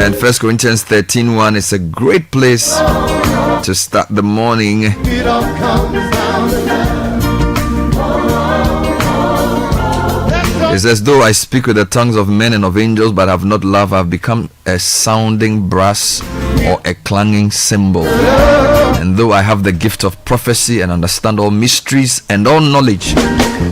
And 1 Corinthians 13:1 is a great place to start the morning. It all comes down to that. It's as though I speak with the tongues of men and of angels, but have not love. I've become a sounding brass or a clanging cymbal. And though I have the gift of prophecy and understand all mysteries and all knowledge,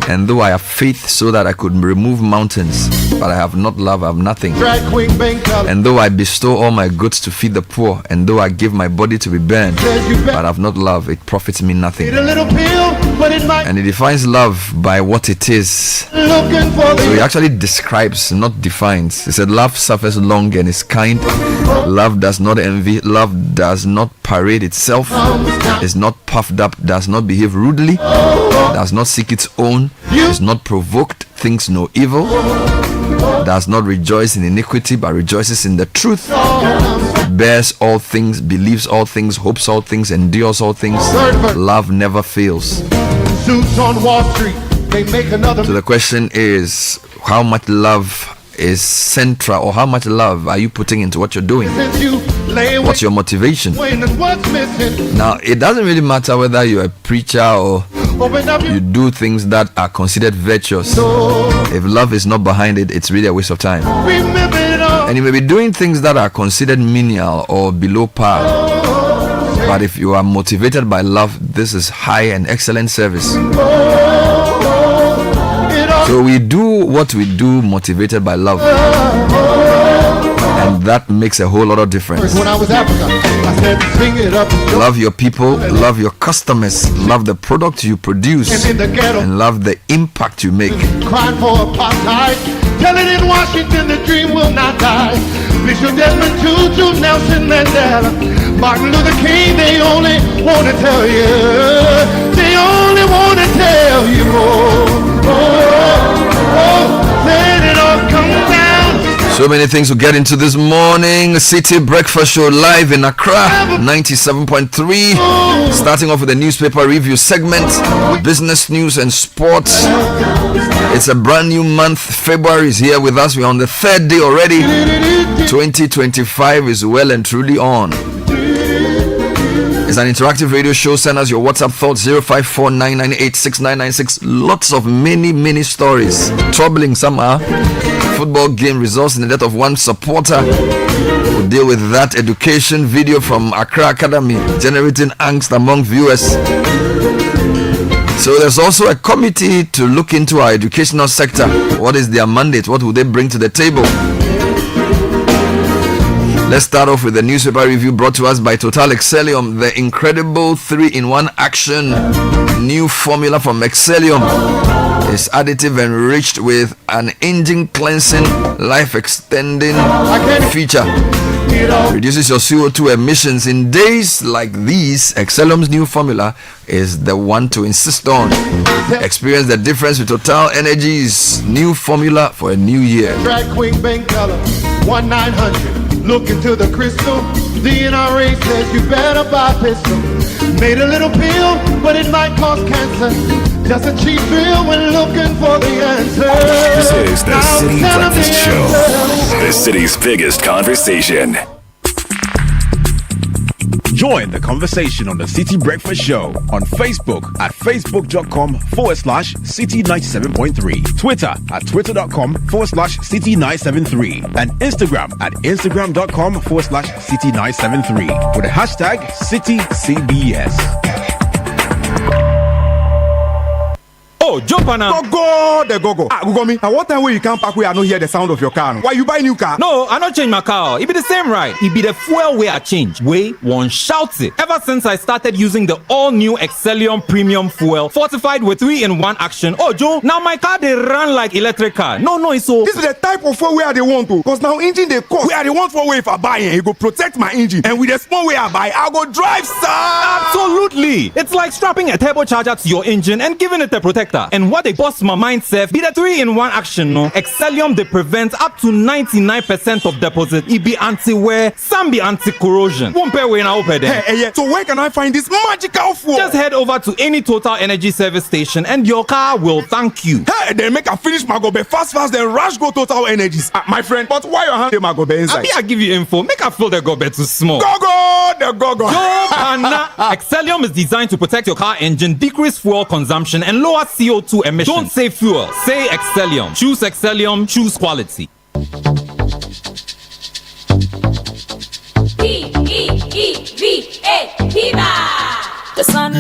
and though I have faith so that I could remove mountains, but I have not love, I have nothing. And though I bestow all my goods to feed the poor, and though I give my body to be burned, but I have not love, it profits me nothing. And he defines love by what it is. So he actually describes, not defines. He said, love suffers long and is kind. Love does not envy. Love does not parade itself, is not puffed up, does not behave rudely, does not seek its own, is not provoked, thinks no evil, does not rejoice in iniquity, but rejoices in the truth, bears all things, believes all things, hopes all things, endures all things. Love never fails. On Wall Street, they make another. So the question is, how much love is central, or how much love are you putting into what you're doing? What's your motivation? Now, it doesn't really matter whether you're a preacher or you do things that are considered virtuous. If love is not behind it, it's really a waste of time. And you may be doing things that are considered menial or below par, but if you are motivated by love, this is high and excellent service. So we do what we do motivated by love, and that makes a whole lot of difference. When I was Africa, I said, sing it up. Love your people, love your customers, love the product you produce, and love the impact you make. Crying for apartheid, telling in Washington the dream will not die. Bishop Desmond Tutu, Nelson Mandela, Martin Luther King, they only want to tell you. They only want to tell you let it all come down. So many things to get into this morning. Citi Breakfast Show live in Accra, 97.3. Starting off with the newspaper review segment, business news and sports. It's a brand new month. February is here with us. We're on the third day already. 2025 is well and truly on. It's an interactive radio show. Send us your WhatsApp thoughts, 0549986996. Lots of many stories. Troubling somehow. Football game results in the death of one supporter. We'll deal with that. Education video from Accra Academy generating angst among viewers. So there's also a committee to look into our educational sector. What is their mandate? What will they bring to the table? Let's start off with the newspaper review brought to us by Total Excellium, the incredible 3-in-1 action new formula from Excellium. Is additive enriched with an engine cleansing, life extending feature. Reduces your CO2 emissions in days like these. Excellium's new formula is the one to insist on. Experience the difference with Total Energy's new formula for a new year. Drag Queen Bank Color 1-900. Look into the crystal. The NRA says you better buy a pistol. Made a little pill, but it might cause cancer. Just a cheap thrill when looking for the answer. This is the Citi Breakfast Show, the city's biggest conversation. Join the conversation on the Citi Breakfast Show on Facebook at facebook.com/Citi97.3, Twitter at twitter.com/Citi973, and Instagram at instagram.com/Citi973 with the hashtag CitiCBS. Oh, jump on now. Go. Google me. And what time will you come back where I don't hear the sound of your car? Why you buy new car? No, I not change my car. It be the same, right? It be the fuel way I change. Way one shouts it. Ever since I started using the all-new Excellium Premium Fuel, fortified with 3-in-1 action. Oh, Joe, now my car they run like electric car. No, it's so. This is the type of fuel where they want to. Because now engine they cost. Where they want for way if I buy it, it go protect my engine. And with the small way I buy, I go drive, sir. Absolutely. It's like strapping a turbocharger to your engine and giving it a protector. water. And what they bust my mind, Seth, be the 3-in-1 action, no? Excellium, they prevent up to 99% of deposit. It be anti-wear, some be anti-corrosion. Won't pay when I open them. Yeah. So where can I find this magical fuel? Just head over to any Total Energy service station and your car will thank you. Hey, then make a finish my gobe fast, then rush go Total Energies. My friend, but why your hand my gobe inside? I give you info. Make a fill the gobe too small. Go. Excellium is designed to protect your car engine, decrease fuel consumption, and lower CO2 emissions. Don't say fuel. Say Excellium. Choose Excellium. Choose quality. P-E-E-V-A, Viva!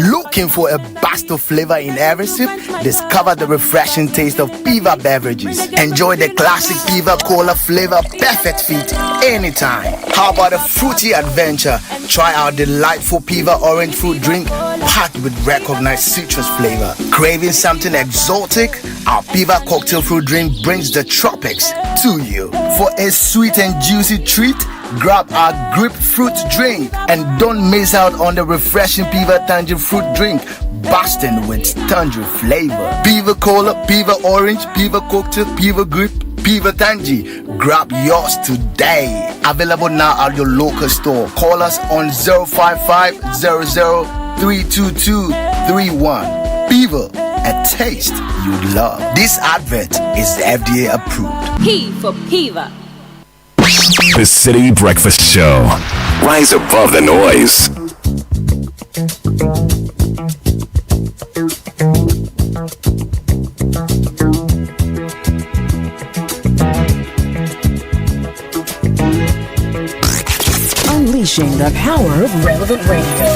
Looking for a burst of flavor in every sip? Discover the refreshing taste of Piva beverages. Enjoy the classic Piva Cola flavor, perfect fit anytime. How about a fruity adventure? Try our delightful Piva orange fruit drink packed with recognized citrus flavor. Craving something exotic? Our Piva cocktail fruit drink brings the tropics to you. For a sweet and juicy treat, grab our grapefruit drink and don't miss out on the refreshing Piva Tangerine fruit drink, bursting with tangerine flavor. Piva Cola, Piva Orange, Piva Cocktail, Piva Grape, Piva Tangy. Grab yours today. Available now at your local store. Call us on 05500-32231. Piva, a taste you love. This advert is FDA approved. P for Piva. The Citi Breakfast Show. Rise above the noise. Unleashing the power of relevant radio.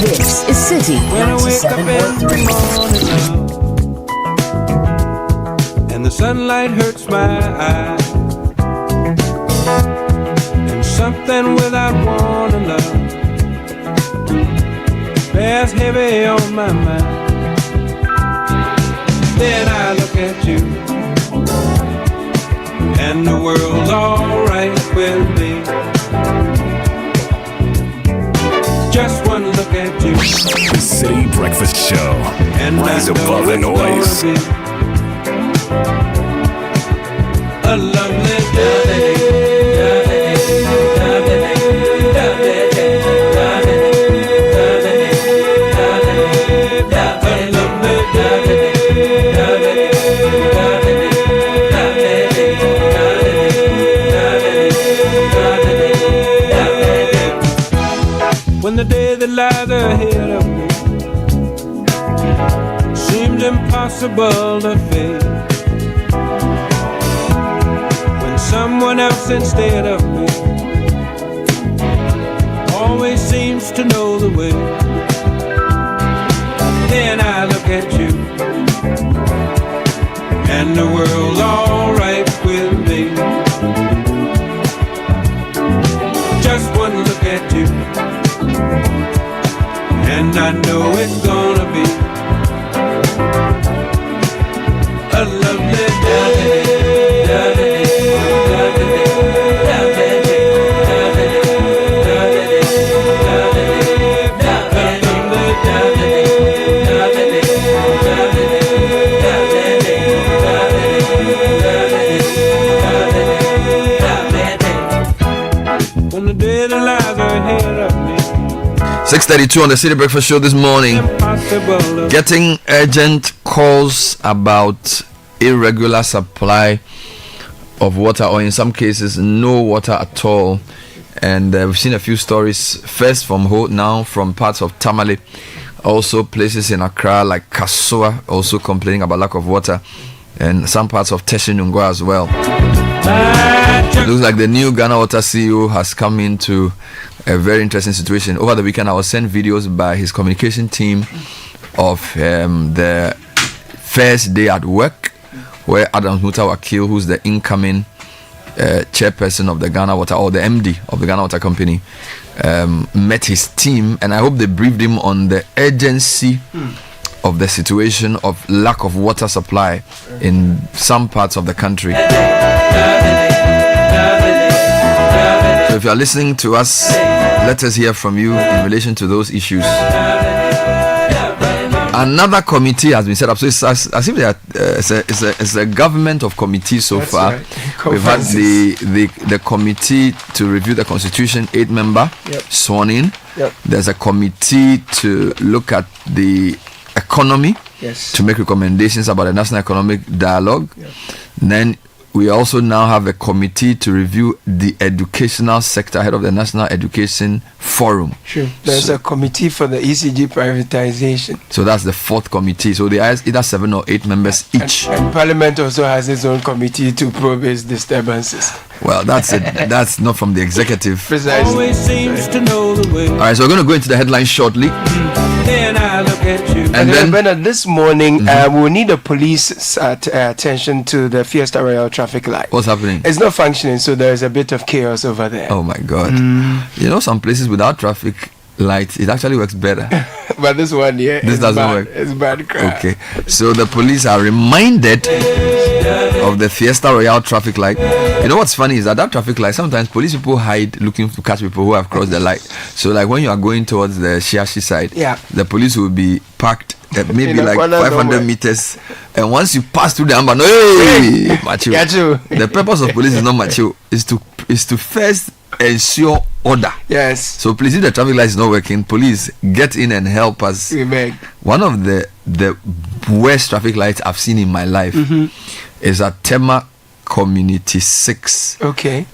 This is Citi 97.3. And the sunlight hurts my eyes. Something without wanting love bears heavy on my mind. Then I look at you, and the world's alright with me. Just one look at you. The Citi Breakfast Show. And rise above the noise. A lovely day. When the day that lies ahead of me seems impossible to face, when someone else instead of me always seems to know the way, then I look at you, and the world's alright with me. Just one look at you, and I know it's gonna be a lovely day. When the day that lies ahead of me. 6:32 on the Citi Breakfast Show this morning. Getting urgent calls about irregular supply of water, or in some cases no water at all. And we've seen a few stories, first from Ho, now from parts of Tamale, also places in Accra like Kasua also complaining about lack of water, and some parts of Teshinungwa as well. Looks like the new Ghana Water CEO has come into a very interesting situation. Over the weekend, I was sent videos by his communication team of the first day at work, where Adams Mutawakil, who's the incoming chairperson of the Ghana Water, or the MD of the Ghana Water Company, met his team, and I hope they briefed him on the urgency of the situation of lack of water supply in some parts of the country. So if you are listening to us, let us hear from you in relation to those issues. Another committee has been set up. So it's as if they are, it's a government of committees so far. Right. We've had the committee to review the constitution, 8-member, sworn in. Yep. There's a committee to look at the economy, to make recommendations about the national economic dialogue. Then we also now have a committee to review the educational sector ahead of the National Education Forum. Sure. There's a committee for the ECG privatization. So that's the 4th committee. So they are either 7 or 8 members each. And Parliament also has its own committee to probe its disturbances. Well, that's that's not from the executive. Precisely. Always seems to know the way. All right, so we're going to go into the headlines shortly. Then I look at you. And then Bernard, this morning we'll need the police attention to the Fiesta Royal traffic light. What's happening? It's not functioning, so there's a bit of chaos over there. Oh my God! You know, some places without traffic lights, it actually works better. But this one, this doesn't work. It's bad crap. Okay, so the police are reminded of the Fiesta Royal traffic light. You know what's funny is that traffic light, sometimes police people hide looking to catch people who have crossed the light. So like when you are going towards the Shiashi side, the police will be parked maybe like 500 meters, and once you pass through the amber, hey, macho. The purpose of police is not macho, is to first ensure order. Yes. So please, if the traffic light is not working, police get in and help us. Amen. One of the worst traffic lights I've seen in my life is at Tema Community 6. Okay.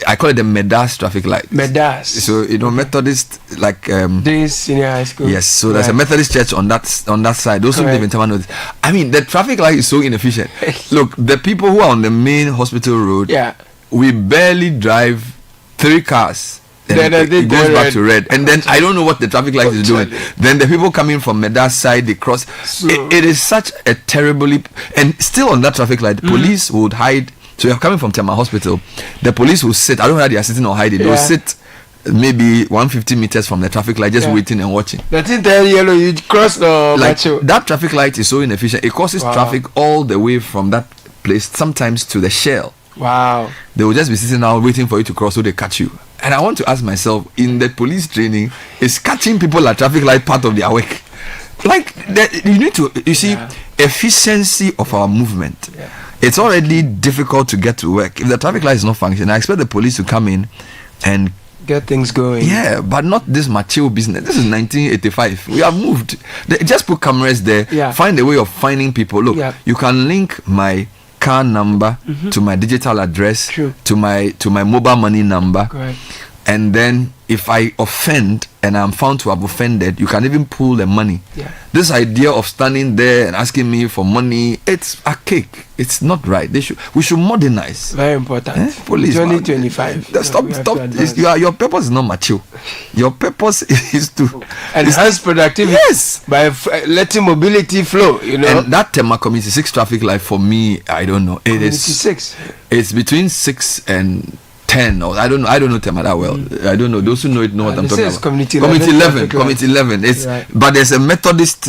I call it the Medas traffic light. Medas. So you know, Methodist, like this senior high school. Yes. So there's a Methodist church on that side. Those who live in Tema know this. I mean, the traffic light is so inefficient. Look, the people who are on the main hospital road. We barely drive 3 cars. Then it goes back to red, and then I don't know what the traffic light is doing. Then the people coming from Medas side, they cross. So, it is such a terribly, and still on that traffic light, the police would hide. So you're coming from Tema Hospital, the police will sit. I don't know whether they are sitting or hiding. They'll sit maybe 150 meters from the traffic light, just waiting and watching. That is the yellow. You cross the that traffic light is so inefficient. It causes traffic all the way from that place, sometimes to the Shell. Wow. They will just be sitting down waiting for you to cross so they catch you. And I want to ask myself, in the police training, is catching people at traffic light part of their work? Like, you need to, you see, efficiency of our movement. It's already difficult to get to work. If the traffic light is not functioning, I expect the police to come in and get things going. Yeah, but not this macho business. This is 1985. We have moved. Just put cameras there. Find a way of finding people. Look, you can link my car number to my digital address, to my mobile money number. Correct. And then if I offend and I'm found to have offended, you can even pull the money. This idea of standing there and asking me for money, it's archaic. It's not right. We should modernize. Very important. Police 2025. Stop. Your purpose is not mature. Your purpose is to enhance productivity. Yes. By letting mobility flow, you know. And that Tema Community 6 traffic light, for me, I don't know. It is 6. It's between 6 and 10, or I don't know Tema that well. I don't know. Those who know it know what I'm talking about. Community 11. It's but there's a Methodist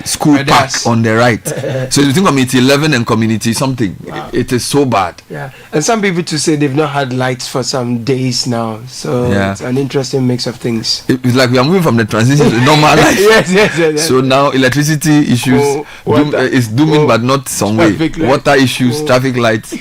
school park on the right. So you think Community 11 and Community something. It is so bad. Yeah, and some people to say they've not had lights for some days now. So it's an interesting mix of things. It's like we are moving from the transition to normal life. yes. So now electricity issues is dooming, but not some way. Water issues, traffic lights.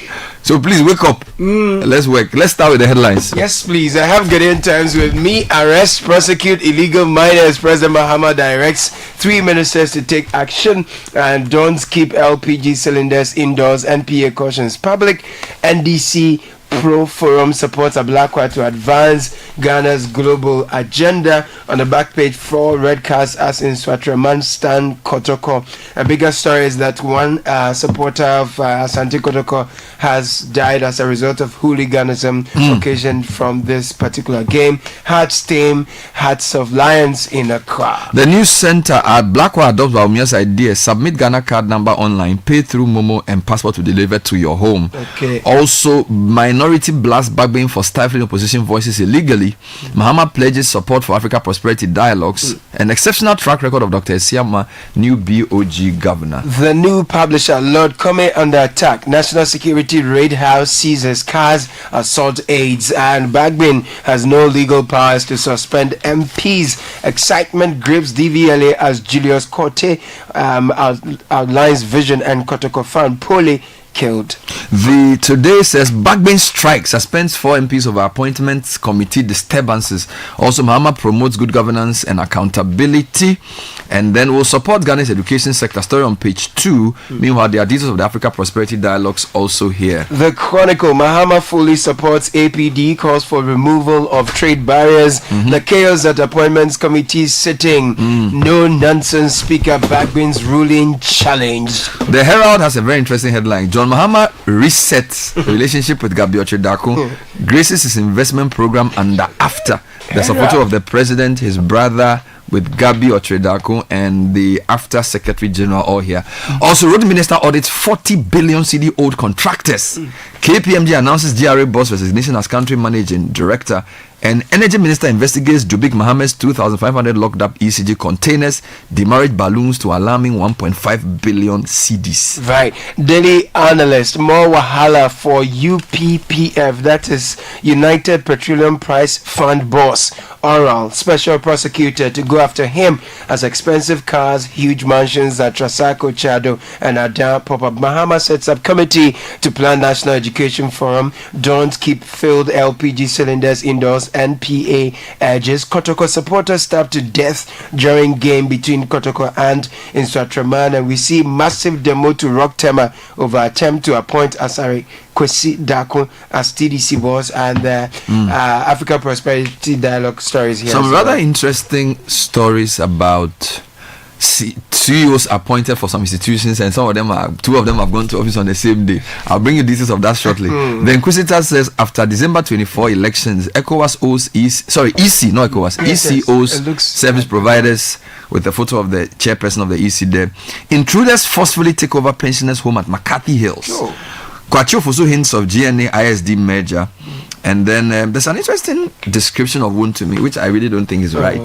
So please wake up. Let's work. Let's start with the headlines. Yes, please. I have Ghanaian Times with me. Arrest, prosecute illegal miners. President Mahama directs 3 ministers to take action and don't keep LPG cylinders indoors. NPA cautions public. NDC Pro Forum supports a Blackwa to advance Ghana's global agenda. On the back page, 4 red cards as in Swatraman Stan Kotoko. A bigger story is that one supporter of Asante Kotoko has died as a result of hooliganism occasioned from this particular game. Hearts tame, Hearts of Lions in a crowd. The news center at Blackwa adopts Baumia's idea. Submit Ghana card number online, pay through Momo, and passport to deliver to your home. Okay. Also, minority minority blasts Bagbin for stifling opposition voices illegally. Mahama pledges support for Africa Prosperity Dialogues. An exceptional track record of Dr. Esiama, new BOG governor. The new publisher, Lord Kome under attack. National Security Raid House seizes cars, assault aids, and Bagbin has no legal powers to suspend MPs. Excitement grips DVLA as Julius Korte outlines vision and Kotoko found poorly killed. The Today says Bagbin strike suspends 4 MPs over appointments committee disturbances. Also, Mahama promotes good governance and accountability, and then will support Ghana's education sector. Story on page 2. Meanwhile, there are details of the Africa Prosperity Dialogues also here. The Chronicle, Mahama fully supports APD, calls for removal of trade barriers. The chaos at appointments committee sitting. No nonsense speaker, Bagbin's ruling challenged. The Herald has a very interesting headline. John Mahama resets relationship with Gabi Ochedako, graces his investment program under AFTA. There's a photo of the president, his brother, with Gabi Ochedako and the AFTA Secretary General all here. Also, Road Minister audits 40 billion CD old contractors. KPMG announces GRA boss resignation as country managing director. And Energy Minister investigates Dubik Mohammed's 2,500 locked up ECG containers, demarriage balloons to alarming 1.5 billion CDs. Right. Daily Analyst, more wahala for UPPF, that is United Petroleum Price Fund boss. Oral, special prosecutor to go after him as expensive cars, huge mansions at Trasako, Chado, and Adan pop-up. Mahama sets up committee to plan National Education Forum. Don't keep filled LPG cylinders indoors. NPA urges. Kotoko supporters stabbed to death during game between Kotoko and Instratraman, and we see massive demo to Rock Tema over attempt to appoint Asari Kwesi Dako as TDC boss, and Africa Prosperity Dialogue stories here. Some rather interesting stories about CEOs appointed for some institutions, and some of them two of them have gone to office on the same day. I'll bring you details of that shortly. The Inquisitor says after December 24 elections, ECOWAS owes EC, not ECOWAS, EC owes service providers, with a photo of the chairperson of the EC there. Intruders forcefully take over pensioners' home at McCarthy Hills. Kwacho also hints of GNA ISD merger. And then there's an interesting description of Woon to me, which I really don't think is right.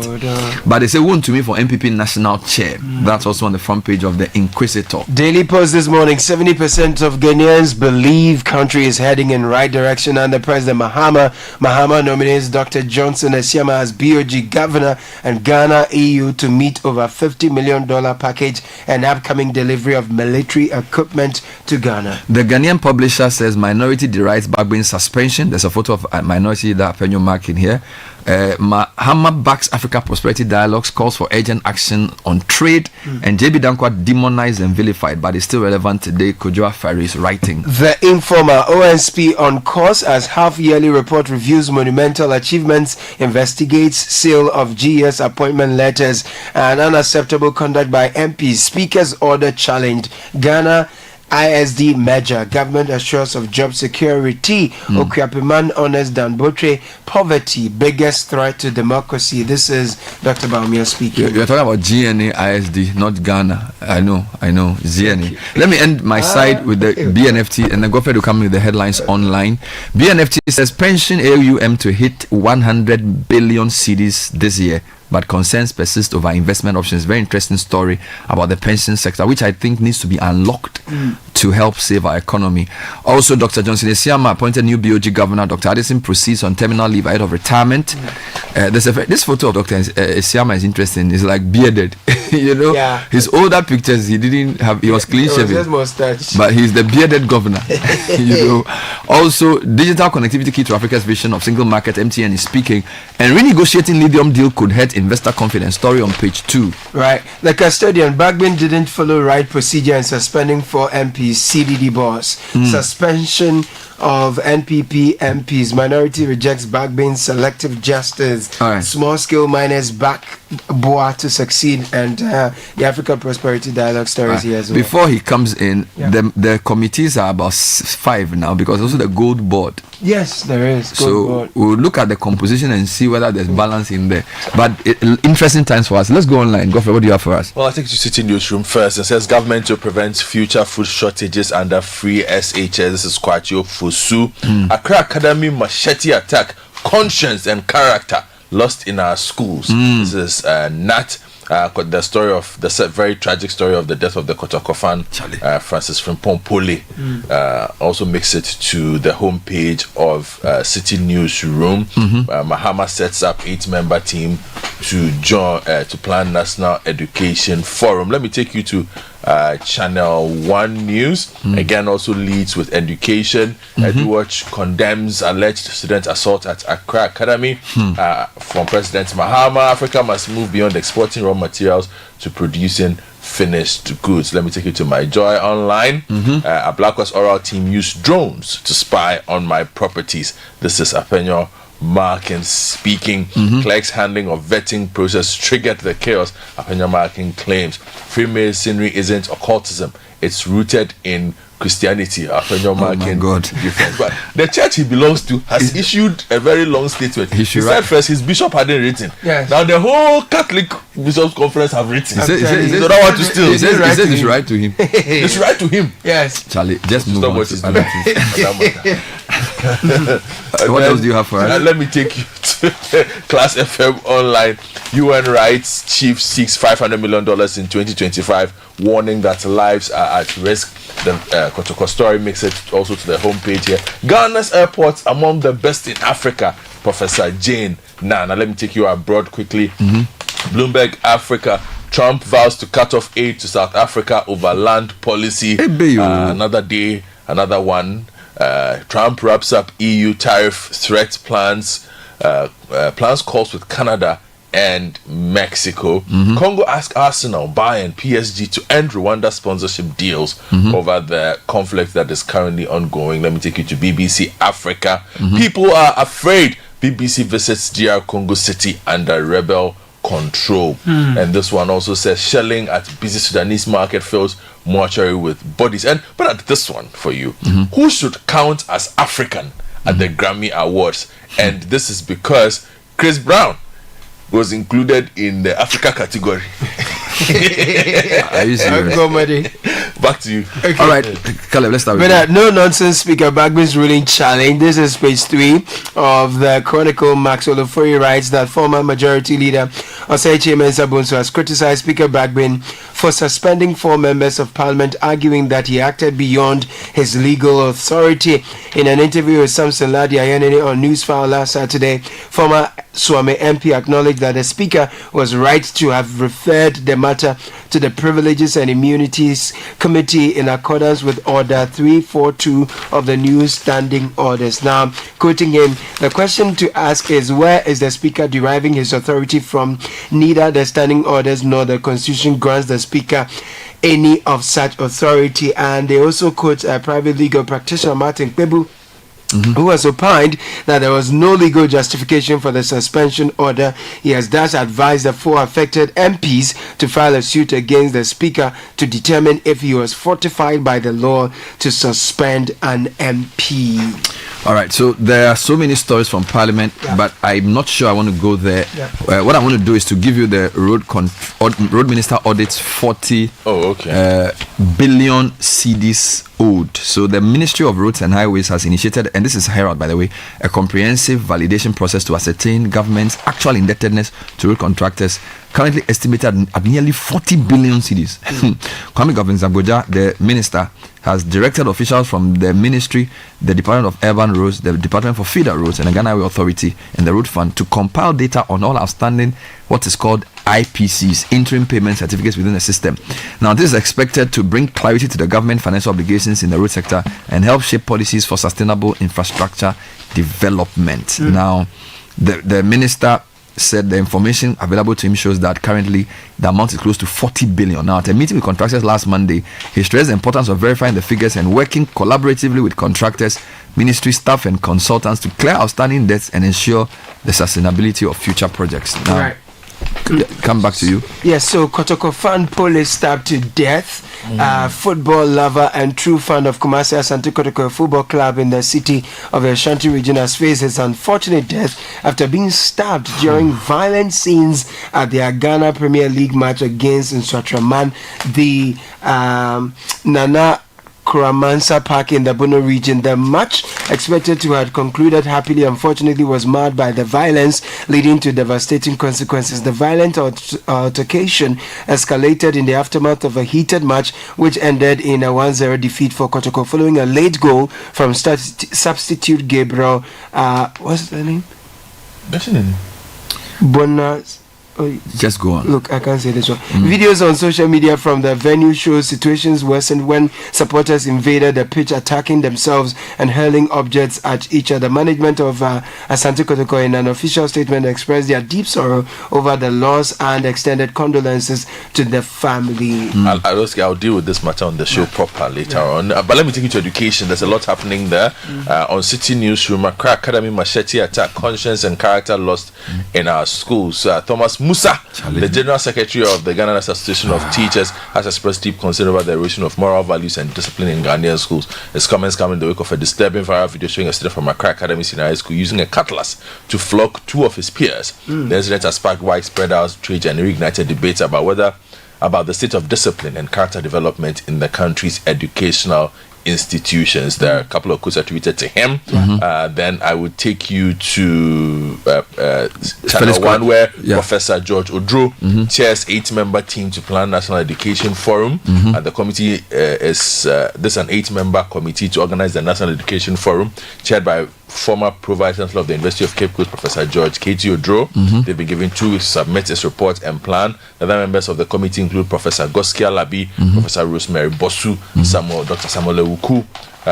But they say Woon to me for MPP national chair. That's also on the front page of the Inquisitor. Daily Post this morning, 70% of Ghanaians believe country is heading in right direction under President Mahama. Mahama nominates Dr. Johnson Esiama as BOG governor, and Ghana EU to meet over $50 million package and upcoming delivery of military equipment to Ghana. The Ghanaian publisher says minority derides Bagbin suspension. There's a photo of a minority that Penyo mark in here. Mahama backs Africa Prosperity Dialogues, calls for urgent action on trade, and JB Dankwa demonized and vilified, but is still relevant today. Kojoa Ferry is writing. The Informer, ONSP on course as half-yearly report reviews monumental achievements, investigates sale of GS appointment letters, and unacceptable conduct by MPs. Speaker's order challenged. Ghana ISD merger, government assures of job security. Okuapiman honors Danbotre, poverty, biggest threat to democracy. This is Dr. Baumia speaking. You're talking about GNA ISD, not Ghana. I know, GNA. Let me end my side with the BNFT, and then go to come with the headlines online. BNFT says pension AUM to hit 100 billion cedis this year, but concerns persist over investment options. Very interesting story about the pension sector, which I think needs to be unlocked to help save our economy. Also, Dr. Johnson Esiama appointed new BOG governor. Dr. Addison proceeds on terminal leave ahead of retirement. This photo of Dr. Esiama is interesting. It's like bearded. His older pictures, he was clean shaven, but he's the bearded governor. Also, digital connectivity key to Africa's vision of single market. MTN is speaking, and renegotiating lithium deal could hurt investor confidence. Story on page 2. Right. The custodian, Bagbin didn't follow right procedure in suspending 4 MPs, CDD boss. Suspension of NPP MPs. Minority rejects Bagbin's selective justice. Small scale miners back Boa to succeed, and the Africa Prosperity Dialogue stories here as well. Before he comes in, the committees are about 5 now, because also the gold board. Yes, there is. So we'll look at the composition and see whether there's balance in there. But interesting times for us. Let's go online. Godfrey, what do you have for us? Well, I think you sit in newsroom first. It says government to prevent future food shortages under free SHS. This is quite your food Fosu. Accra Academy machete attack, conscience and character lost in our schools. This is Nat. The story of the very tragic story of the death of the Kotoko fan, Francis Frimpong Pole, also makes it to the homepage of City Newsroom. Mahama sets up 8-member team to join to plan National Education Forum. Let me take you to Channel 1 News. Again, also leads with education. Edwatch condemns alleged student assault at Accra Academy. From President Mahama, Africa must move beyond exporting raw materials to producing finished goods. Let me take you to My Joy Online. A Black West Oral team used drones to spy on my properties. This is Apenyo Markin speaking. Clerk's handling of vetting process triggered the chaos. Apenyo Markin claims Freemasonry isn't occultism, it's rooted in Christianity. Apenyo Markin, different. But the church he belongs to has issued a very long statement. He said first his bishop hadn't written. Now the whole Catholic Bishops Conference have written. He don't want to steal. He says it's right to him. It's right to him. Yes. Charlie, just move on. What What else do you have for us? Let me take you to Class FM Online. UN Rights Chief seeks $500 million in 2025, warning that lives are at risk. The Kotoko story makes it also to the homepage here. Ghana's airports among the best in Africa. Professor Jane Now let me take you abroad quickly. Bloomberg Africa. Trump vows to cut off aid to South Africa over land policy. Another day, another one. Trump wraps up EU tariff threat plans. Plans calls with Canada and Mexico. Congo asks Arsenal, Bayern, PSG to end Rwanda sponsorship deals over the conflict that is currently ongoing. Let me take you to BBC Africa. People are afraid. BBC visits DR Congo City under rebel control. And this one also says shelling at busy Sudanese market fills mortuary with bodies. But at this one for you, who should count as African at the Grammy Awards? And this is because Chris Brown was included in the Africa category. Are you serious? Back to you. Okay. All right, Caleb, let's start with you. No nonsense Speaker Bagby's ruling challenge. This is page 3 of the Chronicle. Max Olufori writes that former Majority Leader Osei Mensa Bonsu has criticized Speaker Bagby for suspending 4 members of Parliament, arguing that he acted beyond his legal authority. In an interview with Samson Ladi Ayanene on Newsfile last Saturday, former Swame MP acknowledged that the Speaker was right to have referred the matter to the Privileges and Immunities Committee in accordance with Order 342 of the new standing orders. Now, quoting him, the question to ask is, where is the Speaker deriving his authority from? Neither the standing orders nor the Constitution grants the Speaker any of such authority. And they also quote a private legal practitioner, Martin Kpebu, who has opined that there was no legal justification for the suspension order. He has thus advised the 4 affected MPs to file a suit against the Speaker to determine if he was fortified by the law to suspend an MP. All right, so there are so many stories from Parliament, but I'm not sure I want to go there. What I want to do is to give you the road minister audits 40 billion cedis owed. So the Ministry of Roads and Highways has initiated, and this is Herald by the way, a comprehensive validation process to ascertain government's actual indebtedness to road contractors, currently estimated at nearly 40 billion cedis. Kwame Govins-Agoja, the minister, has directed officials from the ministry, the Department of Urban Roads, the Department for Feeder Roads, and the Ghana Highway Authority and the Road Fund to compile data on all outstanding what is called IPCs, interim payment certificates within the system. Now, this is expected to bring clarity to the government financial obligations in the road sector and help shape policies for sustainable infrastructure development. Now, the minister said the information available to him shows that currently the amount is close to 40 billion. Now, at a meeting with contractors last Monday, he stressed the importance of verifying the figures and working collaboratively with contractors, ministry staff and consultants to clear outstanding debts and ensure the sustainability of future projects. Now, come back to you. Yes, so Kotoko fan Pole stabbed to death. Football lover and true fan of Kumasi Asante Kotoko Football Club in the city of the Ashanti region has faced his unfortunate death after being stabbed during violent scenes at their Ghana Premier League match against Nswatraman. The Nana Kramansa Park in the Bono region. The match, expected to have concluded happily, unfortunately was marred by the violence, leading to devastating consequences. The violent altercation escalated in the aftermath of a heated match, which ended in a 1-0 defeat for Kotoko, following a late goal from substitute Gabriel. What's the name? That's the name. Bonas. Just go on. Look, I can't say this one. Videos on social media from the venue show situations worsened when supporters invaded the pitch, attacking themselves and hurling objects at each other. Management of Asante Kotoko, in an official statement, expressed their deep sorrow over the loss and extended condolences to the family. I'll deal with this matter on the show proper later on. But let me take you to education. There's a lot happening there. On City Newsroom, Accra Academy machete attack, conscience and character lost in our schools. Thomas Musa, the General Secretary of the Ghana Association of Teachers, has expressed deep concern over the erosion of moral values and discipline in Ghanaian schools. His comments come in the wake of a disturbing viral video showing a student from Accra Academy Senior High School using a cutlass to flog two of his peers. The incident has sparked widespread outrage and reignited debates about the state of discipline and character development in the country's educational institutions. There are a couple of quotes attributed to him. Then I would take you to Channel 1, where Professor George Odro chairs 8-member team to plan National Education Forum. And the committee is an 8-member committee to organize the National Education Forum, chaired by former Pro-Vice Chancellor of the University of Cape Coast, Professor George K.T. Odro. They've been given 2 weeks to submit its report and plan. The other members of the committee include Professor Goskia Labi, Professor Rosemary Bosu, Dr. Samuel Ewuku,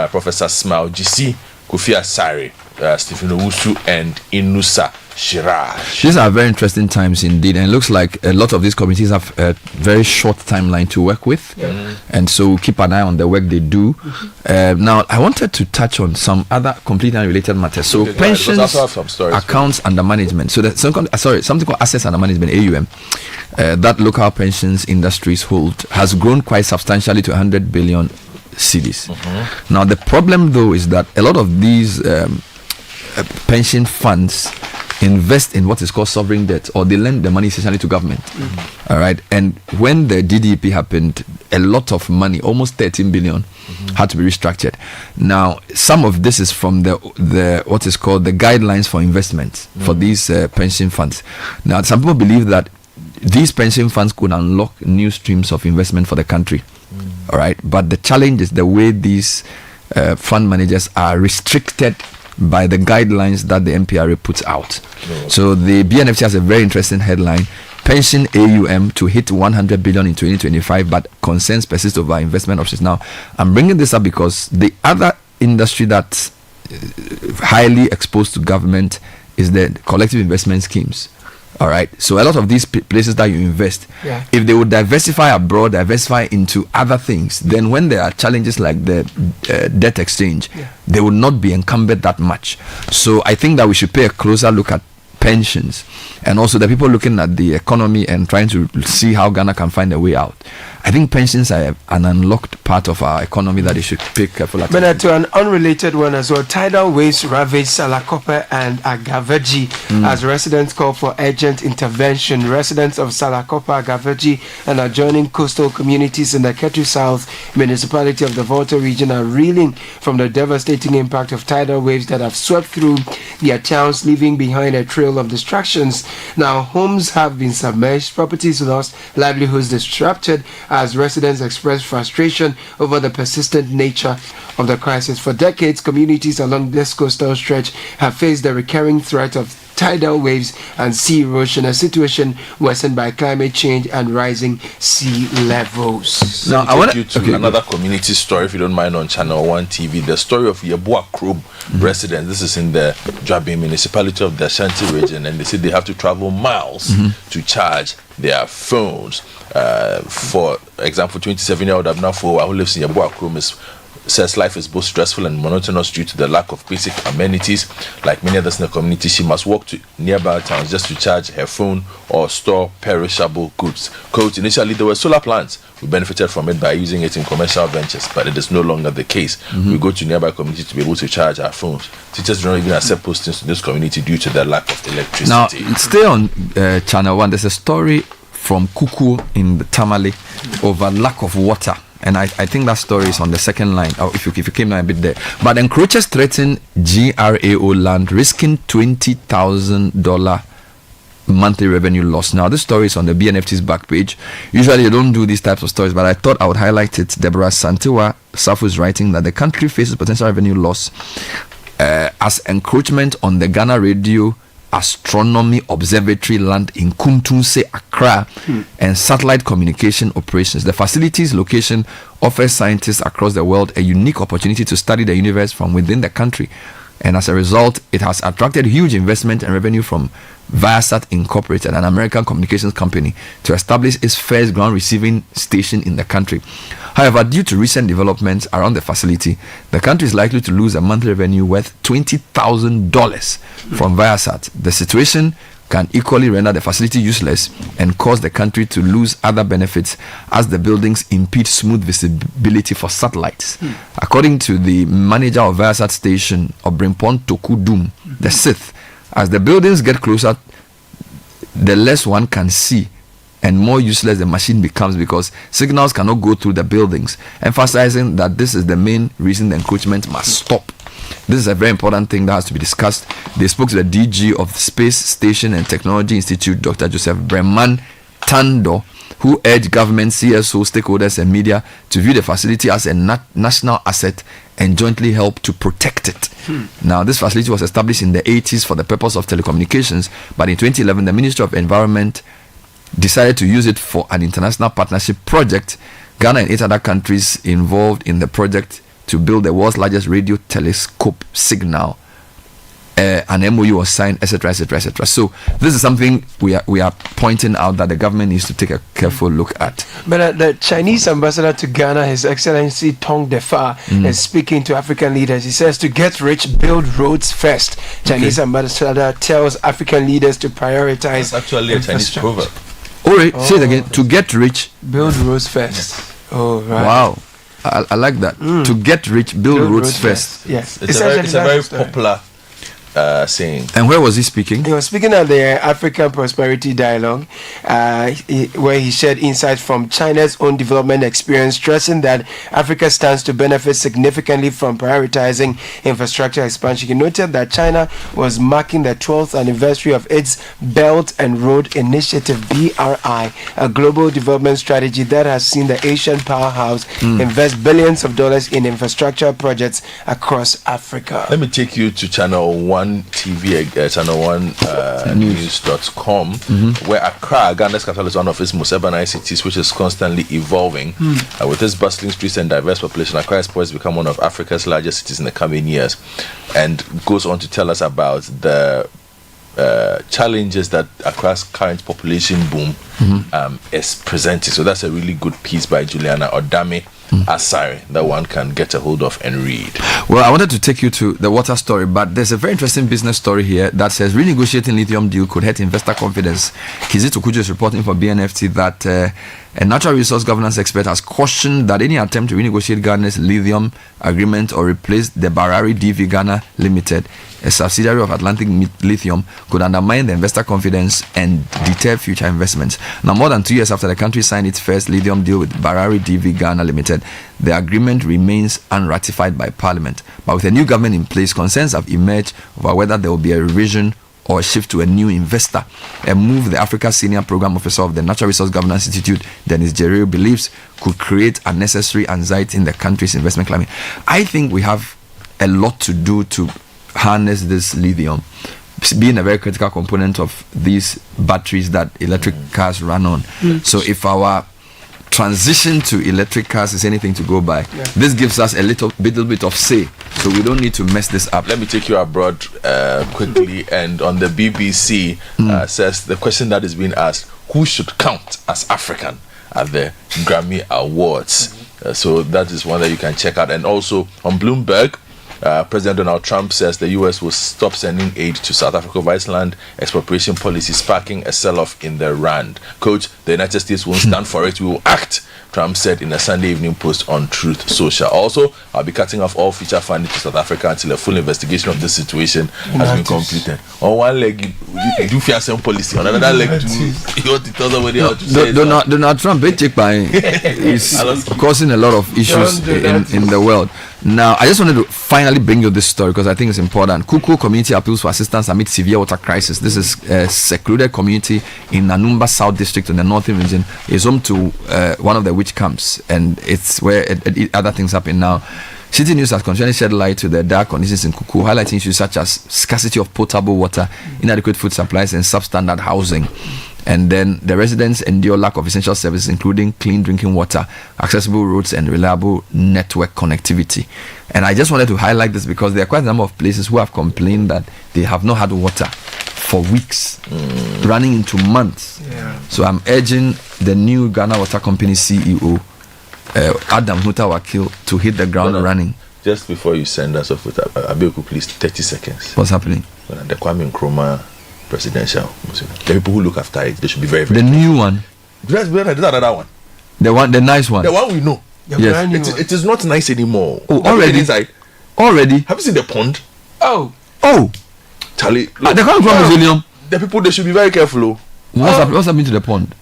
Professor Smile GC, Kofi Asare, Stephen Owusu, and Inusa Shiraj. These are very interesting times indeed, and it looks like a lot of these committees have a very short timeline to work with, and so keep an eye on the work they do. Now, I wanted to touch on some other completely unrelated matters. So, pensions, accounts under management. So, there's something called assets under management (AUM) that local pensions industries hold has grown quite substantially to 100 billion cedis. Now, the problem though is that a lot of these pension funds invest in what is called sovereign debt, or they lend the money essentially to government. All right, and when the DDP happened, a lot of money, almost 13 billion, had to be restructured. Now, some of this is from the what is called the guidelines for investments for these pension funds. Now, some people believe that these pension funds could unlock new streams of investment for the country. All right, but the challenge is the way these fund managers are restricted by the guidelines that the MPRA puts out. So the BNFC has a very interesting headline: pension AUM to hit 100 billion in 2025, but concerns persist over investment options. Now, I'm bringing this up because the other industry that's highly exposed to government is the collective investment schemes. All right, so a lot of these places that you invest, if they would diversify abroad, diversify into other things, then when there are challenges like the debt exchange, they would not be encumbered that much. So I think that we should pay a closer look at pensions, and also the people looking at the economy and trying to see how Ghana can find a way out. I think pensions are an unlocked part of our economy that they should pay careful attention. But to an unrelated one as well, tidal waves ravaged Salakope and Agaveji as residents call for urgent intervention. Residents of Salakope, Agaveji, and adjoining coastal communities in the Ketu South municipality of the Volta region are reeling from the devastating impact of tidal waves that have swept through their towns, leaving behind a trail of destructions. Now, homes have been submerged, properties lost, livelihoods disrupted, as residents express frustration over the persistent nature of the crisis. For decades, communities along this coastal stretch have faced the recurring threat of tidal waves and sea erosion, a situation worsened by climate change and rising sea levels. Now, I want to take you to another community story, if you don't mind, on Channel 1 TV. The story of Yeboah Krom residents. This is in the Dwabe municipality of the Ashanti region, and they say they have to travel miles to charge their phones. For example, 27-year-old Abnafo, who lives in Yeboah Krom, says life is both stressful and monotonous due to the lack of basic amenities. Like many others in the community, she must walk to nearby towns just to charge her phone or store perishable goods. Quote, initially there were solar plants. We benefited from it by using it in commercial ventures, but it is no longer the case. We go to nearby community to be able to charge our phones. Teachers don't even accept postings to this community due to the lack of electricity. Now, stay on Channel 1. There's a story from Kuku in the Tamale over lack of water and I think that story is on the second line. Or if you came down a bit there. But encroachers threaten GRAO land, risking $20,000 monthly revenue loss. Now, this story is on the BNFT's back page. Usually, you don't do these types of stories, but I thought I would highlight it. Deborah Santiwa Safo is writing that the country faces potential revenue loss as encroachment on the Ghana Radio Astronomy Observatory land in Kuntunse, Accra, and satellite communication operations. The facility's location offers scientists across the world a unique opportunity to study the universe from within the country. And as a result, it has attracted huge investment and revenue from Viasat Incorporated, an American communications company, to establish its first ground receiving station in the country. However, due to recent developments around the facility, the country is likely to lose a monthly revenue worth $20,000 from Viasat. The situation can equally render the facility useless and cause the country to lose other benefits as the buildings impede smooth visibility for satellites. According to the manager of Viasat station, Obrimpon Tokudum, the Sith, as the buildings get closer, the less one can see and more useless the machine becomes because signals cannot go through the buildings, emphasizing that this is the main reason the encroachment must stop. This is a very important thing that has to be discussed. They spoke to the DG of the Space Station and Technology Institute, Dr. Joseph Breman Tando, who urged government, CSO, stakeholders, and media to view the facility as a national asset and jointly help to protect it. Now, this facility was established in the 80s for the purpose of telecommunications, but in 2011, the Ministry of Environment decided to use it for an international partnership project. Ghana and 8 other countries involved in the project to build the world's largest radio telescope signal. An MOU was signed, etc., etc., etc. So this is something we are pointing out that the government needs to take a careful look at. But the Chinese ambassador to Ghana, His Excellency Tong Defa, is speaking to African leaders. He says to get rich, build roads first. Chinese ambassador tells African leaders to prioritize. That's actually a Chinese proverb. All right, say it again. To get rich, build roads first. Oh, right. Wow. I like that. To get rich, build roads first. Yes. It's a very popular saying. And where was he speaking? He was speaking at the African Prosperity Dialogue, where he shared insights from China's own development experience, stressing that Africa stands to benefit significantly from prioritizing infrastructure expansion. He noted that China was marking the 12th anniversary of its Belt and Road Initiative, BRI, a global development strategy that has seen the Asian powerhouse invest billions of dollars in infrastructure projects across Africa. Let me take you to Channel 1 TV, Channel 1 News.com, where Accra, Ghana's capital, is one of its most urbanized cities, which is constantly evolving. With its bustling streets and diverse population, Accra is poised to become one of Africa's largest cities in the coming years, and goes on to tell us about the challenges that Accra's current population boom is presenting. So that's a really good piece by Juliana Odame Asare that one can get a hold of and read. Well, I wanted to take you to the water story, but there's a very interesting business story here that says renegotiating lithium deal could hurt investor confidence. Kizito Kujo is reporting for BNFT that a natural resource governance expert has cautioned that any attempt to renegotiate Ghana's lithium agreement or replace the Barari DV Ghana Limited, a subsidiary of Atlantic Lithium, could undermine the investor confidence and deter future investments. Now, more than 2 years after the country signed its first lithium deal with Barari DV Ghana Limited, the agreement remains unratified by Parliament. But with a new government in place, concerns have emerged over whether there will be a revision or a shift to a new investor, a move the Africa Senior Program Officer of the Natural Resource Governance Institute, Dennis Jerry, believes could create unnecessary anxiety in the country's investment climate. I think we have a lot to do to harness this lithium, being a very critical component of these batteries that electric cars run on. So if our transition to electric cars is anything to go by, this gives us a little bit of say, so we don't need to mess this up. Let me take you abroad quickly. And on the BBC says the question that is being asked: who should count as African at the Grammy Awards? So that is one that you can check out. And also on Bloomberg, President Donald Trump says the U.S. will stop sending aid to South Africa over its land expropriation policy, sparking a sell-off in the rand. Coach, the United States won't stand for it. We will act, Trump said in a Sunday evening post on Truth Social. Also, I'll be cutting off all future funding to South Africa until a full investigation of this situation has been completed. On one leg, you do fear some policy. On another leg, you want to tell somebody how to say Donald Trump is causing a lot of issues in the world. Now, I just wanted to finally bring you this story because I think it's important. Kuku community appeals for assistance amid severe water crisis. This is a secluded community in Nanumba South District in the northern region. It's home to one of the witch camps, and it's where other things happen now. Citi News has continually shed light to the dire conditions in Kuku, highlighting issues such as scarcity of potable water, inadequate food supplies, and substandard housing. And then the residents endure lack of essential services, including clean drinking water, accessible roads, and reliable network connectivity. And I just wanted to highlight this because there are quite a number of places who have complained that they have not had water for weeks, running into months. Yeah. So I'm urging the new Ghana Water Company CEO, Adam Mutawakil, to hit the ground running. Just before you send us off with Abeoku, please, 30 seconds. What's happening? The Kwame Nkrumah presidential. The people who look after it, they should be very, very the new one. There's another one. The nice one. The one we know. Yes. It is not nice anymore. Oh, already? Inside. Already? Have you seen the pond? Oh. Charlie. They come from Museum. The people, they should be very careful. What's happening to the pond?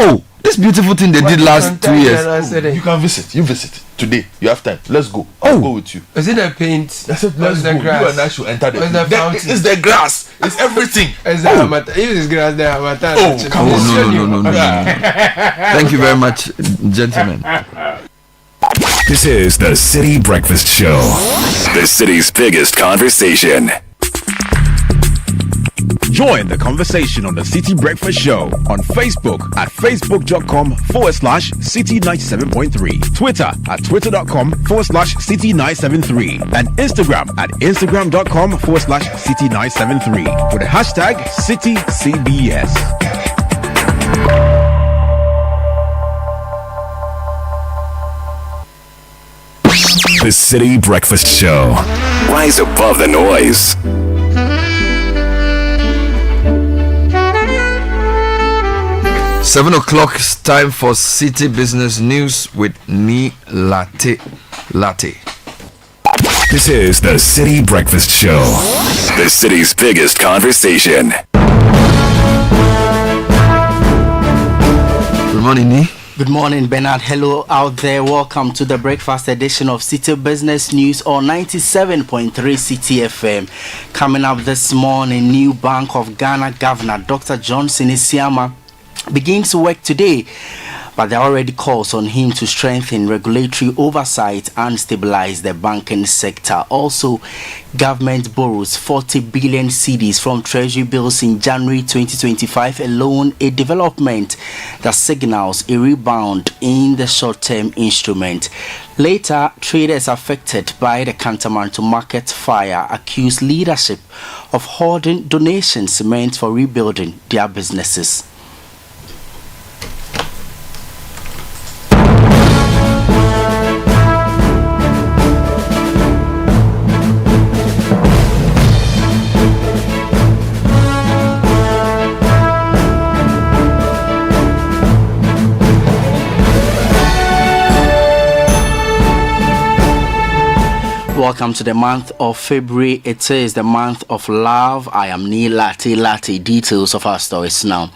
Oh, this beautiful thing they did last 2 years. You can visit. You visit today. You have time. Let's go. I'll go with you. Is it the paint? That's it. Let's go. Grass? You and I should enter It's the grass. It's everything. Is the If it's grass, there No. Thank you very much, gentlemen. This is the Citi Breakfast Show, the city's biggest conversation. Join the conversation on the Citi Breakfast Show on Facebook at facebook.com/Citi97.3, Twitter at twitter.com/Citi973, and Instagram at instagram.com/Citi973 with the hashtag CitiCBS. The Citi Breakfast Show. Rise above the noise. Seven o'clock is time for Citi Business News with Ni Latte. This is the Citi Breakfast Show, the city's biggest conversation. Good morning, Ni. Good morning, Bernard. Hello out there. Welcome to the breakfast edition of Citi Business News on 97.3 Citi FM. Coming up this morning, new Bank of Ghana Governor Dr. Johnson Isiama begins work today, but there are already calls on him to strengthen regulatory oversight and stabilize the banking sector. Also, government borrows 40 billion cedis from treasury bills in January 2025 alone, a development that signals a rebound in the short-term instrument. Later, traders affected by the Kantamanto market fire accused leadership of hoarding donations meant for rebuilding their businesses. Welcome to the month of February. It is the month of love. I am Ni Latte. Details of our stories now.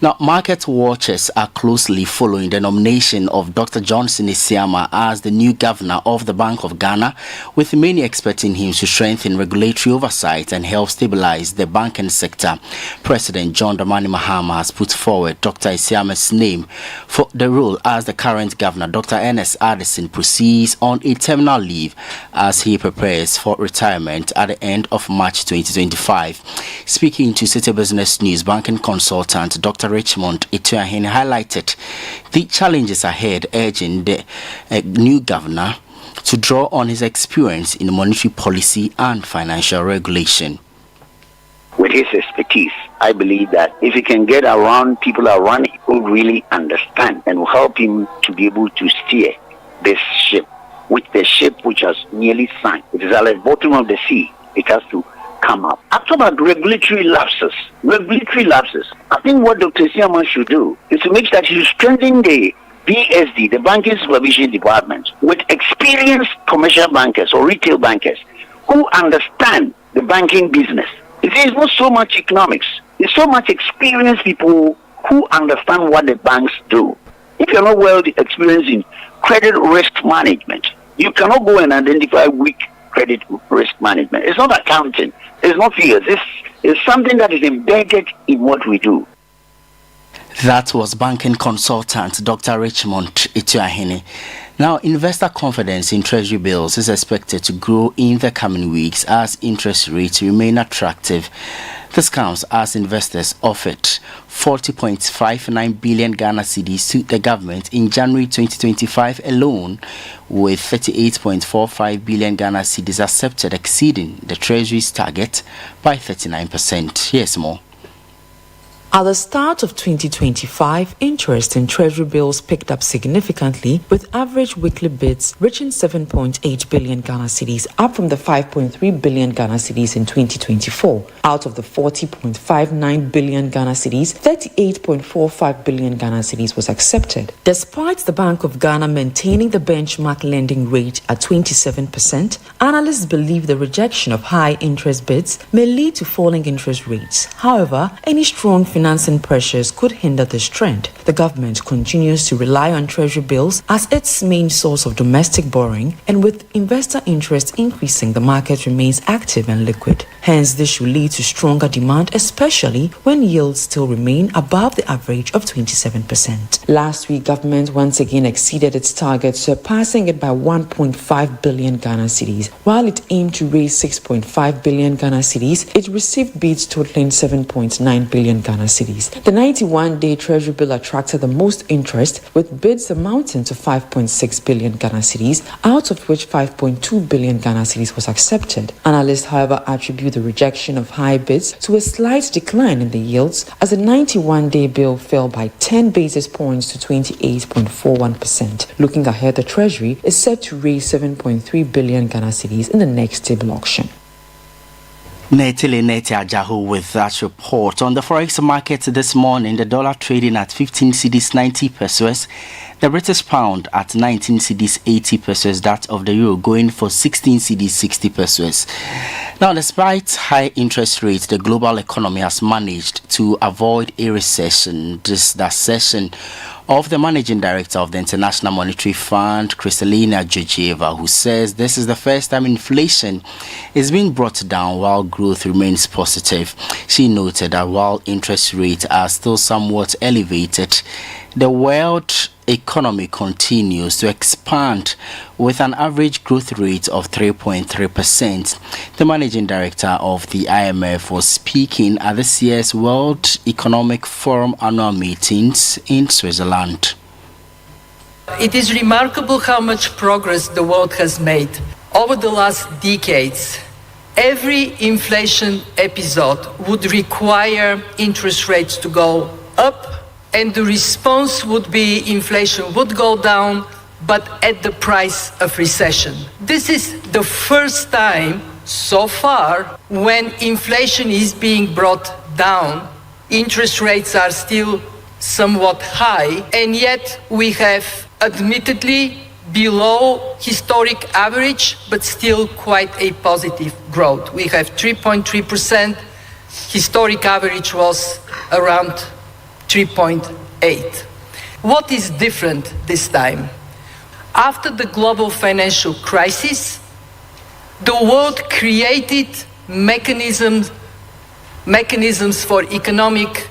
Now, market watchers are closely following the nomination of Dr. Johnson Isiama as the new governor of the Bank of Ghana, with many expecting him to strengthen regulatory oversight and help stabilize the banking sector. President John Dramani Mahama has put forward Dr. Isiama's name for the role as the current governor. Dr. Ernest Addison proceeds on a terminal leave as he prepares for retirement at the end of March 2025. Speaking to Citi Business News, banking consultant Dr. Richmond Ituahin highlighted the challenges ahead, urging the new governor to draw on his experience in monetary policy and financial regulation. With his expertise, I believe that if he can get around people around him who really understand and will help him to be able to steer this ship with the ship which has nearly sunk. It is at the bottom of the sea. It has to come up. I talk about regulatory lapses. I think what Dr. Siama should do is to make sure that he strengthen the BSD, the Banking Supervision Department, with experienced commercial bankers or retail bankers who understand the banking business. It's not so much economics. It's so much experienced people who understand what the banks do. If you're not well experienced in credit risk management, you cannot go and identify weak credit risk management. It's not accounting. It's not figures. It's something that is embedded in what we do. That was banking consultant Dr. Richmond Ituahene. Now, investor confidence in Treasury bills is expected to grow in the coming weeks as interest rates remain attractive. This comes as investors offered 40.59 billion Ghana cedis to the government in January 2025 alone, with 38.45 billion Ghana cedis accepted, exceeding the Treasury's target by 39%. Here's more. At the start of 2025, interest in Treasury bills picked up significantly, with average weekly bids reaching 7.8 billion Ghana cedis, up from the 5.3 billion Ghana cedis in 2024. Out of the 40.59 billion Ghana cedis, 38.45 billion Ghana cedis was accepted. Despite the Bank of Ghana maintaining the benchmark lending rate at 27%, analysts believe the rejection of high interest bids may lead to falling interest rates. However, any strong financing pressures could hinder this trend. The government continues to rely on Treasury bills as its main source of domestic borrowing, and with investor interest increasing, the market remains active and liquid. Hence, this should lead to stronger demand, especially when yields still remain above the average of 27%. Last week, government once again exceeded its target, surpassing it by 1.5 billion Ghana cedis. While it aimed to raise 6.5 billion Ghana cedis, it received bids totaling 7.9 billion Ghana cedis. The 91-day Treasury bill attracted the most interest, with bids amounting to 5.6 billion Ghana cedis, out of which 5.2 billion Ghana cedis was accepted. Analysts, however, attribute the rejection of high bids to a slight decline in the yields, as the 91-day bill fell by 10 basis points to 28.41%. Looking ahead, the Treasury is set to raise 7.3 billion Ghana cedis in the next table auction. Netile Neti Ajahu with that report. On the forex market this morning, the dollar trading at 15 cedis 90 pesos, the British pound at 19 cedis 80 pesos, that of the euro going for 16 cedis 60 pesos. Now, despite high interest rates, the global economy has managed to avoid a recession. This session of the managing director of the International Monetary Fund, Kristalina Georgieva, who says this is the first time inflation is being brought down while growth remains positive. She noted that while interest rates are still somewhat elevated, the world economy continues to expand with an average growth rate of 3.3%. The managing director of the IMF was speaking at this year's World Economic Forum annual meetings in Switzerland. It is remarkable how much progress the world has made over the last decades. Every inflation episode would require interest rates to go up, and the response would be inflation would go down, but at the price of recession. This is the first time so far when inflation is being brought down. Interest rates are still somewhat high, and yet we have admittedly below historic average, but still quite a positive growth. We have 3.3%. Historic average was around 3.8. What is different this time? After the global financial crisis, the world created mechanisms for economic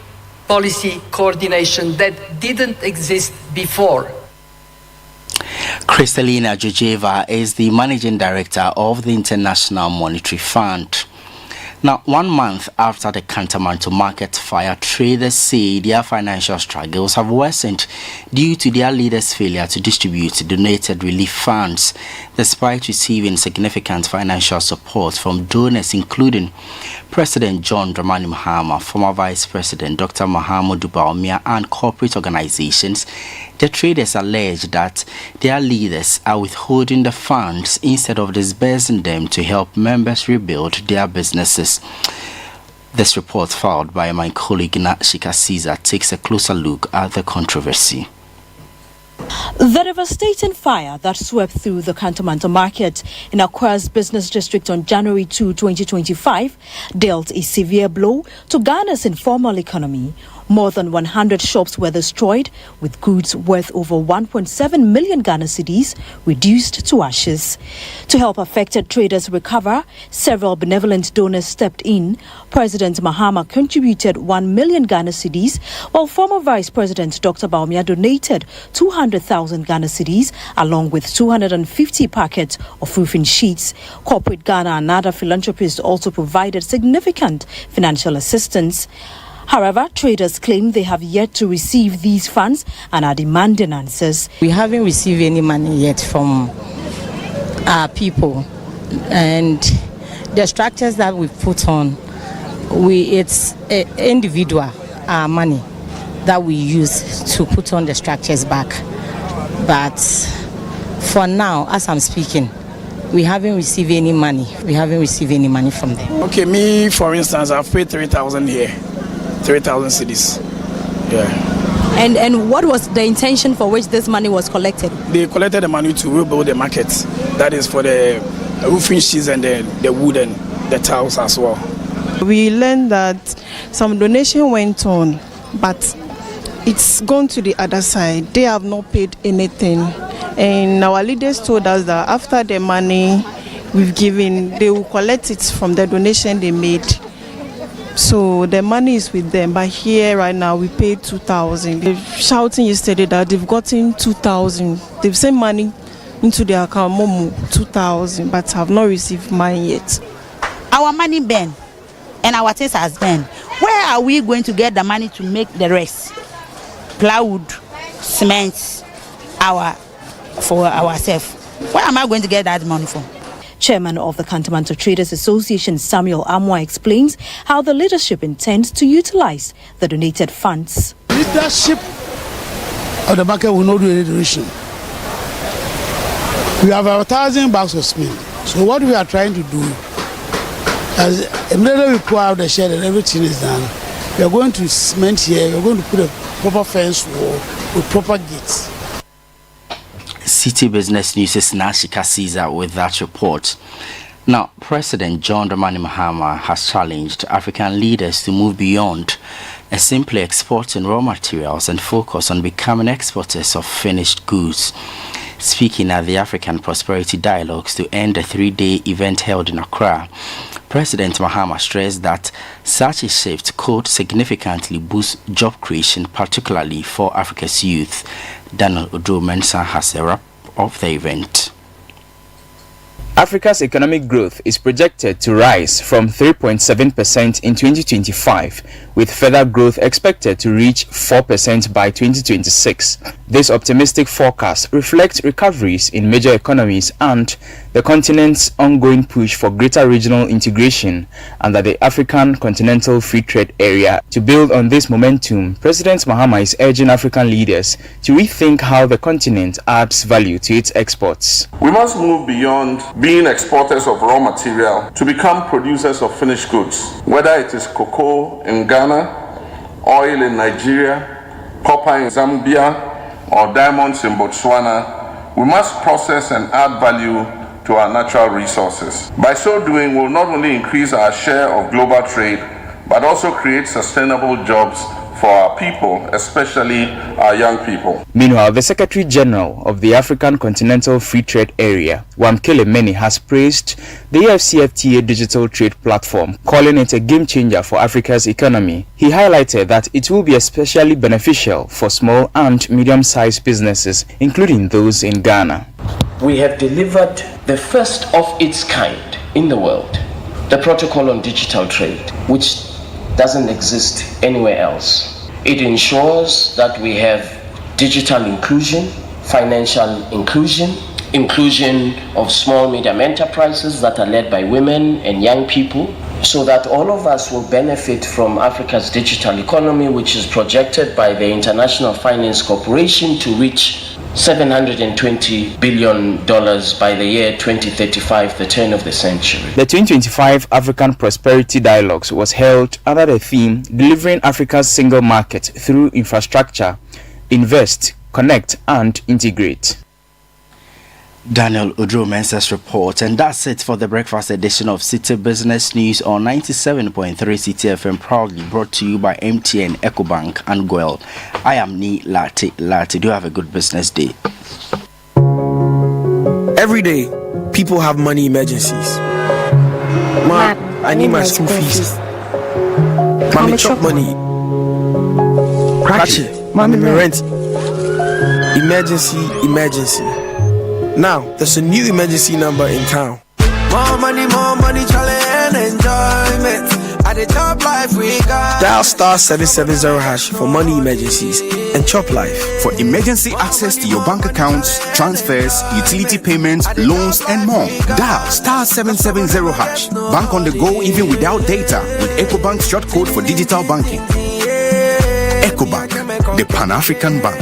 policy coordination that didn't exist before. Kristalina Georgieva is the managing director of the International Monetary Fund. Now, 1 month after the Kantamanto market fire, traders say their financial struggles have worsened due to their leaders' failure to distribute donated relief funds, despite receiving significant financial support from donors, including President John Dramani Mahama, former Vice President Dr. Mahamudu Bawumia, and corporate organizations. The traders allege that their leaders are withholding the funds instead of disbursing them to help members rebuild their businesses. This report, filed by my colleague Nashika Caesar, takes a closer look at the controversy. The devastating fire that swept through the Kantamanto market in Accra's business district on January 2, 2025, dealt a severe blow to Ghana's informal economy. More than 100 shops were destroyed, with goods worth over 1.7 million Ghana cedis reduced to ashes. To help affected traders recover, several benevolent donors stepped in. President Mahama contributed 1 million Ghana cedis, while former Vice President Dr. Bawumia donated 200,000 Ghana cedis, along with 250 packets of roofing sheets. Corporate Ghana and other philanthropists also provided significant financial assistance. However, traders claim they have yet to receive these funds and are demanding answers. We haven't received any money yet from our people, and the structures that we put on, it's individual money that we use to put on the structures back. But for now, as I'm speaking, we haven't received any money. We haven't received any money from them. Okay, me, for instance, I've paid 3,000 here. 3,000 cedis. Yeah. And what was the intention for which this money was collected? They collected the money to rebuild the market. That is for the roofing sheets and the wood and the tiles as well. We learned that some donation went on, but it's gone to the other side. They have not paid anything. And our leaders told us that after the money we've given, they will collect it from the donation they made. So the money is with them, but here right now we paid 2,000. They're shouting yesterday that they've gotten 2,000. They've sent money into their account, Momo, 2,000, but have not received money yet. Our money burned, and our taste has burned. Where are we going to get the money to make the rest? Plywood, cement, for ourselves. Where am I going to get that money from? Chairman of the Kantamanto Traders Association, Samuel Amwa, explains how the leadership intends to utilize the donated funds. Leadership of the market will not do any donation. We have 1,000 bags of cement. So what we are trying to do, as immediately we pour out the shed and everything is done, we are going to cement here. We are going to put a proper fence wall with proper gates. City Business News' Nashika Caesar with that report. Now, President John Dramani Mahama has challenged African leaders to move beyond simply exporting raw materials and focus on becoming exporters of finished goods. Speaking at the African Prosperity Dialogues to end a 3-day event held in Accra, President Mahama stressed that such a shift could significantly boost job creation, particularly for Africa's youth. Daniel Odo-Mensah has a wrap of the event. Africa's economic growth is projected to rise from 3.7% in 2025, with further growth expected to reach 4% by 2026. This optimistic forecast reflects recoveries in major economies and the continent's ongoing push for greater regional integration under the African Continental Free Trade Area. To build on this momentum, President Mahama is urging African leaders to rethink how the continent adds value to its exports. We must move beyond being exporters of raw material to become producers of finished goods, whether it is cocoa in Ghana, oil in Nigeria, copper in Zambia, or diamonds in Botswana. We must process and add value to our natural resources. By so doing, we'll not only increase our share of global trade, but also create sustainable jobs for our people, especially our young people. Meanwhile, the Secretary General of the African Continental Free Trade Area, Wamkele Meni, has praised the AfCFTA digital trade platform, calling it a game changer for Africa's economy. He highlighted that it will be especially beneficial for small and medium-sized businesses, including those in Ghana. We have delivered the first of its kind in the world, the protocol on digital trade, which doesn't exist anywhere else. It ensures that we have digital inclusion, financial inclusion, inclusion of small medium enterprises that are led by women and young people, so that all of us will benefit from Africa's digital economy, which is projected by the International Finance Corporation to reach $720 billion by the year 2035, the turn of the century. The 2025 African Prosperity Dialogues was held under the theme Delivering Africa's Single Market Through Infrastructure, Invest, Connect and Integrate. Daniel Udro-Mensah's report, and that's it for the breakfast edition of Citi Business News on 97.3 Citi FM, proudly brought to you by MTN, EcoBank and Goel. I am Ni Lati. Do have a good business day. Every day, people have money emergencies. Ma, I need my school fees. Mommy, chop money. Crash it. Mommy, rent. Emergency. Now, there's a new emergency number in town. More money, challenge and enjoyment. At the top life we got. Dial *770# for money emergencies and chop life. For emergency access to your bank accounts, transfers, utility payments, loans, and more. Dial *770#. Bank on the go even without data with EcoBank's short code for digital banking. EcoBank, the Pan-African Bank.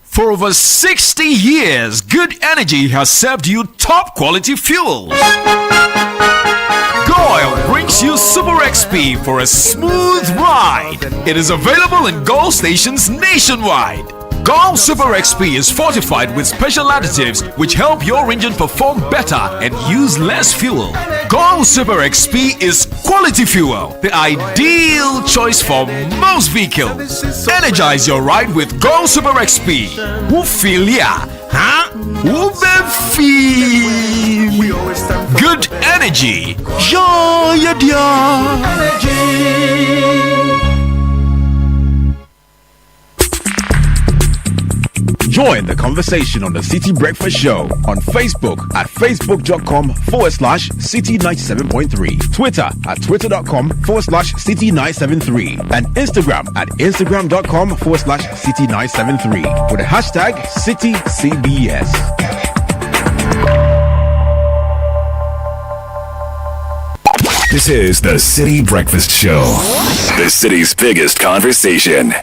For over 60 years, Good Energy has served you top quality fuels. Goil brings you Super XP for a smooth ride. It is available in Goil stations nationwide. Goil Super XP is fortified with special additives which help your engine perform better and use less fuel. Goil Super XP is quality fuel, the ideal choice for most vehicles. Energize your ride with Goil Super XP. Wufilia, huh? Wubefi. Good energy. Joy, energy. Join the conversation on the Citi Breakfast Show on Facebook at facebook.com/Citi97.3, Twitter at twitter.com/Citi973, and Instagram at instagram.com/Citi973 with the hashtag CitiCBS. This is the Citi Breakfast Show, the city's biggest conversation.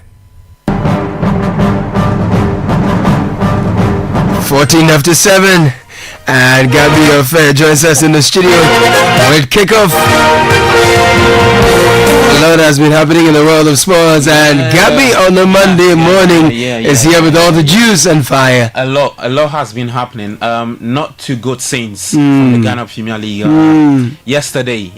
7:14, and Gabby Affair joins us in the studio with kickoff. A lot has been happening in the world of sports, and Gabby on the Monday morning is here with all the juice and fire. A lot has been happening. Not too good scenes from the Ghana Premier League. Yesterday,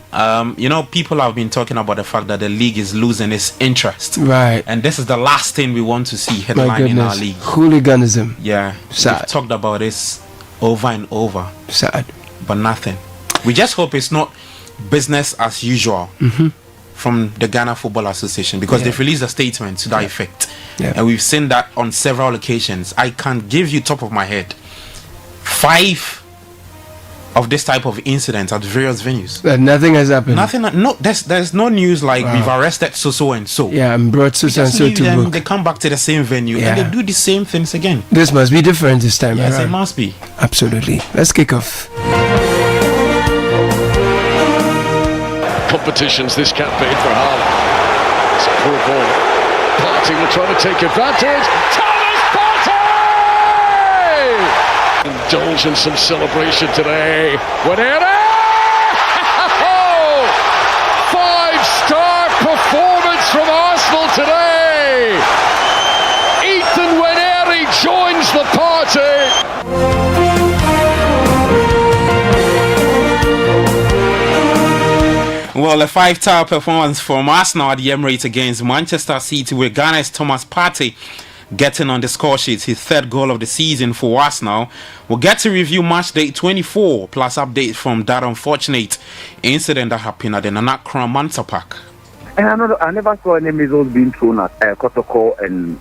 people have been talking about the fact that the league is losing its interest. Right. And this is the last thing we want to see headline in our league. Hooliganism. Yeah. Sad. We've talked about this over and over. Sad. But nothing. We just hope it's not business as usual. From the Ghana Football Association, because they've released a statement to that effect, and we've seen that on several occasions. I can give you top of my head 5 of this type of incidents at various venues. Nothing has happened. There's no news like we've arrested so and so. Yeah, and brought so and so to book. They come back to the same venue and they do the same things again. This must be different this time. Yes, around. it must be. Absolutely. Let's kick off. Competitions this campaign for Haaland. It's a poor ball. Partey will try to take advantage. Thomas Partey! Indulge in some celebration today. Wanere! 5-star performance from Arsenal today. Ethan Wanere joins the party. Well, a 5-star performance from Arsenal at the Emirates against Manchester City, where Ghana's Thomas Partey getting on the score sheet his 3rd goal of the season for Arsenal. We'll get to review match day 24 plus updates from that unfortunate incident that happened at the Nana Kran Mansa Park. And I never saw any missiles being thrown at Kotoko and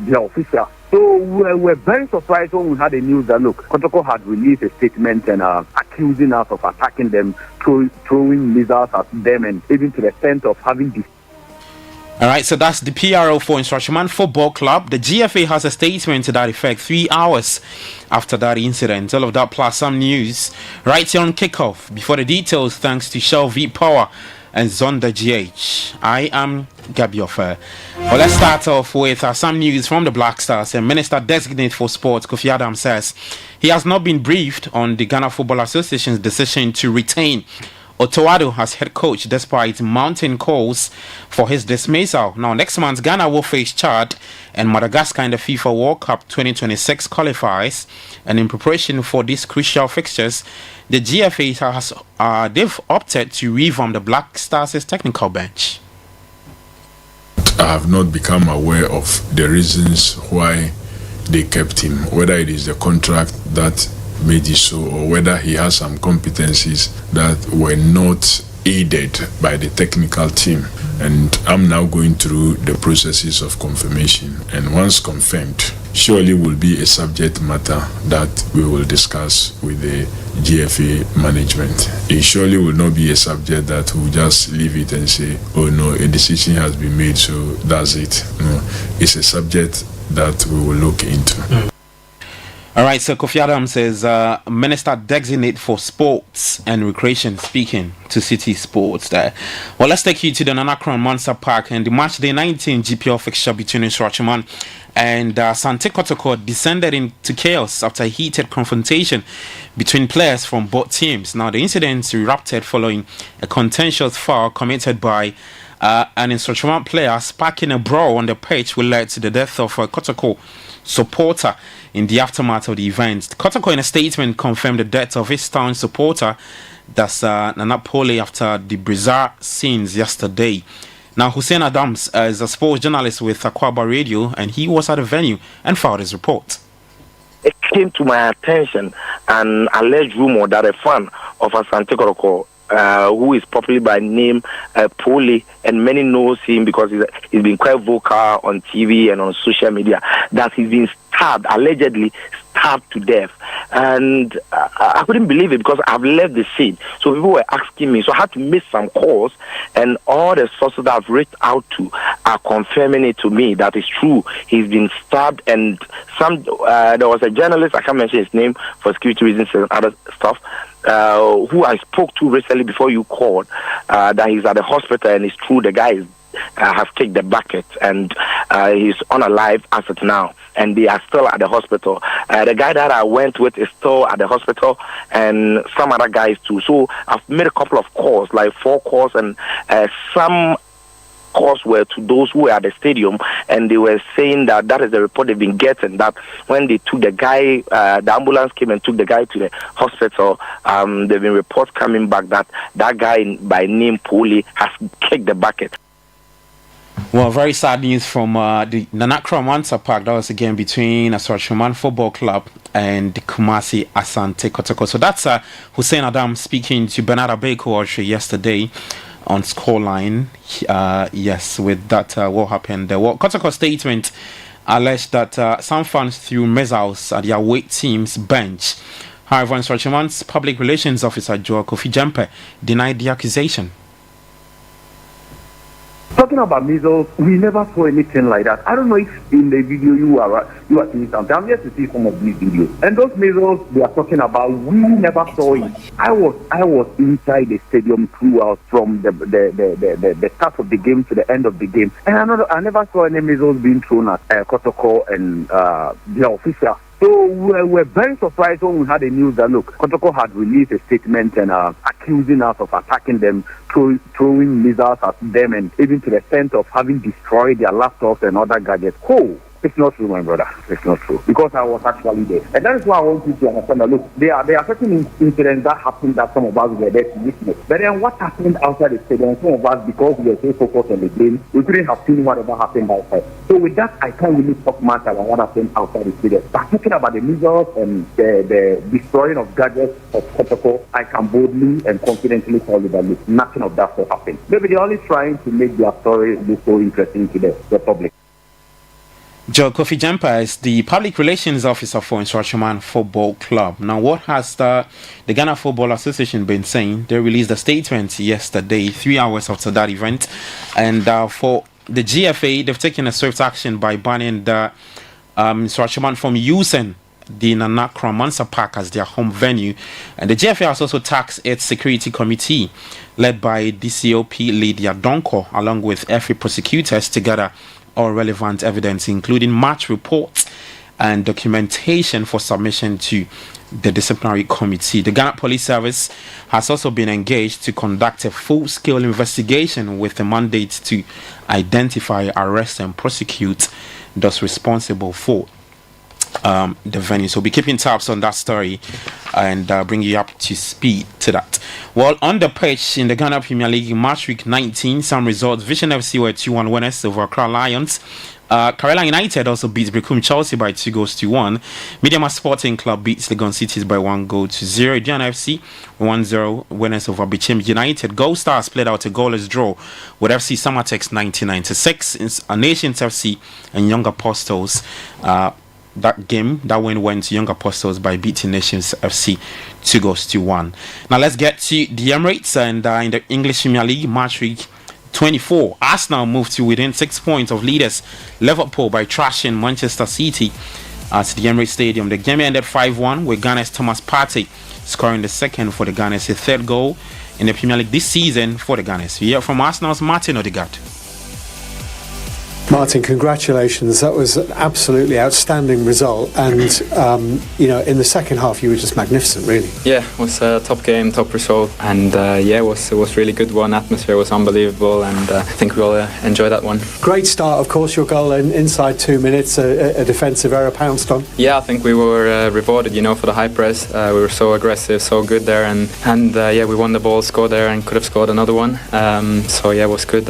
their officials. So we're very surprised when we had the news that, look, Kotoko had released a statement and accusing us of attacking them, throwing missiles at them, and even to the extent of having this. All right, so that's the PRO for Instructionman Football Club. The GFA has a statement to that effect 3 hours after that incident. All of that plus some news right here on Kickoff. Before the details, thanks to Shell V Power and Zonda GH. I am Gabi Offer. Well, let's start off with some news from the Black Stars. And Minister Designate for Sports, Kofi Adams, says he has not been briefed on the Ghana Football Association's decision to retain Otoado as head coach despite mounting calls for his dismissal. Now, next month, Ghana will face Chad and Madagascar in the FIFA World Cup 2026 qualifiers. And in preparation for these crucial fixtures, the GFA has they've opted to revamp the Black Stars' technical bench. I have not become aware of the reasons why they kept him, whether it is the contract that made it so, or whether he has some competencies that were not aided by the technical team. And I'm now going through the processes of confirmation, and once confirmed, surely will be a subject matter that we will discuss with the GFA management. It surely will not be a subject that we'll just leave it and say, oh no, a decision has been made, so that's it. No, it's a subject that we will look into. All right, so Kofi Adams says Minister Designate for Sports and Recreation speaking to City Sports there. Well, let's take you to the Nana Crown Mansa Park and the match day 19 GPL fixture between Instructionman and Sante Kotoko descended into chaos after a heated confrontation between players from both teams. Now, the incident erupted following a contentious foul committed by an Instructionman player sparking a brawl on the pitch, which led to the death of a Kotoko supporter in the aftermath of the event. Kotoko, in a statement, confirmed the death of his town supporter, that's Nana Pole, after the bizarre scenes yesterday. Now, Hussein Adams is a sports journalist with Akwaba Radio, and he was at the venue and filed his report. It came to my attention an alleged rumor that a fan of Asante Kotoko, who is popular by name Pole, and many knows him because he's been quite vocal on TV and on social media, that he's been stabbed, allegedly stabbed to death. And I couldn't believe it because I've left the scene. So people were asking me, so I had to make some calls, and all the sources that I've reached out to are confirming it to me that it's true. He's been stabbed, and there was a journalist, I can't mention his name for security reasons and other stuff, who I spoke to recently before you called, that he's at the hospital, and it's true, the guy has kicked the bucket, and he's unalive as of now, and they are still at the hospital. The guy that I went with is still at the hospital, and some other guys too. So I've made a couple of calls, like 4 calls, and some calls were to those who were at the stadium, and they were saying that is the report they've been getting, that when they took the guy, the ambulance came and took the guy to the hospital, there have been reports coming back that guy by name Poli has kicked the bucket. Well, very sad news from the Nanakra Mansa Park. That was again between Aswachuman Football Club and the Kumasi Asante Kotoko. So that's Hussein Adam speaking to Bernard Abeko yesterday on Scoreline. Yes, with that, what happened there? Well, Kotoko statement alleged that some fans threw missiles at the away team's bench. However, Aswachuman's public relations officer, Joe Kofi Jempe, denied the accusation. Talking about measles, we never saw anything like that. I don't know if in the video you are seeing something. I'm yet to see some of these videos. And those measles they are talking about, we never saw it. I was inside the stadium throughout, from the start of the game to the end of the game, and I never saw any measles being thrown at Kotoko and their officials. So we're very surprised when we had the news that, look, Kotoko had released a statement and accusing us of attacking them, throwing missiles at them, and even to the extent of having destroyed their laptops and other gadgets. Oh, It's not true, my brother. It's not true. Because I was actually there. And that is why I want you to understand that, look, there are certain incidents that happened that some of us were there to witness. But then what happened outside the stadium, some of us, because we were so focused on the game, we couldn't have seen whatever happened outside. So with that, I can't really talk much about what happened outside the stadium. But talking about the measures and the destroying of gadgets of protocol, I can boldly and confidently tell you that look, nothing of that will happen. Maybe they're only trying to make their story look so interesting to the public. Joe Kofi Jampa is the public relations officer for Nsrachuman Football Club. Now, what has the Ghana Football Association been saying? They released a statement yesterday, 3 hours after that event. And for the GFA, they've taken a swift action by banning the Nsrachuman from using the Nana Kromansa Park as their home venue. And the GFA has also taxed its security committee, led by DCOP Lydia Donko, along with FA prosecutors, to gather all relevant evidence, including match reports and documentation for submission to the disciplinary committee. The Ghana Police Service has also been engaged to conduct a full-scale investigation with a mandate to identify, arrest, and prosecute those responsible for the venue. So we'll be keeping tabs on that story and bring you up to speed to that. Well, on the pitch in the Ghana Premier League match week 19, some results: Vision FC were 2-1 winners over Accra Lions. Karela United also beat Brekum Chelsea by 2-1. Mediama Sporting Club beats Legon Cities by 1-0. Diana FC 1-0 winners over Bichim United. Gold Stars played out a goalless draw with FC Samatex 1996. Nations FC and Young Apostles. That win went to Young Apostles by beating Nations FC 2-1. Now let's get to the Emirates, and in the English Premier League match week 24, Arsenal moved to within 6 points of leaders Liverpool by trashing Manchester City at the Emirates Stadium. The game ended 5-1 with Ghana's Thomas Partey scoring the second for the Gunners, his third goal in the Premier League this season for the Gunners. We hear from Arsenal's Martin Odegaard. Martin, congratulations. That was an absolutely outstanding result. And, in the second half, you were just magnificent, really. Yeah, it was a top game, top result. And, it was really good one. Atmosphere was unbelievable. And I think we all enjoyed that one. Great start, of course. Your goal inside 2 minutes, a defensive error pounced on. Yeah, I think we were rewarded, for the high press. We were so aggressive, so good there. And we won the ball, scored there, and could have scored another one. It was good.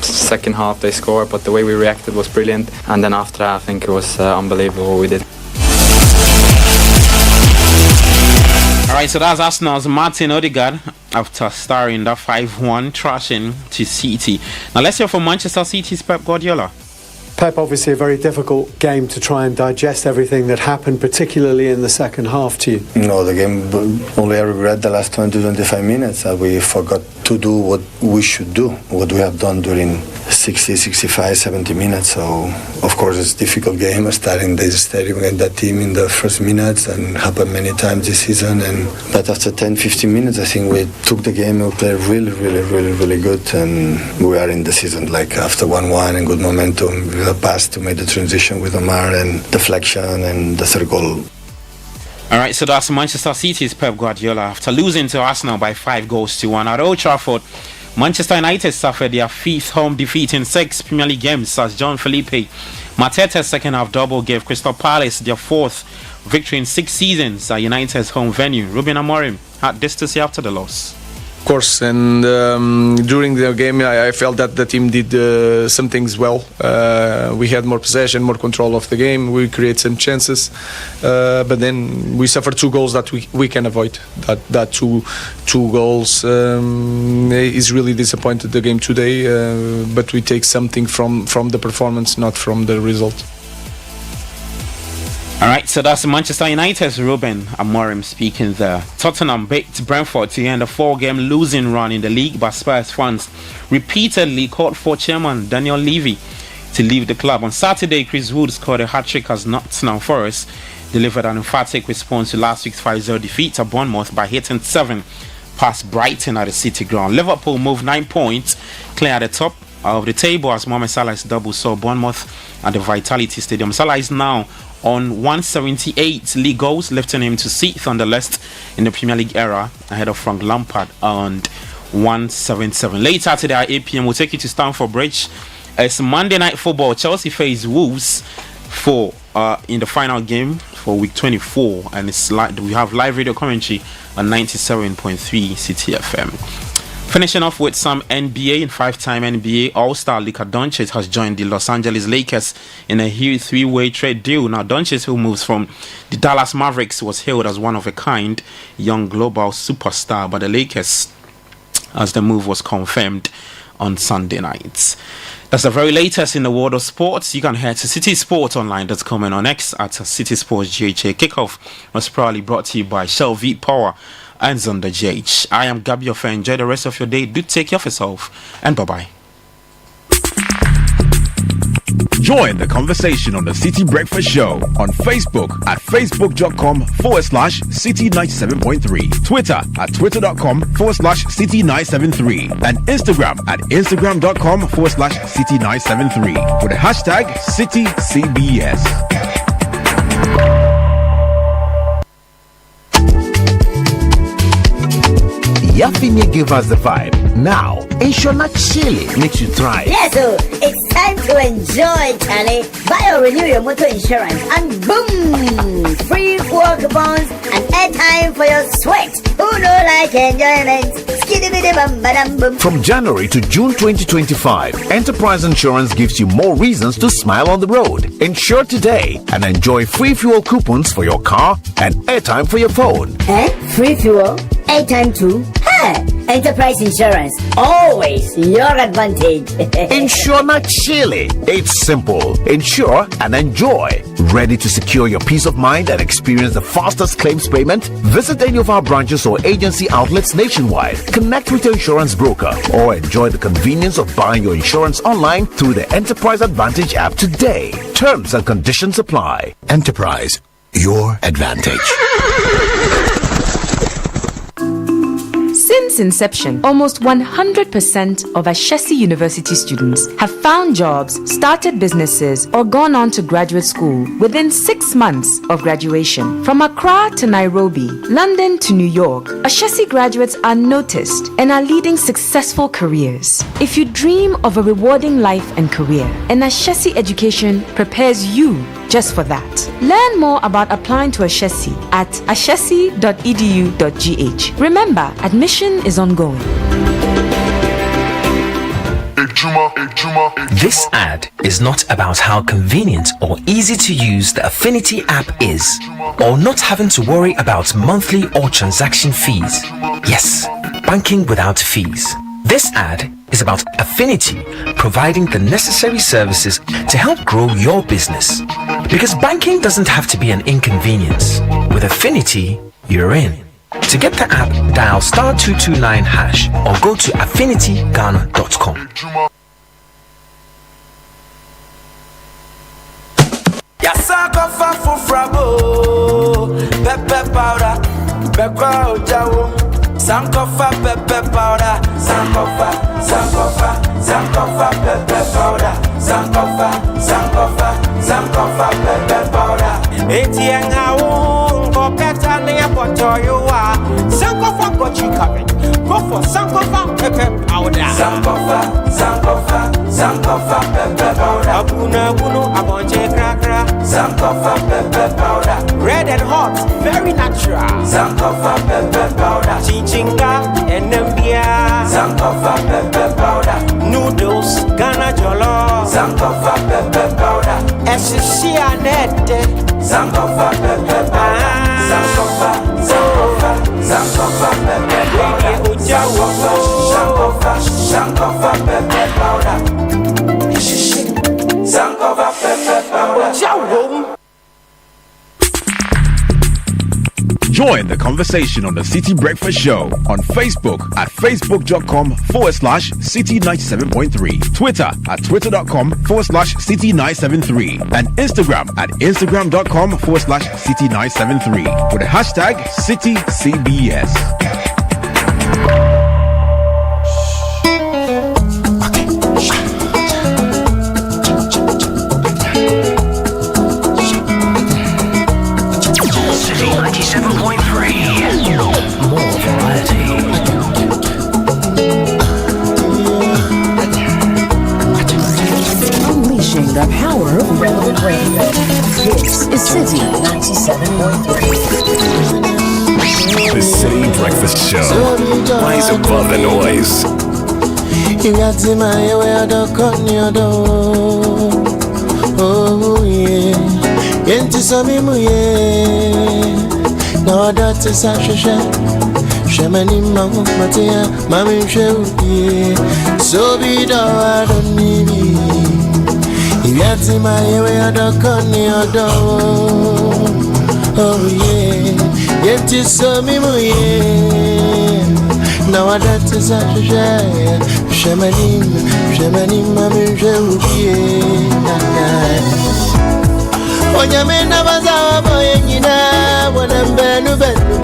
Second half they scored, but the way we reacted was brilliant, and then after that I think it was unbelievable what we did. Alright, so that's Arsenal's Martin Odegaard after starring that 5-1 trashing to City. Now let's hear from Manchester City's Pep Guardiola. Pep, obviously a very difficult game to try and digest everything that happened, particularly in the second half to you. No, the game, only I regret the last 20-25 minutes that we forgot to do what we should do, what we have done during 60, 65, 70 minutes. So, of course, it's a difficult game starting this stadium against that team in the first minutes, and happened many times this season. But after 10, 15 minutes, I think we took the game and played really, really, really, really good. And we are in the season, like after 1-1 and good momentum, with a pass to make the transition with Omar and deflection and the third goal. Alright, so that's Manchester City's Pep Guardiola after losing to Arsenal by 5-1 at Old Trafford. Manchester United suffered their 5th home defeat in 6 Premier League games as John Felipe Mateta's second half double gave Crystal Palace their 4th victory in 6 seasons at United's home venue. Ruben Amorim had this to say after the loss. Of course, and during the game I felt that the team did some things well. We had more possession, more control of the game. We created some chances, but then we suffered 2 goals that we can avoid. That two goals is really disappointed the game today, but we take something from the performance, not from the result. Alright, so that's Manchester United's Ruben Amorim speaking there. Tottenham beat Brentford to end a 4-game losing run in the league, but Spurs fans repeatedly called for chairman Daniel Levy to leave the club. On Saturday, Chris Wood scored a hat-trick as Nottingham Forest delivered an emphatic response to last week's 5-0 defeat at Bournemouth by hitting 7 past Brighton at the City Ground. Liverpool moved 9 points, clear at the top of the table as Mohamed Salah's double saw Bournemouth at the Vitality Stadium. Salah is now on 178 league goals, lifting him to 6th on the list in the Premier League era, ahead of Frank Lampard on 177. Later today at 8 p.m, we'll take you to Stamford Bridge It's Monday Night Football. Chelsea face Wolves for in the final game for week 24, and it's we have live radio commentary on 97.3 Citi FM. Finishing off with some NBA. In 5-time NBA All-Star Luka Doncic has joined the Los Angeles Lakers in a huge 3-way trade deal. Now, Doncic, who moves from the Dallas Mavericks, was hailed as one of a kind young global superstar by the Lakers, as the move was confirmed on Sunday night. That's the very latest in the world of sports. You can head to citisportsonline.com and on X at Citi Sports GHA. Kickoff was proudly brought to you by Shell V Power and Zonda GH. I am Gabi Ofe. Enjoy the rest of your day. Do take care of yourself, and bye-bye. Join the conversation on the Citi Breakfast Show on Facebook at facebook.com/Citi97.3, Twitter at twitter.com/Citi973, and Instagram at instagram.com/Citi973 with the hashtag CitiCBS. Yafinia gave us the vibe. Now, Insurance Chile makes you thrive. Yes, so it's time to enjoy, Charlie. Buy or renew your motor insurance, and boom! Free fuel coupons and airtime for your sweat. Who don't like enjoyment? Skiddy-biddy-bum-ba-dum-bum. From January to June 2025, Enterprise Insurance gives you more reasons to smile on the road. Insure today and enjoy free fuel coupons for your car and airtime for your phone. Free fuel? Airtime too? Hey! Enterprise Insurance, always your advantage. Insure not Chile. It's simple. Insure and enjoy. Ready to secure your peace of mind and experience the fastest claims payment? Visit any of our branches or agency outlets nationwide. Connect with your insurance broker or enjoy the convenience of buying your insurance online through the Enterprise Advantage app today. Terms and conditions apply. Enterprise, your advantage. Since inception, almost 100% of Ashesi University students have found jobs, started businesses, or gone on to graduate school within 6 months of graduation. From Accra to Nairobi, London to New York, Ashesi graduates are noticed and are leading successful careers. If you dream of a rewarding life and career, an Ashesi education prepares you just for that. Learn more about applying to Ashesi at ashesi.edu.gh. Remember, admission is ongoing. This ad is not about how convenient or easy to use the Affinity app is, or not having to worry about monthly or transaction fees. Yes, banking without fees. This ad is about Affinity providing the necessary services to help grow your business. Because banking doesn't have to be an inconvenience. With Affinity, you're in. To get the app, dial *229# or go to affinityghana.com. Sankofa pepper powder, Sankofa pepper powder, Sankofa pepper powder. Etienga ungo peta ne potoyua, Sankofa got you covered. Go for Sankofa pepper powder. Sankofa pepper powder. Abuna abonje krakra. Sankofa pepper powder. Red and hot, very natural. Sankofa pepper powder. Chinga and Nambia. Sankofa pepper powder. Noodles, Ghana jollo. Sankofa pepper powder. Essia net. Sankofa pepper powder. Sankofa pepper powder. Sankofa pepper powder. Sankofa pepper powder. Join the conversation on the Citi Breakfast Show on Facebook at facebook.com/Citi97.3, Twitter at twitter.com/Citi973, and Instagram at instagram.com/Citi973 with the hashtag CitiCBS. rise above the noise. Oh yeah, into some yeah. No, that's a sasha. Shamani Mamu Matia, Mammy Show, yeah. So be the I don't need it. If you have seen my way, I don't come near door. Oh yeah, yet you saw me, yeah. Now that's a sasha. Shamani, Mammy Show, yeah. Onyamena baza boyina wona mbenu benu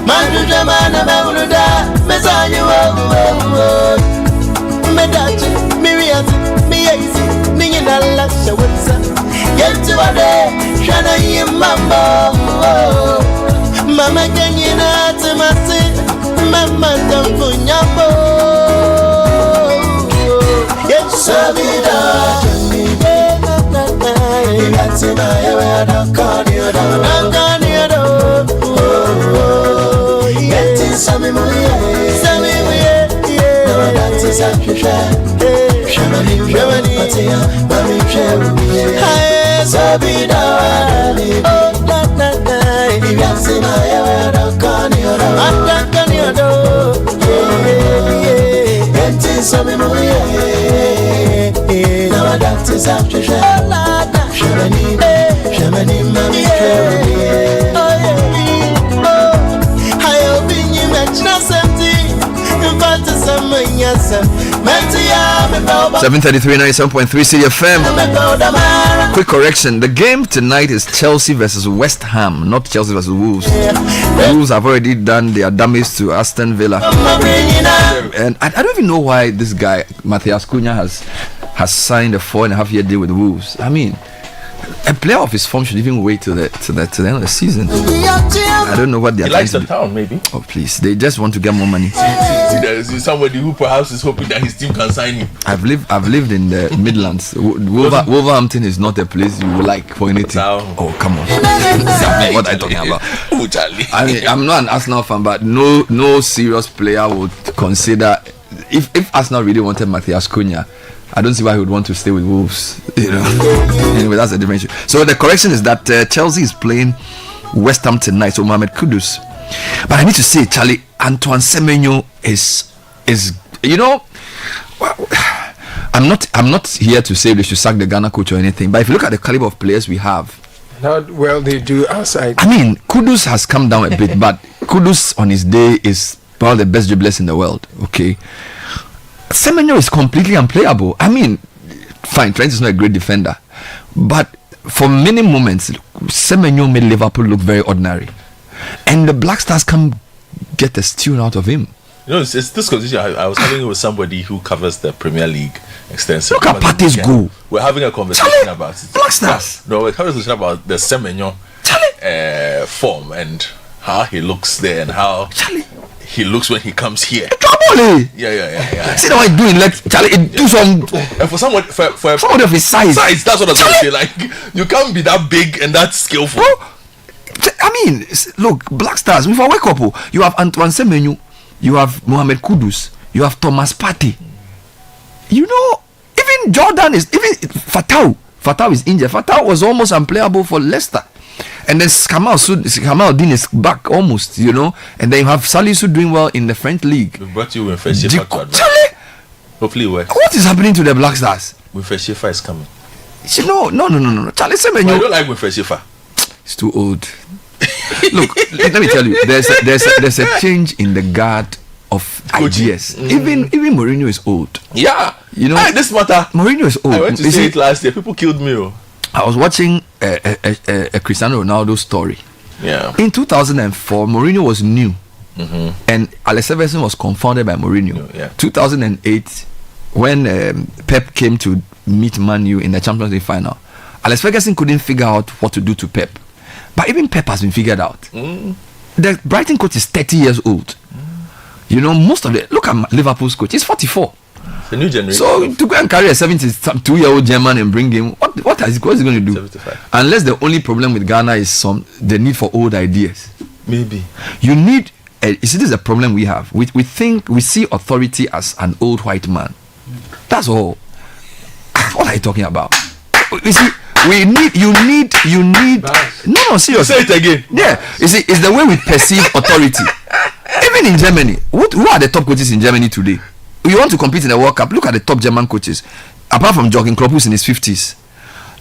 manju jamana mawuda mesanyu wo medachi miriati miyaisi ninyina la shawetsa yetu ade shana yimambo mama kenyina timasi mama tamfunyambo yetu sabida that's in my don't call you down. Oh, yeah. Some yeah. No, that's a sacrifice. Shamani, Mami, Shamani, Sabida, oh, that that's in my don't call you down. Yeah. That's some yeah. No, that's a sacrifice. Shamani, Mami, oh yeah, oh, I'll be you match no something. In fact, someone yes, 7:33, 97.3 Citi FM. Quick correction: the game tonight is Chelsea versus West Ham, not Chelsea versus Wolves. The Wolves have already done their damage to Aston Villa, and I don't even know why this guy Matthias Cunha has signed a 4.5-year deal with Wolves. I mean, a player of his form should even wait till the end of the season. I don't know what they're he likes the town, maybe. Oh please, they just want to get more money. There is somebody who perhaps is hoping that his team can sign him. I've lived in the Midlands. Wolverhampton is not a place you would like for anything. Oh come on, what are you talking about? I mean, I'm not an Arsenal fan, but no serious player would consider if Arsenal really wanted Matthias Cunha. I don't see why he would want to stay with Wolves, you know. Anyway, that's a different issue. So the correction is that Chelsea is playing West Ham tonight, so Mohamed Kudus. But I need to say, Charlie, Antoine Semenyo is you know, I'm not here to say they should sack the Ghana coach or anything, but if you look at the caliber of players we have, not well they do outside. I mean, Kudus has come down a bit, but Kudus on his day is one of the best dribblers in the world. Okay. Semenyo is completely unplayable. I mean, fine, Trent is not a great defender, but for many moments, Semenyo made Liverpool look very ordinary, and the Black Stars can't get a tune out of him. You know, it's this conversation I was having with somebody who covers the Premier League extensively. Look at Partey's goal. We're having a conversation about it. Black Stars. No, we're having a conversation about the Semenyo form and how he looks there and how he looks when he comes here. Yeah. See what he's doing, like Charlie, it do some. And for someone, for somebody of his size, that's what I was going to say. Like, you can't be that big and that skillful. I mean, look, Black Stars. If I wake up, you have Antoine Semenyo, you have Mohamed Kudus, you have Thomas Partey. You know, even Jordan is Fatau. Fatau is injured. Fatau was almost unplayable for Leicester. And then Kamaldeen is back almost, you know. And then you have Salisu doing well in the French league. We brought you when Fresh hopefully it works. What is happening to the Black Stars? When Fresh is coming. No. Charlie Semenyo. I don't like when Fresh. It's too old. Look, let me tell you, there's a change in the guard of ideas. Even Mourinho is old. Yeah. You know, this matter. Mourinho is old. I went to see it last year. People killed me. I was watching a Cristiano Ronaldo story. Yeah. In 2004, Mourinho was new, and Alex Ferguson was confounded by Mourinho. Yeah. 2008, when Pep came to meet Man U in the Champions League final, Alex Ferguson couldn't figure out what to do to Pep, but even Pep has been figured out. The Brighton coach is 30 years old. You know, most of look at Liverpool's coach. He's 44. The new generation. So to go and carry a 72-year-old German and bring him, what is he going to do? 75. Unless the only problem with Ghana is the need for old ideas. Maybe you need you see, this is a problem we have. We think we see authority as an old white man. That's all. What are you talking about? You see, you need. No, seriously. Say it again. Yeah, you see, it's the way we perceive authority. Even in Germany, who are the top coaches in Germany today? You want to compete in the World Cup? Look at the top German coaches. Apart from Jürgen Klopp, who's in his 50s.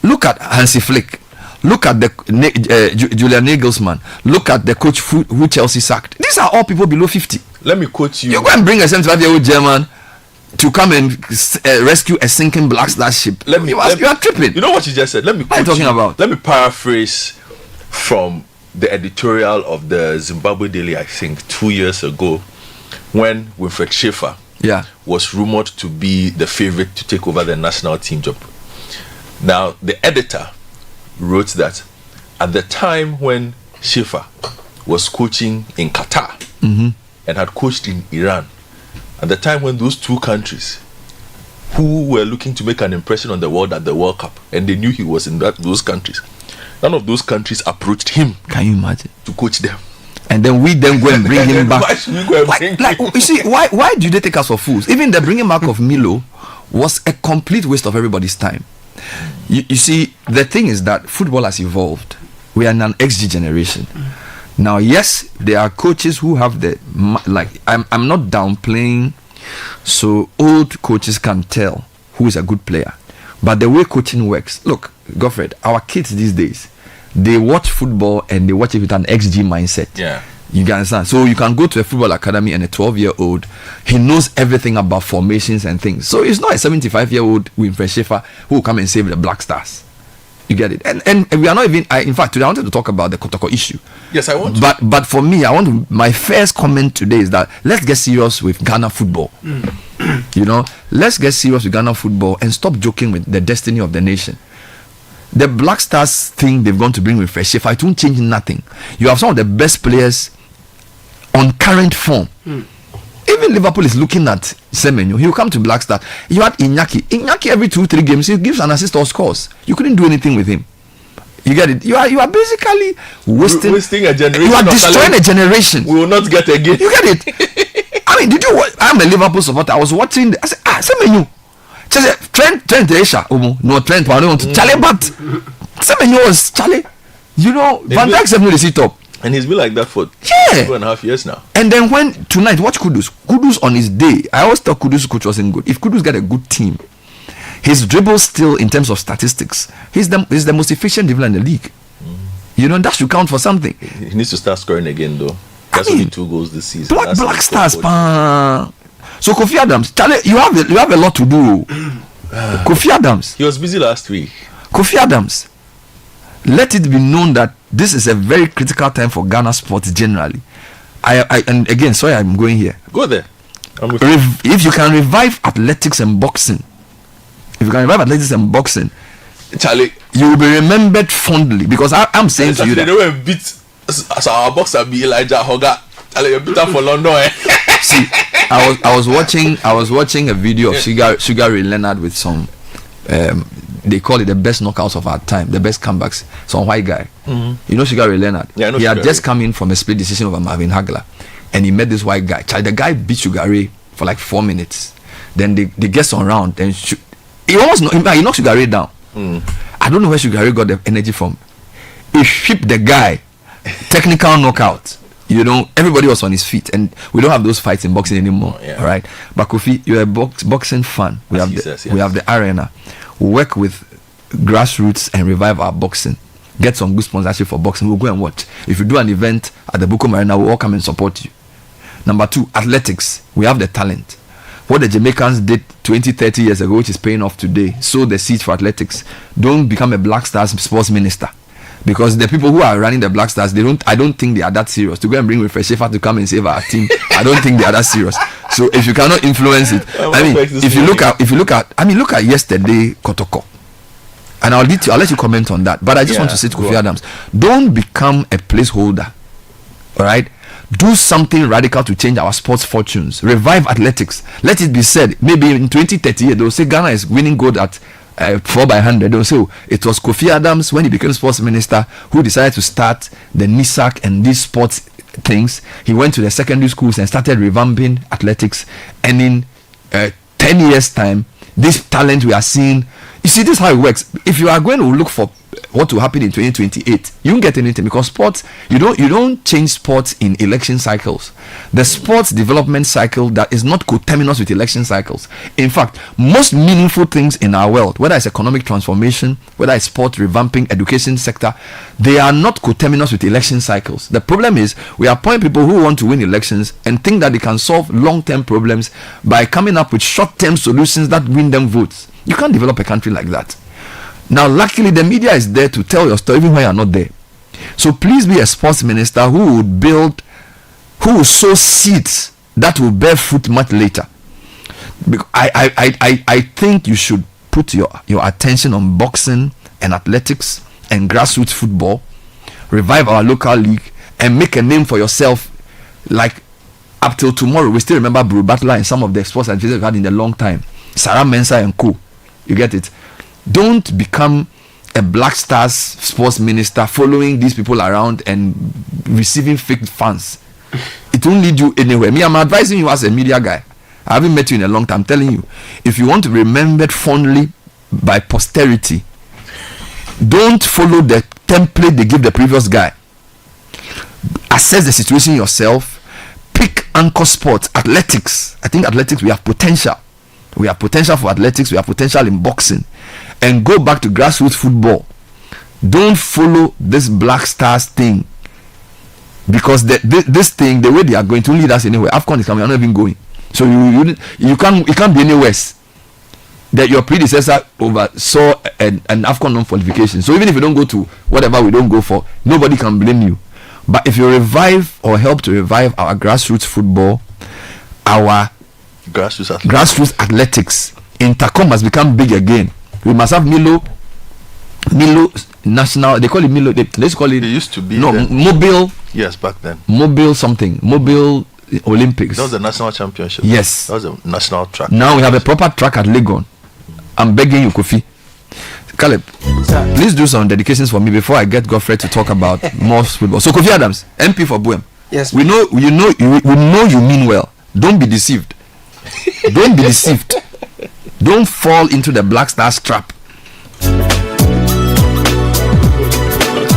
Look at Hansi Flick. Look at the Julian Nagelsmann. Look at the coach who Chelsea sacked. These are all people below 50. Let me quote you. You go and bring a 75-year-old German to come and rescue a sinking Black Star ship. You are tripping. You know what you just said? Let me. What are you talking about? Let me paraphrase from the editorial of the Zimbabwe Daily, I think 2 years ago, when Wilfred Schaefer was rumored to be the favorite to take over the national team job. Now, the editor wrote that at the time when Schaefer was coaching in Qatar and had coached in Iran, at the time when those two countries who were looking to make an impression on the world at the World Cup, and they knew he was in those countries, none of those countries approached him. Can you imagine? To coach them. And then we then go and bring him back. Why should we go and bring him? You see, why do they take us for fools? Even the bringing back of Milo was a complete waste of everybody's time. You see, the thing is that football has evolved. We are in an XG generation. Now, yes, there are coaches who have I'm not downplaying, so old coaches can tell who is a good player. But the way coaching works, look, Godfred, our kids these days, they watch football and they watch it with an XG mindset. Yeah. You can understand. So you can go to a football academy and a 12-year-old, he knows everything about formations and things. So it's not a 75-year-old Wilfred Schaefer who will come and save the Black Stars. You get it? And we are not even. In fact, today I wanted to talk about the Kotoko issue. Yes, I want to. But for me, my first comment today is that let's get serious with Ghana football. You know, let's get serious with Ghana football and stop joking with the destiny of the nation. The Black Stars thing they've gone to bring with Fresh, it won't change nothing. You have some of the best players on current form. Even Liverpool is looking at Semenyo. He will come to Black Star. You had Iñaki every 2-3 games he gives an assist or scores. You couldn't do anything with him. You get it? You are basically wasting a generation. You are destroying a generation. We will not get again. You get it? I mean, did you watch? I'm a Liverpool supporter. I was watching. I said, Semenyo. Trent Asia. No, Trent. I don't want to Charlie, but Semenyo was Charlie. You know, Van Dijk said no, they sit top. And he's been like that for 2.5 years now. And then when tonight, watch Kudus on his day. I always thought Kudus coach wasn't good. If Kudus got a good team, his dribble still in terms of statistics, he's the most efficient dribbler in the league. You know, that should count for something. He needs to start scoring again though. That's only 2 goals this season. Black Stars. So Kofi Adams, Charlie, you have a lot to do. Kofi Adams. He was busy last week. Kofi Adams. Let it be known that this is a very critical time for Ghana sports generally. And again, sorry, I'm going here. Go there. If you can revive athletics and boxing, Charlie, you will be remembered fondly, because I'm saying to you that they don't beat our boxer be Elijah Hoga. Charlie, you beat up for London. See, I was watching a video of Sugar Ray Leonard with some. They call it the best knockouts of our time, the best comebacks. Some white guy, you know Sugar Ray Leonard. Yeah, I know he Sugar had just come in from a split decision over Marvin Hagler, and he met this white guy. The guy beat Sugar Ray for like 4 minutes. Then they get some round. Then he knocked Sugar Ray down. I don't know where Sugar Ray got the energy from. He shipped the guy, technical knockout. You know, everybody was on his feet, and we don't have those fights in boxing anymore. All right, but Kofi, you're a boxing fan. We have the arena. We work with grassroots and revive our boxing. Get some good sponsorship for boxing. We'll go and watch. If you do an event at the Bukom Arena, we'll all come and support you. Number 2, athletics. We have the talent. What the Jamaicans did 20-30 years ago, which is paying off today, sow the seeds for athletics. Don't become a Black Stars sports minister, because the people who are running the Black Stars, I don't think they are that serious. To go and bring Wilfred Schaefer to come and save our team, I don't think they are that serious. So if you cannot influence it, if you look at yesterday Kotoko, and I'll let you comment on that. But I just want to say to Kofi Adams, don't become a placeholder. All right, do something radical to change our sports fortunes. Revive athletics. Let it be said, maybe in 20-30 they'll say Ghana is winning gold at 4x100. They'll say it was Kofi Adams when he became sports minister who decided to start the NISAC and these sports things. He went to the secondary schools and started revamping athletics, and in 10 years time, this talent we are seeing, you see, this is how it works. If you are going to look for what will happen in 2028, you won't get anything, because sports, you don't change sports in election cycles. The sports development cycle that is not coterminous with election cycles. In fact, most meaningful things in our world, whether it's economic transformation, whether it's sport revamping, education sector, they are not coterminous with election cycles. The problem is we appoint people who want to win elections and think that they can solve long-term problems by coming up with short-term solutions that win them votes. You can't develop a country like that. Now, luckily, the media is there to tell your story even when you're not there. So please be a sports minister who will sow seeds that will bear fruit much later. I think you should put your attention on boxing and athletics and grassroots football, revive our local league, and make a name for yourself. Like, up till tomorrow, we still remember Bro Butler and some of the sports advisors we've had in a long time. Sarah Mensah and co. You get it? Don't become a Black Stars sports minister following these people around and receiving fake fans. It won't lead you anywhere. Me, I'm advising you as a media guy. I haven't met you in a long time. I'm telling you, if you want to be remembered fondly by posterity, don't follow the template they give the previous guy. Assess the situation yourself. Pick anchor sports. Athletics. I think athletics, we have potential. We have potential for athletics. We have potential in boxing. And go back to grassroots football. Don't follow this Black Stars thing, because this thing, the way they are going to lead us anywhere. AFCON is coming. I'm not even going. So you can't be any worse. That your predecessor oversaw an AFCON non-qualification. So even if you don't go to whatever we don't go for, nobody can blame you. But if you revive or help to revive our grassroots football, our grassroots athletics, Intercom has become big again. We must have Milo national. They call it Milo. Let's call it. It used to be Mobile. Yes, back then. Mobile something. Mobile Olympics. That was the national championship. Yes. That was a national track. Now we have a proper track at Legon. I'm begging you, Kofi. Caleb, please do some dedications for me before I get Godfrey to talk about more football. So Kofi Adams, MP for Buem. Yes. We know you mean well. Don't be deceived. Don't be deceived. Don't fall into the Black Stars trap.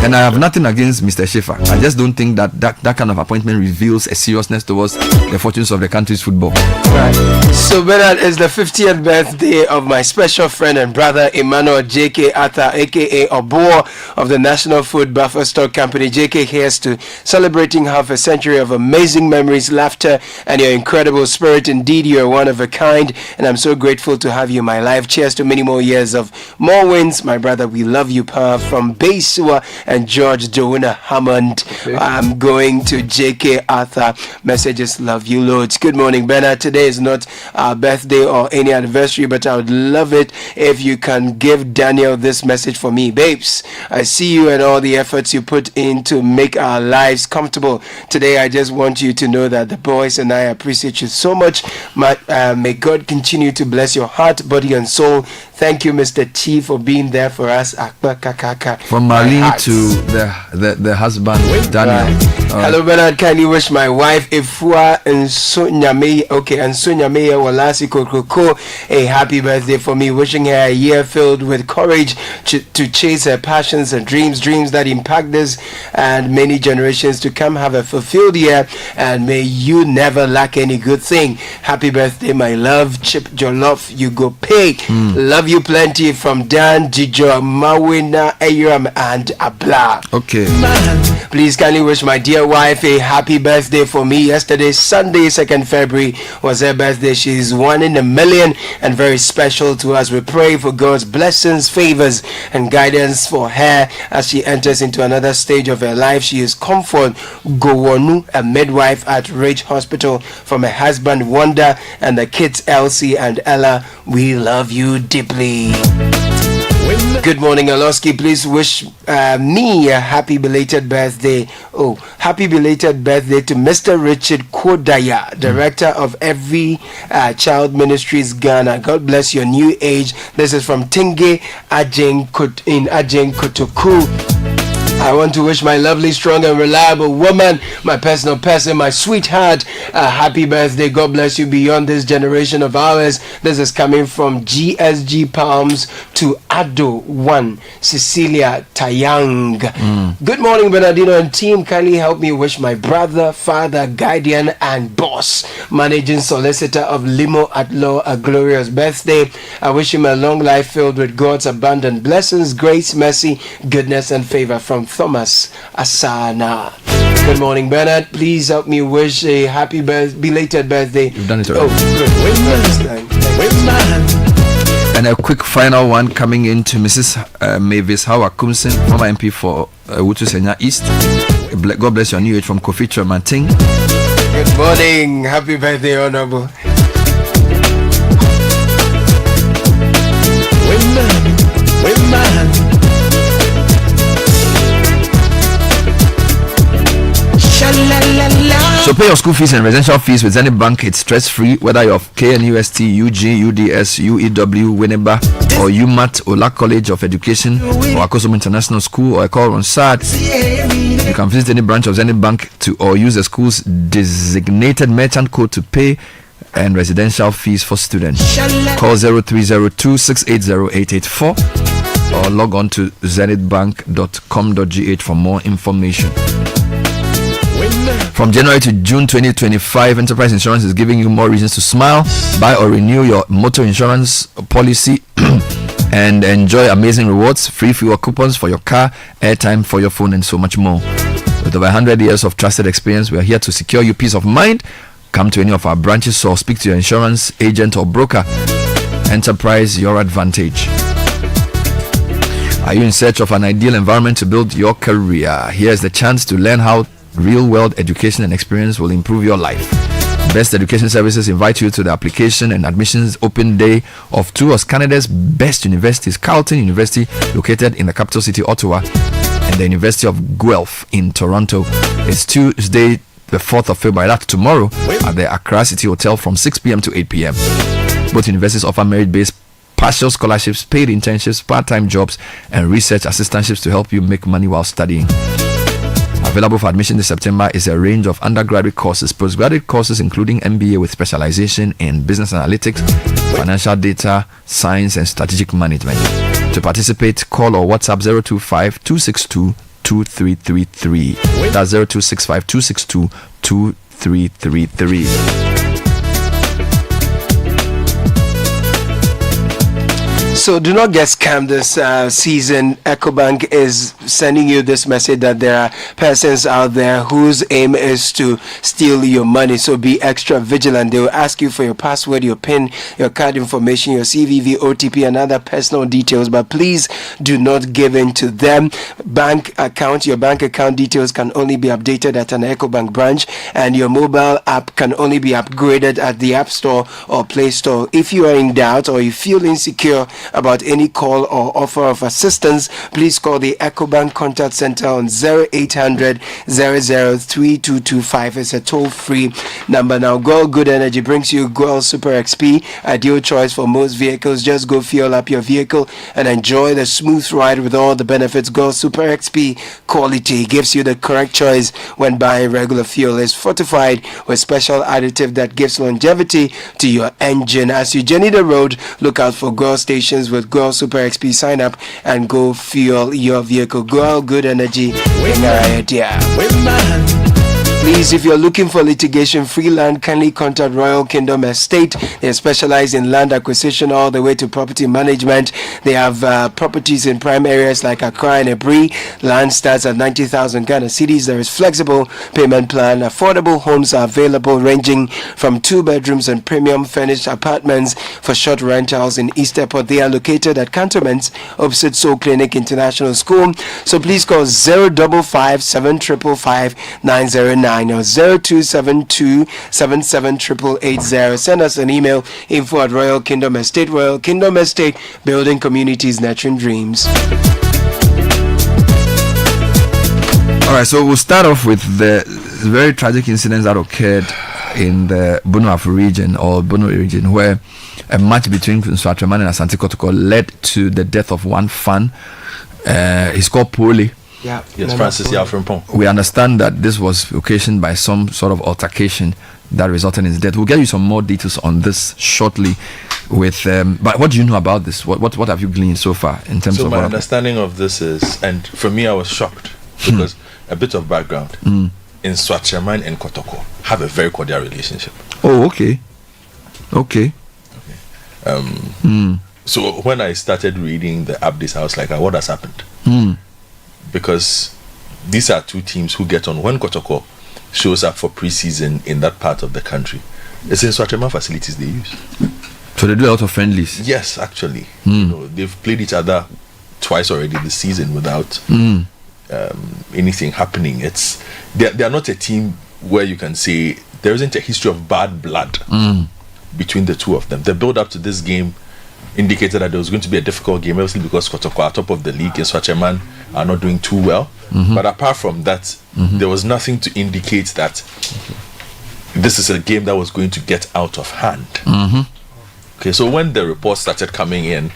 And I have nothing against Mr. Schaefer. I just don't think that kind of appointment reveals a seriousness towards the fortunes of the country's football. Right. So Bernard, is the 50th birthday of my special friend and brother Emmanuel J.K. Arthur, aka Oboa of the National Food Buffer Stock Company. J.K. here's to celebrating half a century of amazing memories, laughter, and your incredible spirit. Indeed, you're one of a kind, and I'm so grateful to have you in my life. Cheers to many more years of more wins, my brother. We love you, Pa. From Baysua and George Joanna Hammond. Okay. I'm going to J.K. Arthur. Messages, love you loads. Good morning, Bernard. Today is not our birthday or any anniversary, but I would love it if you can give Daniel this message for me. Babes, I see you and all the efforts you put in to make our lives comfortable. Today, I just want you to know that the boys and I appreciate you so much. May God continue to bless your heart, body, and soul. Thank you, Mr. T, for being there for us. From Marlene to the husband, Daniel. Hello, Bernard. Can you wish my wife Ifua and Sonyame, and Sonyame Walasi Kokoko a happy birthday for me, wishing her a year filled with courage to chase her passions and dreams that impact us and many generations to come. Have a fulfilled year, and may you never lack any good thing. Happy birthday, my love. Chip Jollof, you go pay. Love you plenty from Dan, Jijo, Mawina, Ayram, and Abla. Okay. Please kindly wish my dear wife a happy birthday for me. Yesterday, Sunday, 2nd February, was her birthday. She's 1 in a million and very special to us. We pray for God's blessings, favors, and guidance for her as she enters into another stage of her life. She is Comfort Gowonu, a midwife at Ridge Hospital, from her husband Wanda and the kids Elsie and Ella. We love you deeply. Good morning, Aloski. Please wish me a happy belated birthday. Happy belated birthday to Mr. Richard Kodaya, Director of Every Child Ministries Ghana. God bless your new age. This is from Tinge in Ajeng Kotoku. I want to wish my lovely, strong, and reliable woman, my personal person, my sweetheart, a happy birthday. God bless you beyond this generation of ours. This is coming from GSG Palms to Ado 1, Cecilia Tayang. Good morning, Bernardino and team. Kindly help me wish my brother, father, guardian, and boss, managing solicitor of Limo at Law, a glorious birthday. I wish him a long life filled with God's abundant blessings, grace, mercy, goodness, and favor. From Thomas Asana. Good morning, Bernard. Please help me wish a happy belated birthday. You've done it already. Oh, good. And a quick final one coming in to Mrs. Mavis Hawa Kumsen, former MP for Wutu Senya East. God bless your new age from Kofi Tremanting. Good morning. Happy birthday, Honorable. Women. So pay your school fees and residential fees with Zenith Bank. It's stress-free, whether you're of KNUST, UG, UDS, UEW, Winneba, or UMAT, Ola College of Education, or Akosom International School, or a call on SAD. You can visit any branch of Zenith Bank or use the school's designated merchant code to pay and residential fees for students. Call 0302-680-884 or log on to zenithbank.com.gh for more information. From January to June 2025, Enterprise Insurance is giving you more reasons to smile. Buy or renew your motor insurance policy and enjoy amazing rewards, free fuel coupons for your car, airtime for your phone, and so much more. With over 100 years of trusted experience, we are here to secure you peace of mind. Come to any of our branches or speak to your insurance agent or broker. Enterprise, your advantage. Are you in search of an ideal environment to build your career? Here's the chance to learn how real-world education and experience will improve your life. Best Education Services invite you to the application and admissions open day of two of Canada's best universities, Carleton University, located in the capital city, Ottawa, and the University of Guelph in Toronto. It's Tuesday, the 4th of February, that's tomorrow, at the Accra City Hotel from 6 p.m. to 8 p.m. Both universities offer merit-based partial scholarships, paid internships, part-time jobs, and research assistantships to help you make money while studying. Available for admission this September is a range of undergraduate courses, postgraduate courses including MBA with specialization in business analytics, financial data, science, and strategic management. To participate, call or WhatsApp 025-262-2333. That's 0265-262-2333. So do not get scammed this season. EcoBank is sending you this message that there are persons out there whose aim is to steal your money. So be extra vigilant. They will ask you for your password, your PIN, your card information, your CVV, OTP, and other personal details. But please do not give in to them. Your bank account details can only be updated at an EcoBank branch, and your mobile app can only be upgraded at the App Store or Play Store. If you are in doubt or you feel insecure about any call or offer of assistance, please call the EcoBank Contact Center on 0800 003225. It's a toll-free number. Now, Goil Good Energy brings you Goil Super XP, ideal choice for most vehicles. Just go fuel up your vehicle and enjoy the smooth ride with all the benefits. Goil Super XP quality gives you the correct choice when buying regular fuel. It's fortified with special additive that gives longevity to your engine. As you journey the road, look out for Goil stations with Goil Super XP. Sign up and go fuel your vehicle. Goil Good Energy. Please, if you're looking for litigation-free land, kindly contact Royal Kingdom Estate. They specialize in land acquisition all the way to property management. They have properties in prime areas like Accra and Ebri. Land starts at 90,000 Ghana cedis. There is flexible payment plan. Affordable homes are available ranging from 2 bedrooms and premium furnished apartments for short rentals in East Airport. They are located at cantonments opposite Soul Clinic International School. So please call 055 755 909 or 0272 778880. Send us an email, info at Royal Kingdom Estate. Royal Kingdom Estate, building communities, nurturing dreams. Alright, so we'll start off with the very tragic incidents that occurred in the Bono region where a match between Swatreman and Asante Kotoko led to the death of one fan. He's called Poli. Yeah. Yes, Francis Yafrimpong. We understand that this was occasioned by some sort of altercation that resulted in his death. We'll get you some more details on this shortly. With but what do you know about this? What have you gleaned so far in terms of? So my understanding of this is, and for me, I was shocked because a bit of background in Swatchaman and Kotoko have a very cordial relationship. Oh, okay. So when I started reading the updates, I was like, what has happened? Because these are two teams who get on. When Kotoko shows up for pre-season in that part of the country, it's in Swatchaman facilities they use. So they do a lot of friendlies. Yes, actually. You know, they've played each other twice already this season without anything happening. They are not a team where you can say there isn't a history of bad blood between the two of them. The build up to this game indicated that there was going to be a difficult game, obviously because Kotoko are top of the league and Swatchaman are not doing too well. But apart from that, there was nothing to indicate that this is a game that was going to get out of hand. Okay, so when the reports started coming in,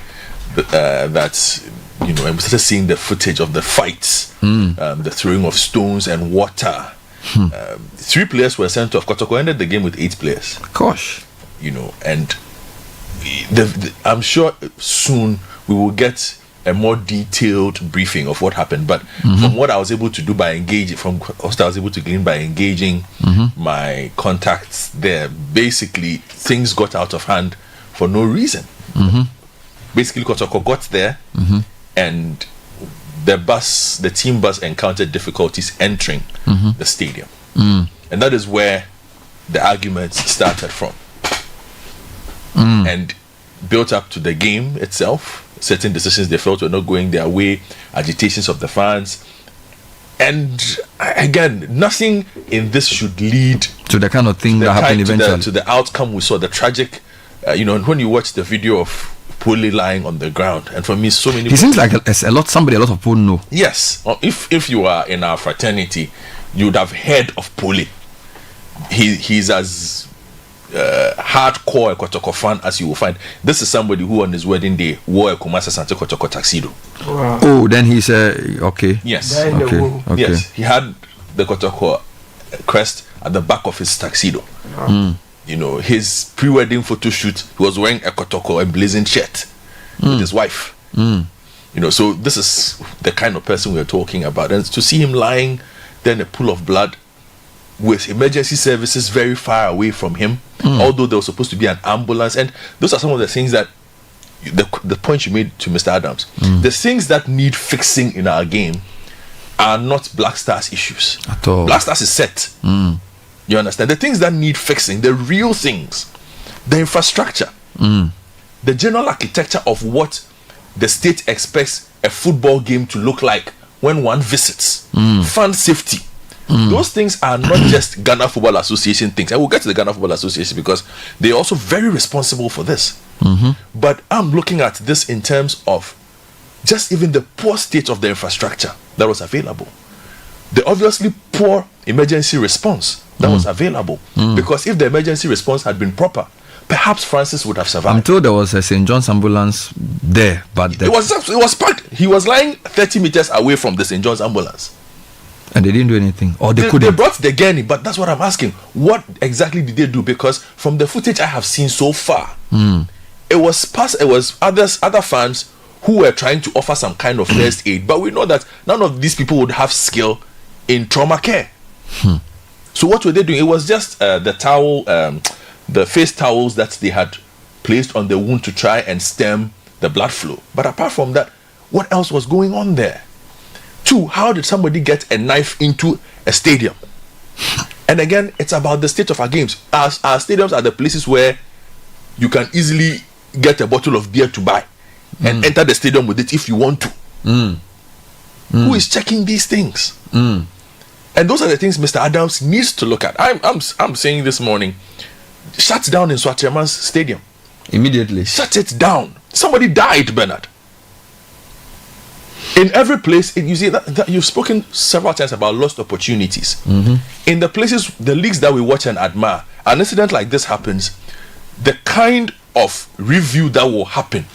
that we started seeing the footage of the fights, the throwing of stones and water. 3 players were sent off. Kotoko ended the game with 8 players. Gosh, and I'm sure soon we will get a more detailed briefing of what happened. But from what I was able to do by engaging, from what I was able to glean by engaging my contacts there, basically things got out of hand for no reason. Basically, Kotoko got there, and the team bus encountered difficulties entering the stadium, and that is where the arguments started from, and built up to the game itself. Certain decisions they felt were not going their way, agitations of the fans, and again, nothing in this should lead to the kind of thing that happened eventually. To the outcome we saw, the tragic. When you watch the video of Poli lying on the ground, and for me, so many. He seems like a lot of people know. Yes, if you are in our fraternity, you would have heard of Poli. He's as hardcore a Kotoko fan as you will find. This is somebody who on his wedding day wore a Kumasi Asante Kotoko tuxedo. Wow. Oh, then he's okay. Yes. Okay. Yes, he had the Kotoko crest at the back of his tuxedo. His pre-wedding photo shoot, he was wearing a Kotoko emblazoned shirt with his wife. So this is the kind of person we're talking about. And to see him lying there in a pool of blood with emergency services very far away from him, although there was supposed to be an ambulance, and those are some of the things that the point you made to Mr. Adams. The things that need fixing in our game are not Black Stars issues at all. Black Stars is set. You understand? The things that need fixing, the real things, the infrastructure, the general architecture of what the state expects a football game to look like when one visits, fan safety. Those things are not just Ghana Football Association things. I will get to the Ghana Football Association because they're also very responsible for this. But I'm looking at this in terms of just even the poor state of the infrastructure that was available. The obviously poor emergency response that was available. Because if the emergency response had been proper, perhaps Francis would have survived. I'm told there was a St. John's ambulance there, but it was packed. He was lying 30 meters away from the St. John's ambulance. And they didn't do anything, or they couldn't. They brought the gurney, but that's what I'm asking. What exactly did they do? Because from the footage I have seen so far, it was other fans who were trying to offer some kind of first aid, but we know that none of these people would have skill in trauma care. So what were they doing? It was just the face towels that they had placed on the wound to try and stem the blood flow. But apart from that, what else was going on there? 2, how did somebody get a knife into a stadium? And again, it's about the state of our games. Our stadiums are the places where you can easily get a bottle of beer to buy and enter the stadium with it if you want to. Who is checking these things? And those are the things Mr. Adams needs to look at. I'm saying this morning, shut down in Swatchaman's stadium immediately. Shut it down. Somebody died, Bernard. In every place, you see that you've spoken several times about lost opportunities. In the places, the leagues that we watch and admire, an incident like this happens, the kind of review that will happen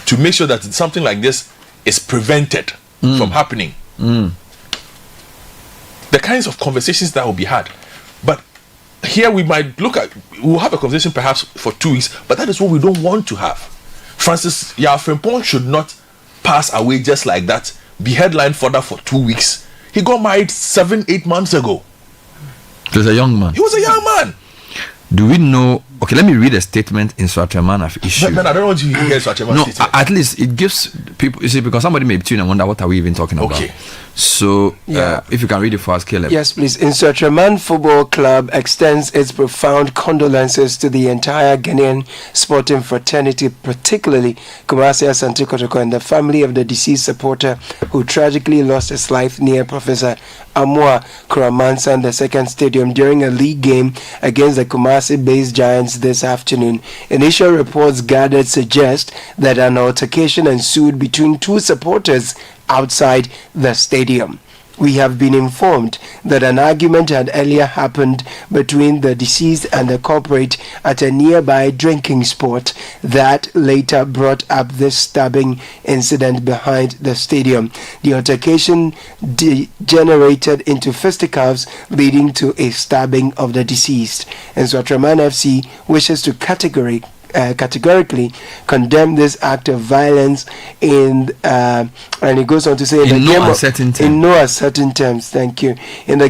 to make sure that something like this is prevented from happening the kinds of conversations that will be had. But here we'll have a conversation perhaps for 2 weeks, but that is what we don't want to have. Francis Frimpong should not pass away just like that, be headline fodder for 2 weeks. He got married 7-8 months ago. He was a young man. He was a young man. Do we know? Okay, let me read a statement in Swatraman of issue. Man, I don't want you to hear Swatraman statement. At least it gives people, you see, because somebody may tune and wonder what are we even talking about. Okay. So, if you can read it for us, Caleb. Yes, please. In Swatraman Football Club extends its profound condolences to the entire Ghanaian sporting fraternity, particularly Kumasi Asante Kotoko and the family of the deceased supporter who tragically lost his life near Professor Amua Kuramansan, the second stadium, during a league game against the Kumasi-based Giants this afternoon. Initial reports gathered suggest that an altercation ensued between two supporters outside the stadium. We have been informed that an argument had earlier happened between the deceased and the culprit at a nearby drinking spot that later brought up this stabbing incident behind the stadium. The altercation degenerated into fisticuffs, leading to a stabbing of the deceased. And Swatraman FC wishes to categorically condemn this act of violence and he goes on to say in no uncertain terms. Thank you. In the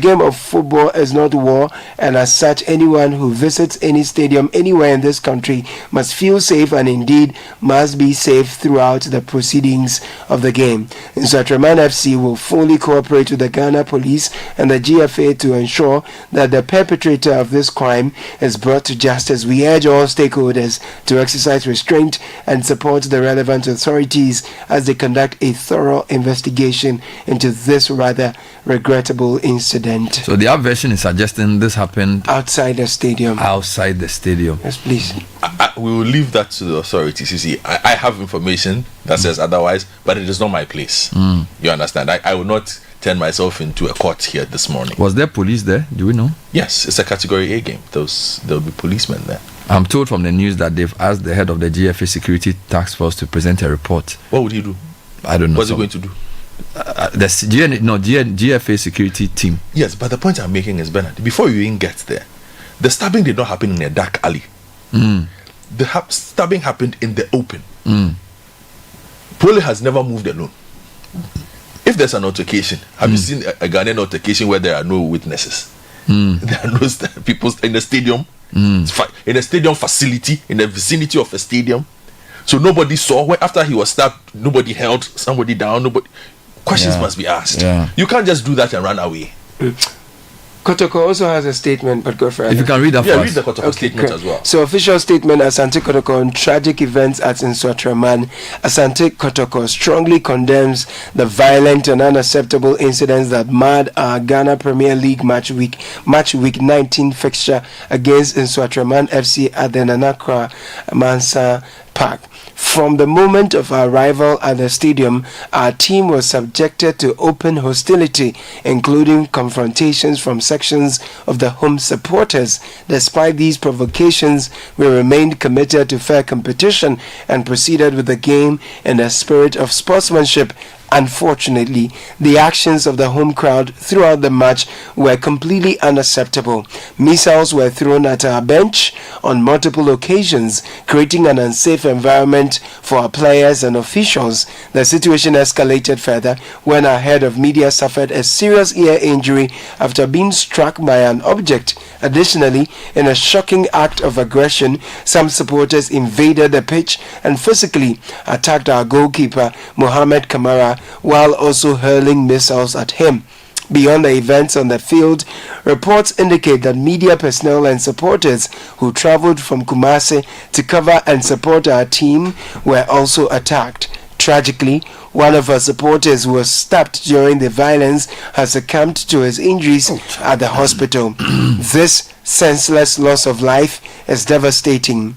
game of football is not war, and as such anyone who visits any stadium anywhere in this country must feel safe and indeed must be safe throughout the proceedings of the game. And Swatraman FC will fully cooperate with the Ghana Police and the GFA to ensure that the perpetrator of this crime is brought to justice. We urge all stakeholders to exercise restraint and support the relevant authorities as they conduct a thorough investigation into this rather regrettable incident. So the other version is suggesting this happened outside the stadium. Yes, please. We will leave that to the authorities. You see, I have information that says otherwise, but it is not my place. You understand? I will not turn myself into a court here this morning. Was there police there? Do we know? Yes, it's a category A game. There will be policemen there. I'm told from the news that they've asked the head of the GFA Security Task Force to present a report. What would he do? I don't know. What's he going to do? The GFA security team. Yes, but the point I'm making is, Bernard, before you even get there, the stabbing did not happen in a dark alley. The stabbing happened in the open. Pole has never moved alone. If there's an altercation, have you seen a Ghanaian altercation where there are no witnesses? There are no people in the stadium. In a stadium facility, in the vicinity of a stadium. So nobody saw after he was stabbed, nobody held somebody down, questions must be asked. You can't just do that and run away. Kotoko also has a statement, but go for it. If you can read that first. Read the Kotoko statement as well. So, official statement: Asante Kotoko on tragic events at Swatraman. Asante Kotoko strongly condemns the violent and unacceptable incidents that marred our Ghana Premier League match week 19 fixture against Swatraman FC at the Nanakra Mansa Park. From the moment of our arrival at the stadium, our team was subjected to open hostility, including confrontations from sections of the home supporters. Despite these provocations, we remained committed to fair competition and proceeded with the game in a spirit of sportsmanship. Unfortunately, the actions of the home crowd throughout the match were completely unacceptable. Missiles were thrown at our bench on multiple occasions, creating an unsafe environment for our players and officials. The situation escalated further when our head of media suffered a serious ear injury after being struck by an object. Additionally, in a shocking act of aggression, some supporters invaded the pitch and physically attacked our goalkeeper, Mohamed Kamara, while also hurling missiles at him. Beyond the events on the field, reports indicate that media personnel and supporters who traveled from Kumasi to cover and support our team were also attacked. Tragically, one of our supporters who was stabbed during the violence has succumbed to his injuries at the hospital. This senseless loss of life is devastating.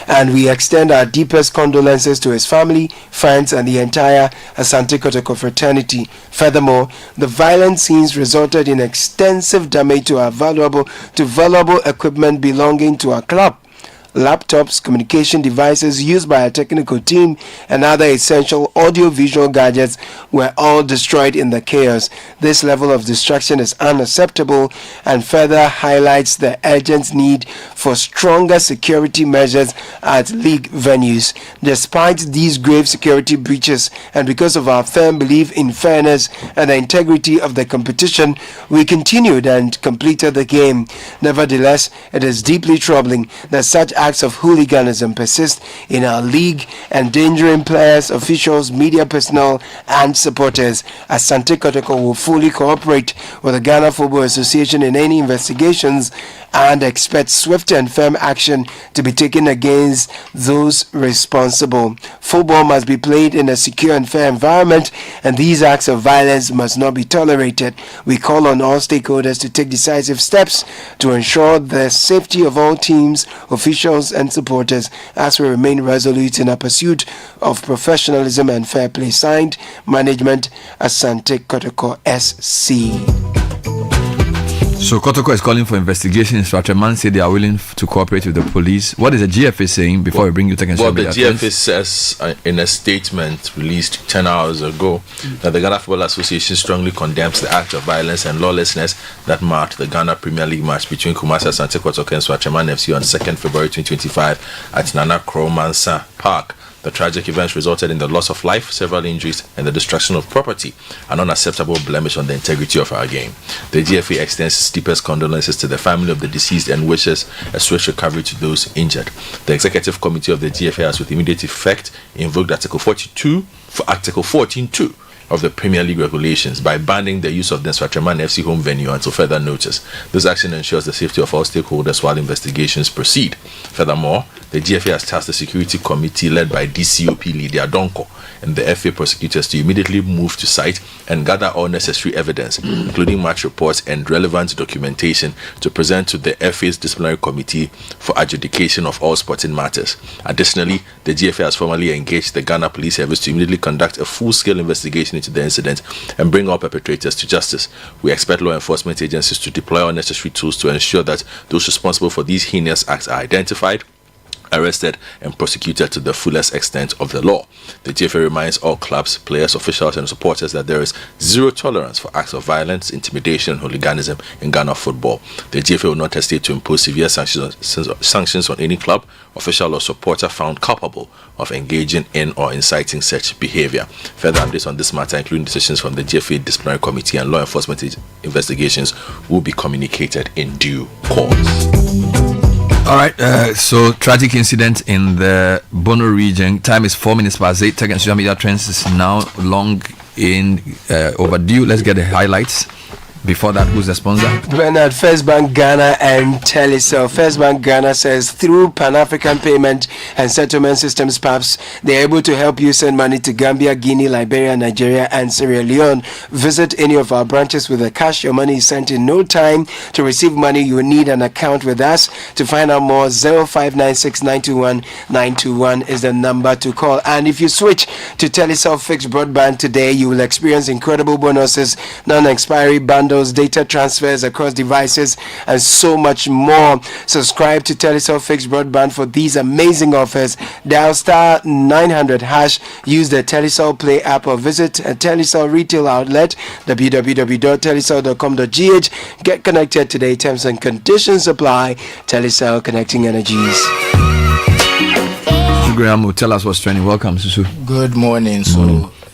And we extend our deepest condolences to his family, friends, and the entire Asante Kotoko fraternity. Furthermore, the violent scenes resulted in extensive damage to our valuable equipment belonging to our club. laptops, communication devices used by a technical team, and other essential audio-visual gadgets were all destroyed in the chaos. This level of destruction is unacceptable and further highlights the urgent need for stronger security measures at league venues. Despite these grave security breaches, and because of our firm belief in fairness and the integrity of the competition, we continued and completed the game. Nevertheless, it is deeply troubling that such acts of hooliganism persist in our league, endangering players, officials, media personnel, and supporters. Asante Kotoko will fully cooperate with the Ghana Football Association in any investigations and expect swift and firm action to be taken against those responsible. Football must be played in a secure and fair environment, and these acts of violence must not be tolerated. We call on all stakeholders to take decisive steps to ensure the safety of all teams, officials, and supporters as we remain resolute in our pursuit of professionalism and fair play. Signed, Management, Asante Kotoko SC. So Kotoko is calling for investigation. Instructor said they are willing to cooperate with the police. What is the GFA saying before we bring you technical? Well, the GFA says in a statement released 10 hours ago that the Ghana Football Association strongly condemns the act of violence and lawlessness that marked the Ghana Premier League match between Kumasi Asante Kotoko and Swacheman FC on 2nd February 2025 at Nana Kromansa Park. The tragic events resulted in the loss of life, several injuries, and the destruction of property, an unacceptable blemish on the integrity of our game. The GFA extends its deepest condolences to the family of the deceased and wishes a swift recovery to those injured. The Executive Committee of the GFA has with immediate effect invoked Article 14.2 of the Premier League regulations by banning the use of the Swacheman FC home venue until further notice. This action ensures the safety of all stakeholders while investigations proceed. Furthermore, the GFA has tasked the security committee led by DCOP Lydia Donko and the FA prosecutors to immediately move to site and gather all necessary evidence, including match reports and relevant documentation, to present to the FA's disciplinary committee for adjudication of all sporting matters. Additionally, the GFA has formally engaged the Ghana Police Service to immediately conduct a full-scale investigation into the incident and bring all perpetrators to justice. We expect law enforcement agencies to deploy all necessary tools to ensure that those responsible for these heinous acts are identified, arrested, and prosecuted to the fullest extent of the law. The GFA reminds all clubs, players, officials, and supporters that there is zero tolerance for acts of violence, intimidation, and hooliganism in Ghana football. The GFA will not hesitate to impose severe sanctions on any club, official, or supporter found culpable of engaging in or inciting such behavior. Further updates on this matter, including decisions from the GFA Disciplinary Committee and law enforcement investigations, will be communicated in due course. All right, so tragic incident in the Bono region. Time is 4 minutes past 8. Tech and social media trends is now long in overdue. Let's get the highlights. Before that, who's the sponsor? Bernard, First Bank Ghana and Telecel. First Bank Ghana says through Pan-African Payment and Settlement Systems PAPS, they are able to help you send money to Gambia, Guinea, Liberia, Nigeria, and Sierra Leone. Visit any of our branches with the cash. Your money is sent in no time. To receive money, you need an account with us. To find out more, 0596921921 is the number to call. And if you switch to Telecel Fixed Broadband today, you will experience incredible bonuses, non-expiry bundles, data transfers across devices, and so much more. Subscribe to Telecel Fixed Broadband for these amazing offers. Dial star 900 hash, use the Telecel Play app, or visit a Telecel retail outlet, www.telecel.com.gh. Get connected today. Terms and conditions apply. Telecel, connecting energies. Graham will tell us what's trending. Welcome, Susu. Good morning.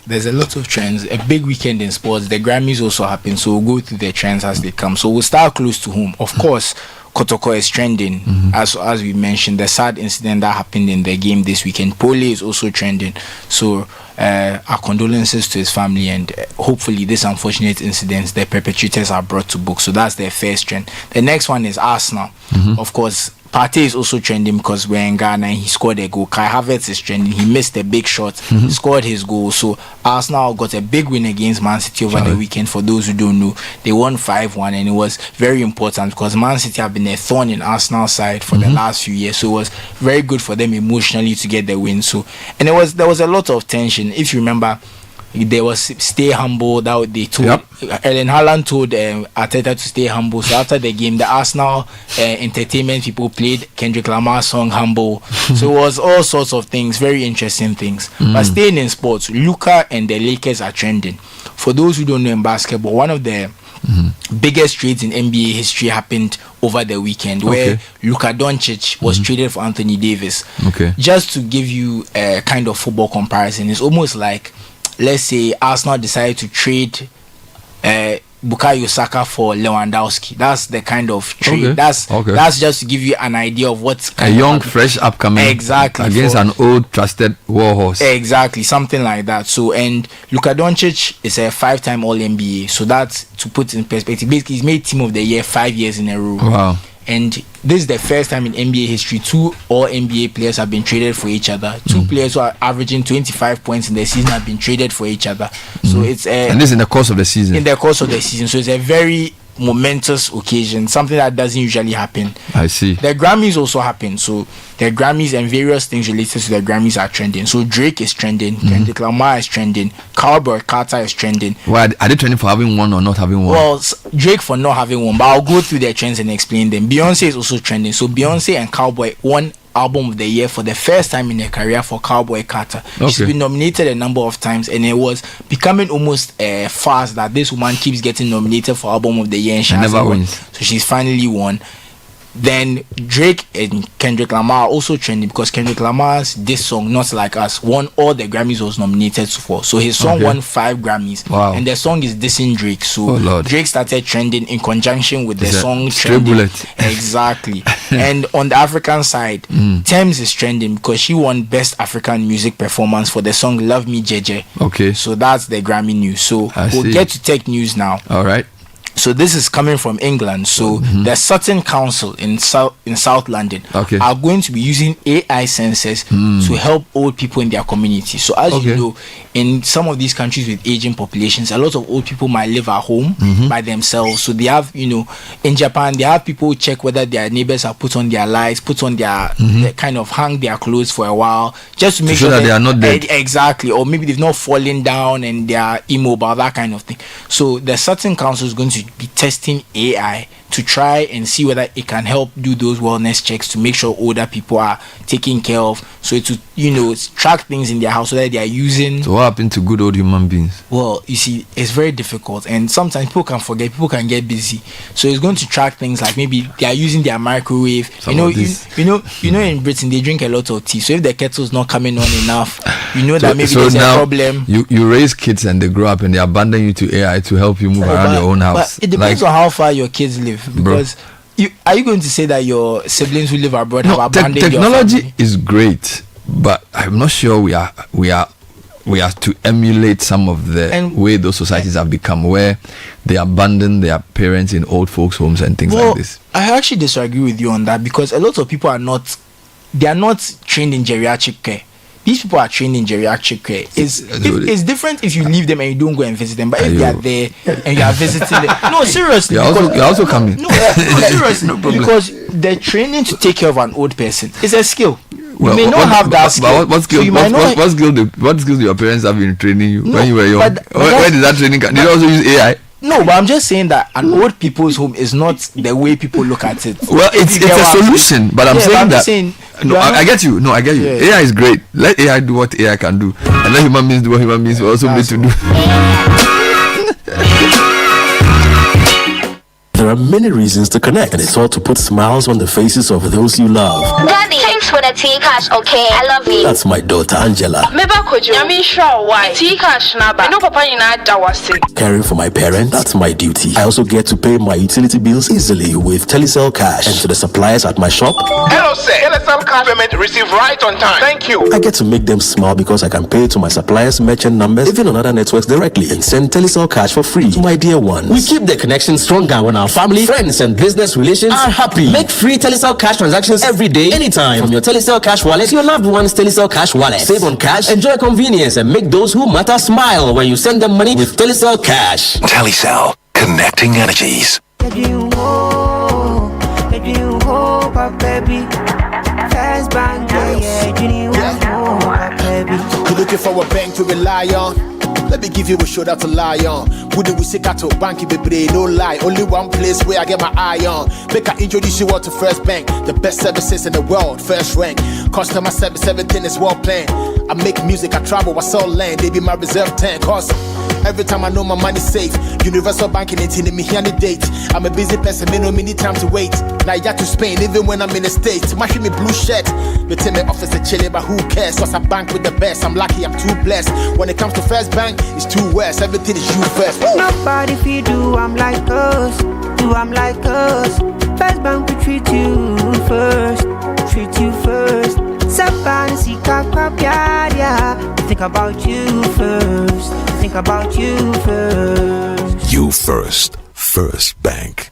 There's a lot of trends. A big weekend in sports. The Grammys also happen, so we'll go through the trends as they come. So we'll start close to home. Of course, Kotoko is trending. As we mentioned, the sad incident that happened in the game this weekend. Pole is also trending. So our condolences to his family, and hopefully this unfortunate incident, the perpetrators are brought to book. So that's their first trend. The next one is Arsenal. Of course, Partey is also trending because we're in Ghana and he scored a goal. Kai Havertz is trending. He missed a big shot, scored his goal. So Arsenal got a big win against Man City over the weekend. For those who don't know, they won 5-1, and it was very important because Man City have been a thorn in Arsenal's side for the last few years. So it was very good for them emotionally to get the win. So, and there was a lot of tension. If you remember, there was stay humble. That they told Erling Haaland told Arteta to stay humble. So after the game, the Arsenal entertainment people played Kendrick Lamar's song "Humble." So it was all sorts of things, very interesting things. But staying in sports, Luka and the Lakers are trending. For those who don't know in basketball, one of the biggest trades in NBA history happened over the weekend, where Luka Doncic was traded for Anthony Davis. Just to give you a kind of football comparison, it's almost like, let's say Arsenal decided to trade Bukayo Saka for Lewandowski. That's the kind of trade. That's just to give you an idea of what's kind a young, fresh, upcoming against an old, trusted war horse. Exactly, something like that. So, and Luka Doncic is a 5-time All-NBA. So that's, to put in perspective, basically he's made Team of the Year 5 years in a row. Wow. And this is the first time in NBA history 2 All-NBA players have been traded for each other. 2 players who are averaging 25 points in the season have been traded for each other. So it's and this in the course of the season. In the course of the season. So it's a very momentous occasion, something that doesn't usually happen. I see. The Grammys also happen. So the Grammys and various things related to the Grammys are trending. So Drake is trending, Kendrick Lamar is trending, Cowboy Carter is trending. Well, are they trending for having one or not having one? Well, Drake for not having one, but I'll go through their trends and explain them. Beyonce is also trending. So Beyonce and Cowboy won Album of the Year for the first time in her career for Cowboy Carter. She's been nominated a number of times, and it was becoming almost a farce that this woman keeps getting nominated for Album of the Year and she never wins. So she's finally won. Then Drake and Kendrick Lamar are also trending because Kendrick Lamar's this song, Not Like Us, won all the Grammys was nominated for. So his song won 5 Grammys. Wow. And the song is Dissing Drake. So Drake started trending in conjunction with the song trending. Exactly. And on the African side, Thames is trending because she won Best African Music Performance for the song Love Me Jeje. Okay. So that's the Grammy news. So we'll get to tech news now. All right. So this is coming from England. So the Sutton Council in South London are going to be using AI sensors to help old people in their community. So as you know, in some of these countries with aging populations, a lot of old people might live at home by themselves. So they have, in Japan, they have people check whether their neighbors have put on their lights, put on their they kind of hang their clothes for a while, just to make sure that they are not dead. Exactly. Or maybe they've not fallen down and they are immobile, that kind of thing. So the Sutton Council is going to be testing AI to try and see whether it can help do those wellness checks to make sure older people are taken care of. So to track things in their house so that they are using. So what happened to good old human beings? Well, you see, it's very difficult, and sometimes people can forget, people can get busy. So it's going to track things like maybe they are using their microwave. You know, in Britain they drink a lot of tea. So if the kettle is not coming on enough, that maybe there's a problem. You raise kids and they grow up and they abandon you to AI to help you move around your own house. But it depends on how far your kids live. Because are you going to say that your siblings who live abroad have abandoned technology your family? is great, but I'm not sure we are to emulate some of the way those societies have become, where they abandon their parents in old folks' homes and things like this. I actually disagree with you on that, because a lot of people are not trained in geriatric care. These people are trained in geriatric care. It's different if you leave them and you don't go and visit them. But if they are there and you are visiting them, no, seriously, you're also coming. No, seriously, because the training to take care of an old person is a skill. You may not have that skill. What skills do your parents have been training you when you were young? Where did that training come? Did you also use AI? No, but I'm just saying that an old people's home is not the way people look at it. Well, it's a solution, but I'm saying I get you. No, I get you. Yeah. AI is great. Let AI do what AI can do, and let human beings do what human beings were also made to do. There are many reasons to connect, and it's all to put smiles on the faces of those you love. Daddy, thanks for the tea cash, okay? I love you. That's my daughter, Angela. Caring for my parents, that's my duty. I also get to pay my utility bills easily with Telecel Cash. And to the suppliers at my shop, hello sir, Telecel Cash payment received right on time. Thank you. I get to make them smile because I can pay to my suppliers' merchant numbers, even on other networks directly, and send Telecel Cash for free to my dear ones. We keep the connection stronger when our family, friends, and business relations are happy. Make free Telecel Cash transactions every day, anytime, from your Telecel Cash wallet to your loved one's Telecel Cash wallet. Save on cash, enjoy convenience, and make those who matter smile when you send them money with Telecel Cash. Telecel, connecting energies. You're looking for a bank to rely on. Let me give you a shoulder to lie on. Would we see cattle, banky baby, no lie. Only one place where I get my eye on. Make I introduce you all to First Bank, the best services in the world, first rank. Customer service, everything is well planned. I make music, I travel, I sell land. They be my reserve tank. Cause every time I know my money's safe. Universal banking ain't in me here on the date. I'm a busy person, me no need time to wait. Now I got to Spain, even when I'm in the States. My me blue shirt. They tell me office a chilly, but who cares? Cause I bank with the best. I'm lucky, I'm too blessed. When it comes to First Bank, it's too west. Everything is you first. Nobody feed you, I'm like us. Do I'm like us. First Bank we treat you first. Treat you first. Sabansi yeah. Think about you first. Think about you first. You first. First Bank.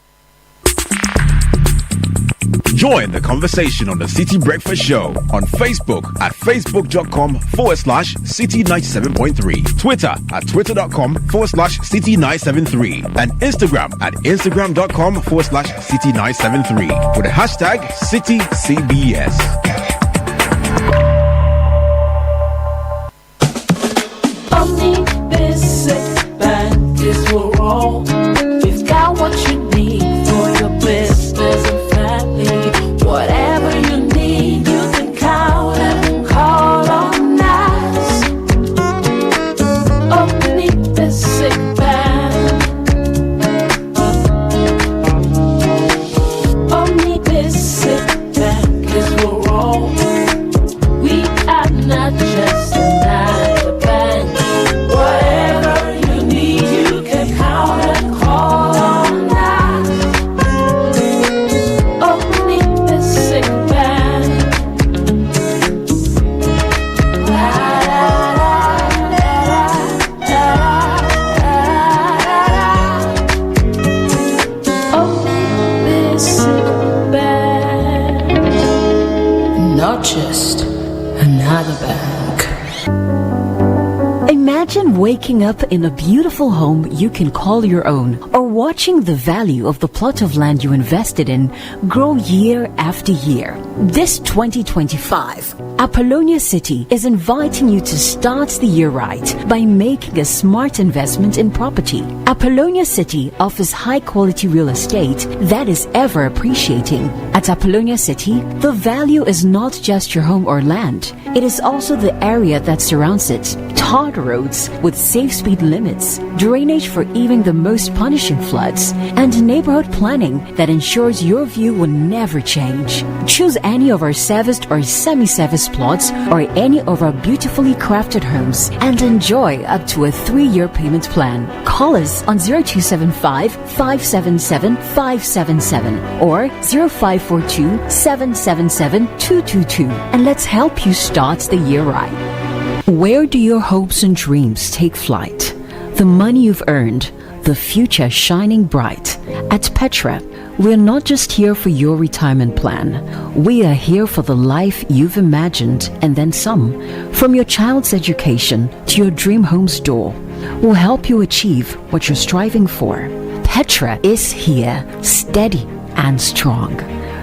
Join the conversation on the Citi Breakfast Show on Facebook at facebook.com/Citi97.3, Twitter at twitter.com/Citi973, and Instagram at instagram.com/Citi973 with the hashtag CitiCBS. Bank is we're all. We've got what you need for your business and family. Whatever you need, you can count and call on us. Omni-Basic Bank. Omni-Basic Bank is we're all. We are not just another bank. Whatever you need, you can count and call on us. Omni-Basic Bank. Omni-Basic Bank. Not just another bank. Imagine waking up in a beautiful home you can call your own, or watching the value of the plot of land you invested in grow year after year. This 2025, Apollonia City is inviting you to start the year right by making a smart investment in property. Apollonia City offers high-quality real estate that is ever appreciating. At Apollonia City, the value is not just your home or land. It is also the area that surrounds it. Tarred roads with safe speed limits, drainage for even the most punishing floods, and neighborhood planning that ensures your view will never change. Choose any of our serviced or semi-serviced plots or any of our beautifully crafted homes and enjoy up to a 3-year payment plan. Call us on 0275 577 577 or 0542 777 222 and let's help you start the year right. Where do your hopes and dreams take flight? The money you've earned, the future shining bright. At Petra, we're not just here for your retirement plan. We are here for the life you've imagined and then some. From your child's education to your dream home's door, we'll help you achieve what you're striving for. Petra is here, steady and strong.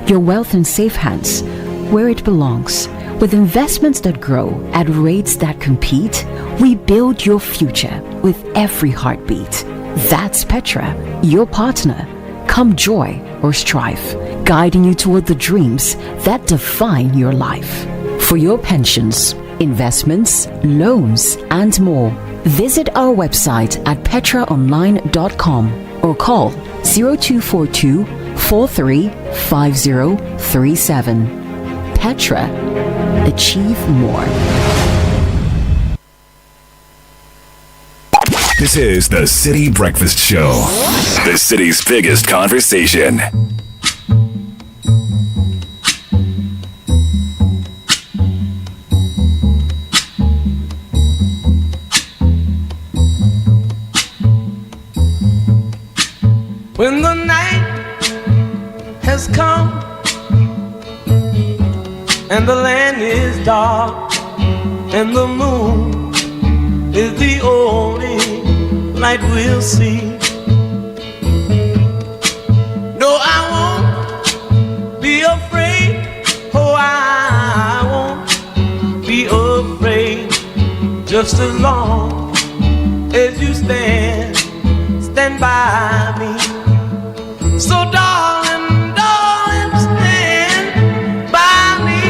Your wealth in safe hands, where it belongs. With investments that grow at rates that compete, we build your future with every heartbeat. That's Petra, your partner. Come joy or strife, guiding you toward the dreams that define your life. For your pensions, investments, loans, and more, visit our website at petraonline.com or call 0242 435037. Petra, achieve more. This is the Citi Breakfast Show, the city's biggest conversation. When the night has come and the land is dark and the moon is the only light we'll see. No, I won't be afraid. Oh, I won't be afraid. Just as long stand by me. So darling, darling, stand by me.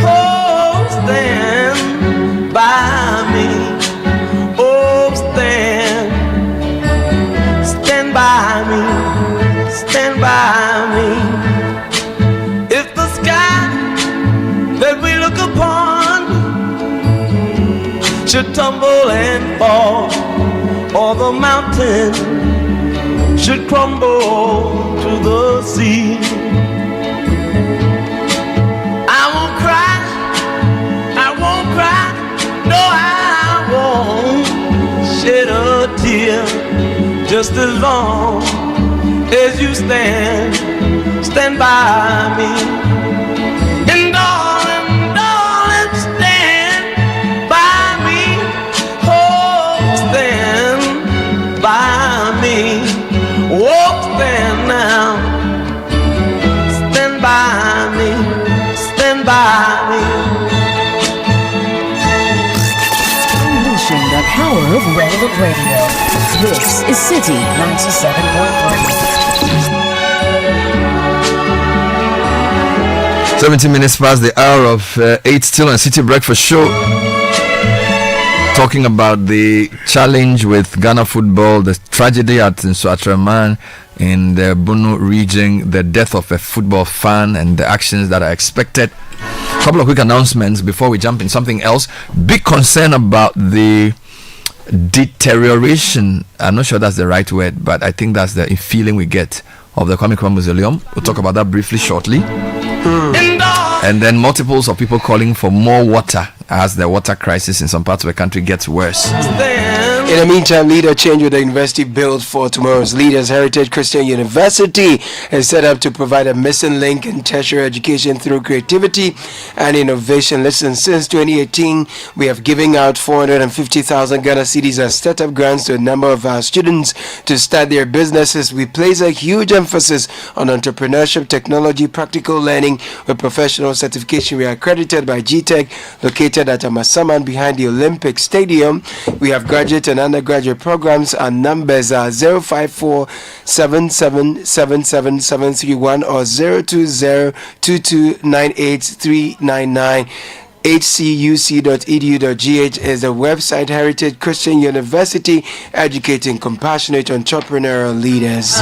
Oh, stand by me. Oh, stand by me. Stand by me. If the sky that we look upon should tumble and fall, or the mountain should crumble to the sea, I won't cry, no, I won't shed a tear, just as long as you stand by me. And darling, darling, stand by me. Oh, stand by me. Oh, stand now. Stand by me. Stand by me. Unleashing the power of relevant radio. This is Citi 97.3. 17 minutes past the hour of 8, still on Citi Breakfast Show, talking about the challenge with Ghana football, the tragedy at Nsuatraman in the Bono region, the death of a football fan, and the actions that are expected. A couple of quick announcements before we jump in something else. Big concern about the deterioration, I'm not sure that's the right word, but I think that's the feeling we get of the Kwame Nkrumah Mausoleum. We'll talk about that briefly shortly. And then multiples of people calling for more water as the water crisis in some parts of the country gets worse. In the meantime, leader change with the university built for tomorrow's leaders. Heritage Christian University is set up to provide a missing link in tertiary education through creativity and innovation. Listen, since 2018, we have given out 450,000 Ghana cedis as startup grants to a number of our students to start their businesses. We place a huge emphasis on entrepreneurship, technology, practical learning with professional certification. We are accredited by GTech, located at Amasaman behind the Olympic Stadium. We have graduate and undergraduate programs. Our numbers are 054-7777-731 or 020-2298-399. hcuc.edu.gh is the website. Heritage Christian University, educating compassionate entrepreneurial leaders.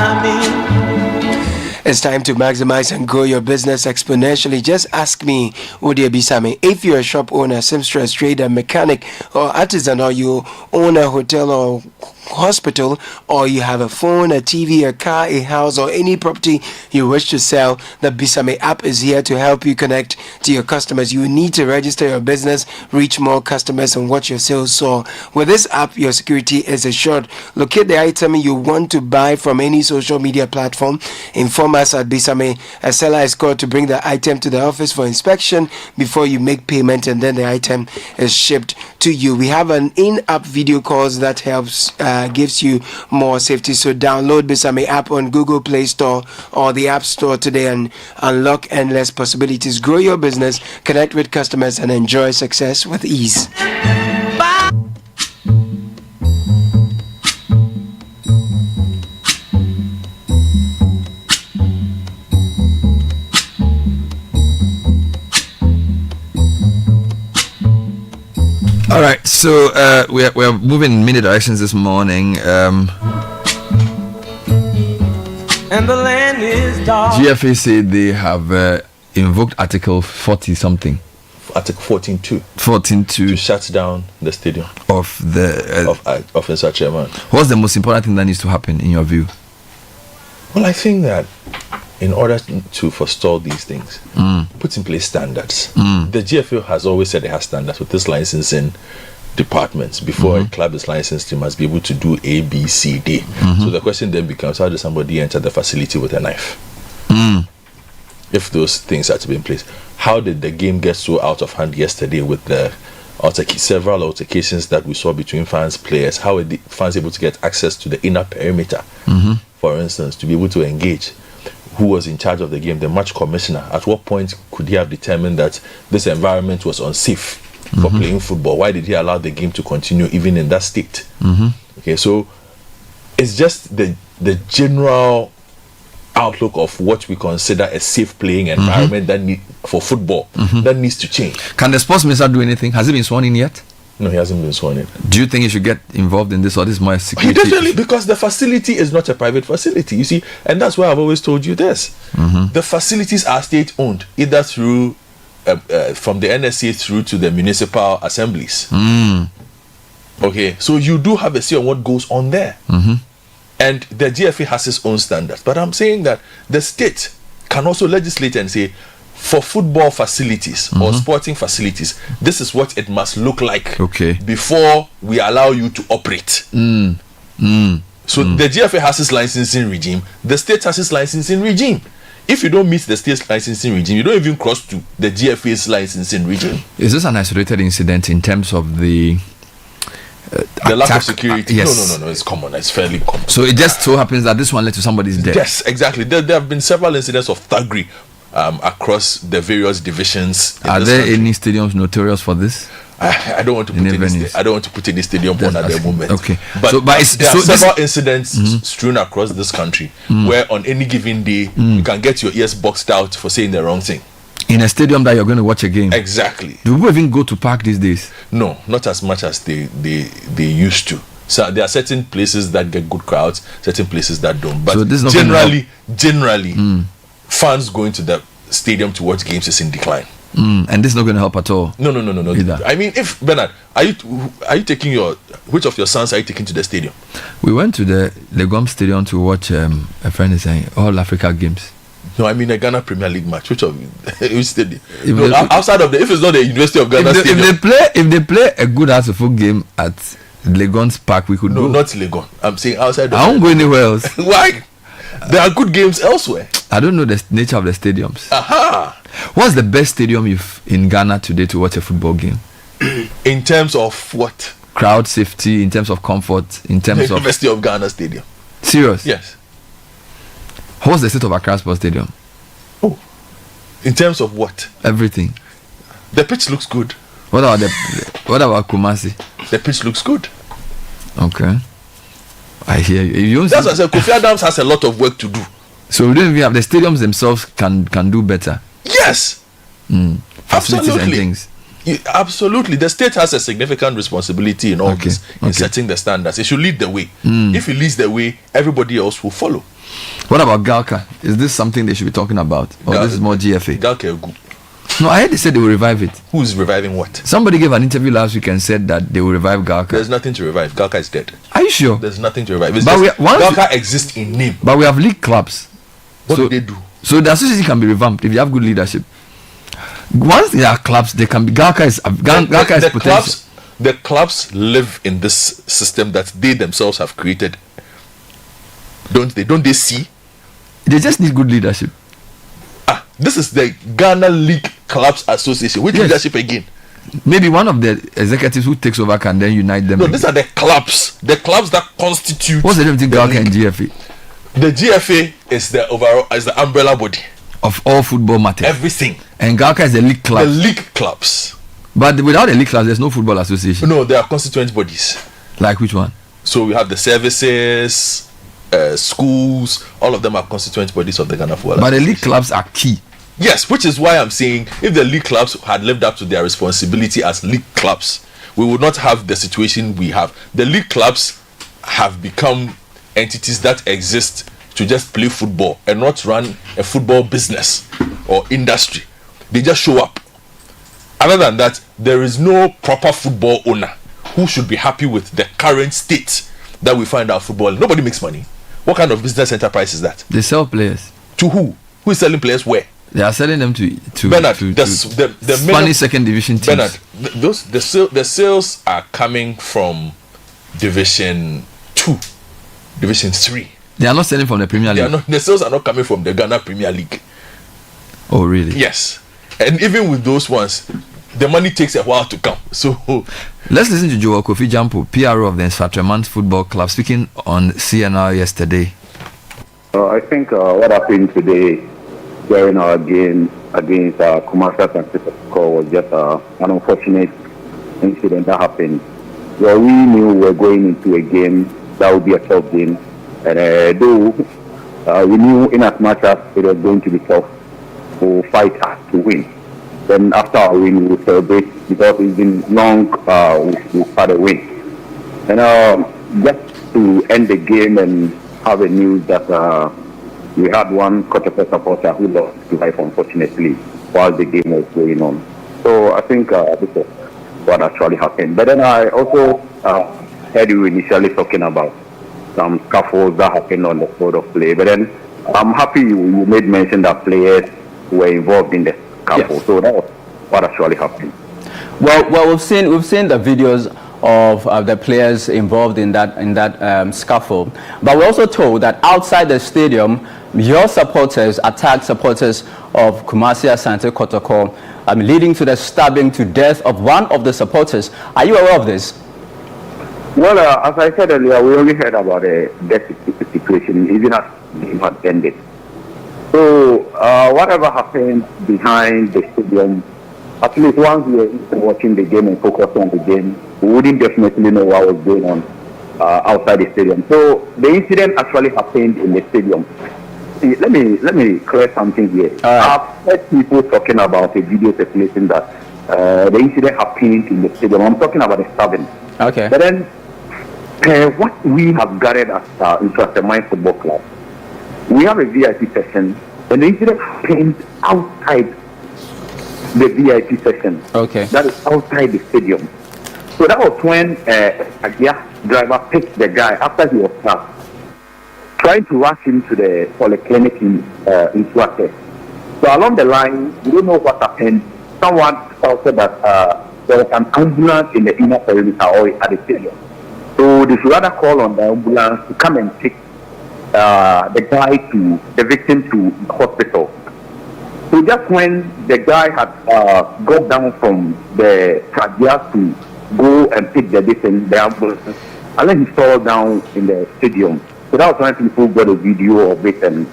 It's time to maximize and grow your business exponentially. Just ask me, Udia Bisame, if you're a shop owner, seamstress, trader, mechanic, or artisan, or you own a hotel or hospital, or you have a phone, a TV, a car, a house, or any property you wish to sell, the Bisame app is here to help you connect to your customers. You need to register your business, reach more customers, and watch your sales soar. With this app, your security is assured. Locate the item you want to buy from any social media platform. Inform us at Bisame. A seller is called to bring the item to the office for inspection before you make payment, and then the item is shipped to you. We have an in-app video calls that helps gives you more safety. So download Bisame app on Google Play Store or the App Store today and unlock endless possibilities. Grow your business, connect with customers, and enjoy success with ease. All right, so we are moving in many directions this morning. And the land is dark. GFA said they have invoked Article 40 something. Article 14.2. 14.2 to shut down the stadium of the of Nsuatraman. What's the most important thing that needs to happen in your view? Well, I think that in order to forestall these things, put in place standards. The GFA has always said it has standards with this licensing departments. Before a club is licensed, you must be able to do A, B, C, D. So the question then becomes, how does somebody enter the facility with a knife? If those things are to be in place, how did the game get so out of hand yesterday with the several altercations that we saw between fans, players? How were the fans able to get access to the inner perimeter, for instance, to be able to engage? Who was in charge of the game? The match commissioner. At what point could he have determined that this environment was unsafe for playing football? Why did he allow the game to continue even in that state? Okay, so it's just the general outlook of what we consider a safe playing environment for football that needs to change. Can the sports minister do anything? Has he been sworn in yet? No, he hasn't been sworn in. Do you think he should get involved in this, or this is more security? Definitely, because the facility is not a private facility, you see, and that's why I've always told you this. The facilities are state-owned, either through from the NSA through to the municipal assemblies. Okay, so you do have a say on what goes on there. And the GFA has its own standards. But I'm saying that the state can also legislate and say, for football facilities or sporting facilities, this is what it must look like before we allow you to operate. So the GFA has its licensing regime, the state has its licensing regime. If you don't meet the state's licensing regime, you don't even cross to the GFA's licensing regime. Is this an isolated incident in terms of the lack of security? Yes. No, it's common. It's fairly common. So it just so happens that this one led to somebody's death. Yes, exactly. There have been several incidents of thuggery across the various divisions. Are there any stadiums notorious for this? I don't want to put any stadium on at the moment. Okay, but there are several incidents strewn across this country where on any given day you can get your ears boxed out for saying the wrong thing. In a stadium that you're going to watch a game. Exactly. Do people even go to park these days? No, not as much as they used to. So there are certain places that get good crowds, certain places that don't. But so this is generally, fans going to the stadium to watch games is in decline. And this is not going to help at all. No. Either. I mean, if Bernard, are you taking which of your sons are you taking to the stadium? We went to the Legom Stadium to watch a friend is saying All Africa games. No, I mean a Ghana Premier League match. Which stadium? Outside of if it's not the University of Ghana stadium. If they play a good Asofo game at Legon's Park, we could go. No, not Legon. I'm saying outside. I won't go anywhere else. Why? There are good games elsewhere. I don't know the nature of the stadiums. Aha! What's the best stadium in Ghana today to watch a football game? In terms of what? Crowd safety, in terms of comfort, in terms of University of Ghana Stadium. Serious? Yes. What's the state of Accra Sports Stadium? Oh, in terms of what? Everything. The pitch looks good. What about Kumasi? The pitch looks good. Okay, I hear you. That's what I said. Kofi Adams has a lot of work to do. So we don't even have the stadiums themselves can do better. Yes. Facilities and things. Absolutely, the state has a significant responsibility in all this, in setting the standards. It should lead the way. If it leads the way, everybody else will follow. What about Galka? Is this something they should be talking about, or this is more GFA? Galka. No, I heard they said they will revive it. Who's reviving what? Somebody gave an interview last week and said that they will revive Galka. There's nothing to revive. Galka is dead. Are you sure? There's nothing to revive. Galka exists in name. But we have league clubs. What do they do? So the association can be revamped if you have good leadership. Once there are clubs, they can be. Galka is potential. The clubs live in this system that they themselves have created. Don't they see? They just need good leadership. This is the Ghana League Clubs Association. Which leadership again? Maybe one of the executives who takes over can then unite them. No, these are the clubs. The clubs that constitute. What's the difference between Galka and GFA? The GFA is the umbrella body of all football matters. Everything. And Galka is the league club. The league clubs. But without the league clubs, there's no football association. No, there are constituent bodies. Like which one? So we have the services, schools. All of them are constituent bodies of the Ghana Football But the league clubs are key. Yes, which is why I'm saying if the league clubs had lived up to their responsibility as league clubs, we would not have the situation we have. The league clubs have become entities that exist to just play football and not run a football business or industry. They just show up. Other than that, there is no proper football owner who should be happy with the current state that we find our football. Nobody makes money. What kind of business enterprise is that? They sell players. To who? Who is selling players where? They are selling them to Bernard, the Spanish second division teams. Bernard, the sales are coming from Division 2, Division 3. They are not selling from the Premier League. The sales are not coming from the Ghana Premier League. Oh, really? Yes. And even with those ones, the money takes a while to come. So let's listen to Joel Kofi Jampo, PRO of the Nsfatremant Football Club, speaking on CNR yesterday. I think what happened today during our game against Kumasi and Citi was just an unfortunate incident that happened. Well, we knew we were going into a game that would be a tough game, and though we knew in as much as it was going to be tough, we'll fight hard to win. Then after our win, we'll celebrate because it's been long we've had a win. And just to end the game and have a news that we had one Kotoko supporter who lost his life, unfortunately, while the game was going on. So I think this is what actually happened. But then I also heard you initially talking about some scuffles that happened on the field of play. But then I'm happy you made mention that players were involved in the scuffle. Yes. So that was what actually happened. Well, we've seen the videos of the players involved in that scuffle, but we're also told that outside the stadium, your supporters attacked supporters of Kumasi Asante Kotoko, leading to the stabbing to death of one of the supporters. Are you aware of this? Well, as I said earlier, we only heard about the death situation, even as the game had ended. So, whatever happened behind the stadium, at least once we were watching the game and focused on the game, we wouldn't definitely know what was going on outside the stadium. So, the incident actually happened in the stadium. See, let me clear something here. I've heard people talking about a video circulating that the incident happened in the stadium. I'm talking about the stabbing. Okay. But then, what we have gathered as Intrastermine Football Club, we have a VIP session, and the incident happened outside the VIP session. Okay. That is outside the stadium. So that was when a gas driver picked the guy after he was stabbed, trying to rush him to the polyclinic in Swate. So along the line, we don't know what happened. Someone shouted that there was an ambulance in the inner perimeter or at the stadium. So they should rather call on the ambulance to come and take the victim to the hospital. So just when the guy had got down from the trachea to go and pick the victim, the ambulance, and then he fell down in the stadium. So that was when people got a video of it and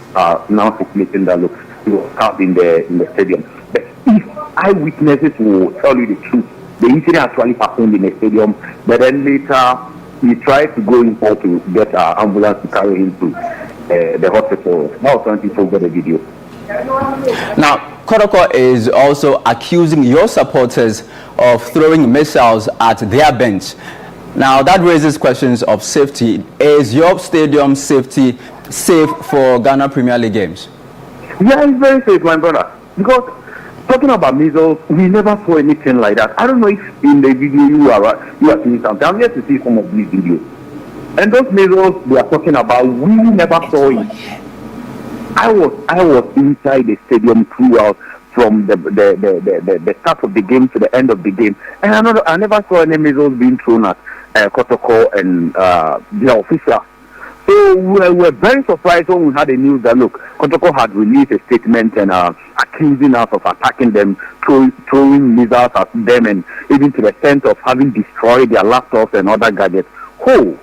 now circulating that look, he was stabbed in the stadium. But if eyewitnesses will tell you the truth, the incident actually happened in the stadium, but then later he tried to go in for to get an ambulance to carry him to the hospital. That was when people got a video. Now, Kotoko is also accusing your supporters of throwing missiles at their bench. Now, that raises questions of safety. Is your stadium safe for Ghana Premier League games? Yeah, it's very safe, my brother. Because talking about measles, we never saw anything like that. I don't know if in the video you are seeing something. I'm yet to see some of these videos. And those measles they are talking about, we never saw it. I was inside the stadium throughout, from the start of the game to the end of the game, and I never saw any missiles being thrown at Kotoko and the officials. So we were very surprised when we had the news that look, Kotoko had released a statement and accusing us of attacking them, throwing missiles at them, and even to the extent of having destroyed their laptops and other gadgets. Oh,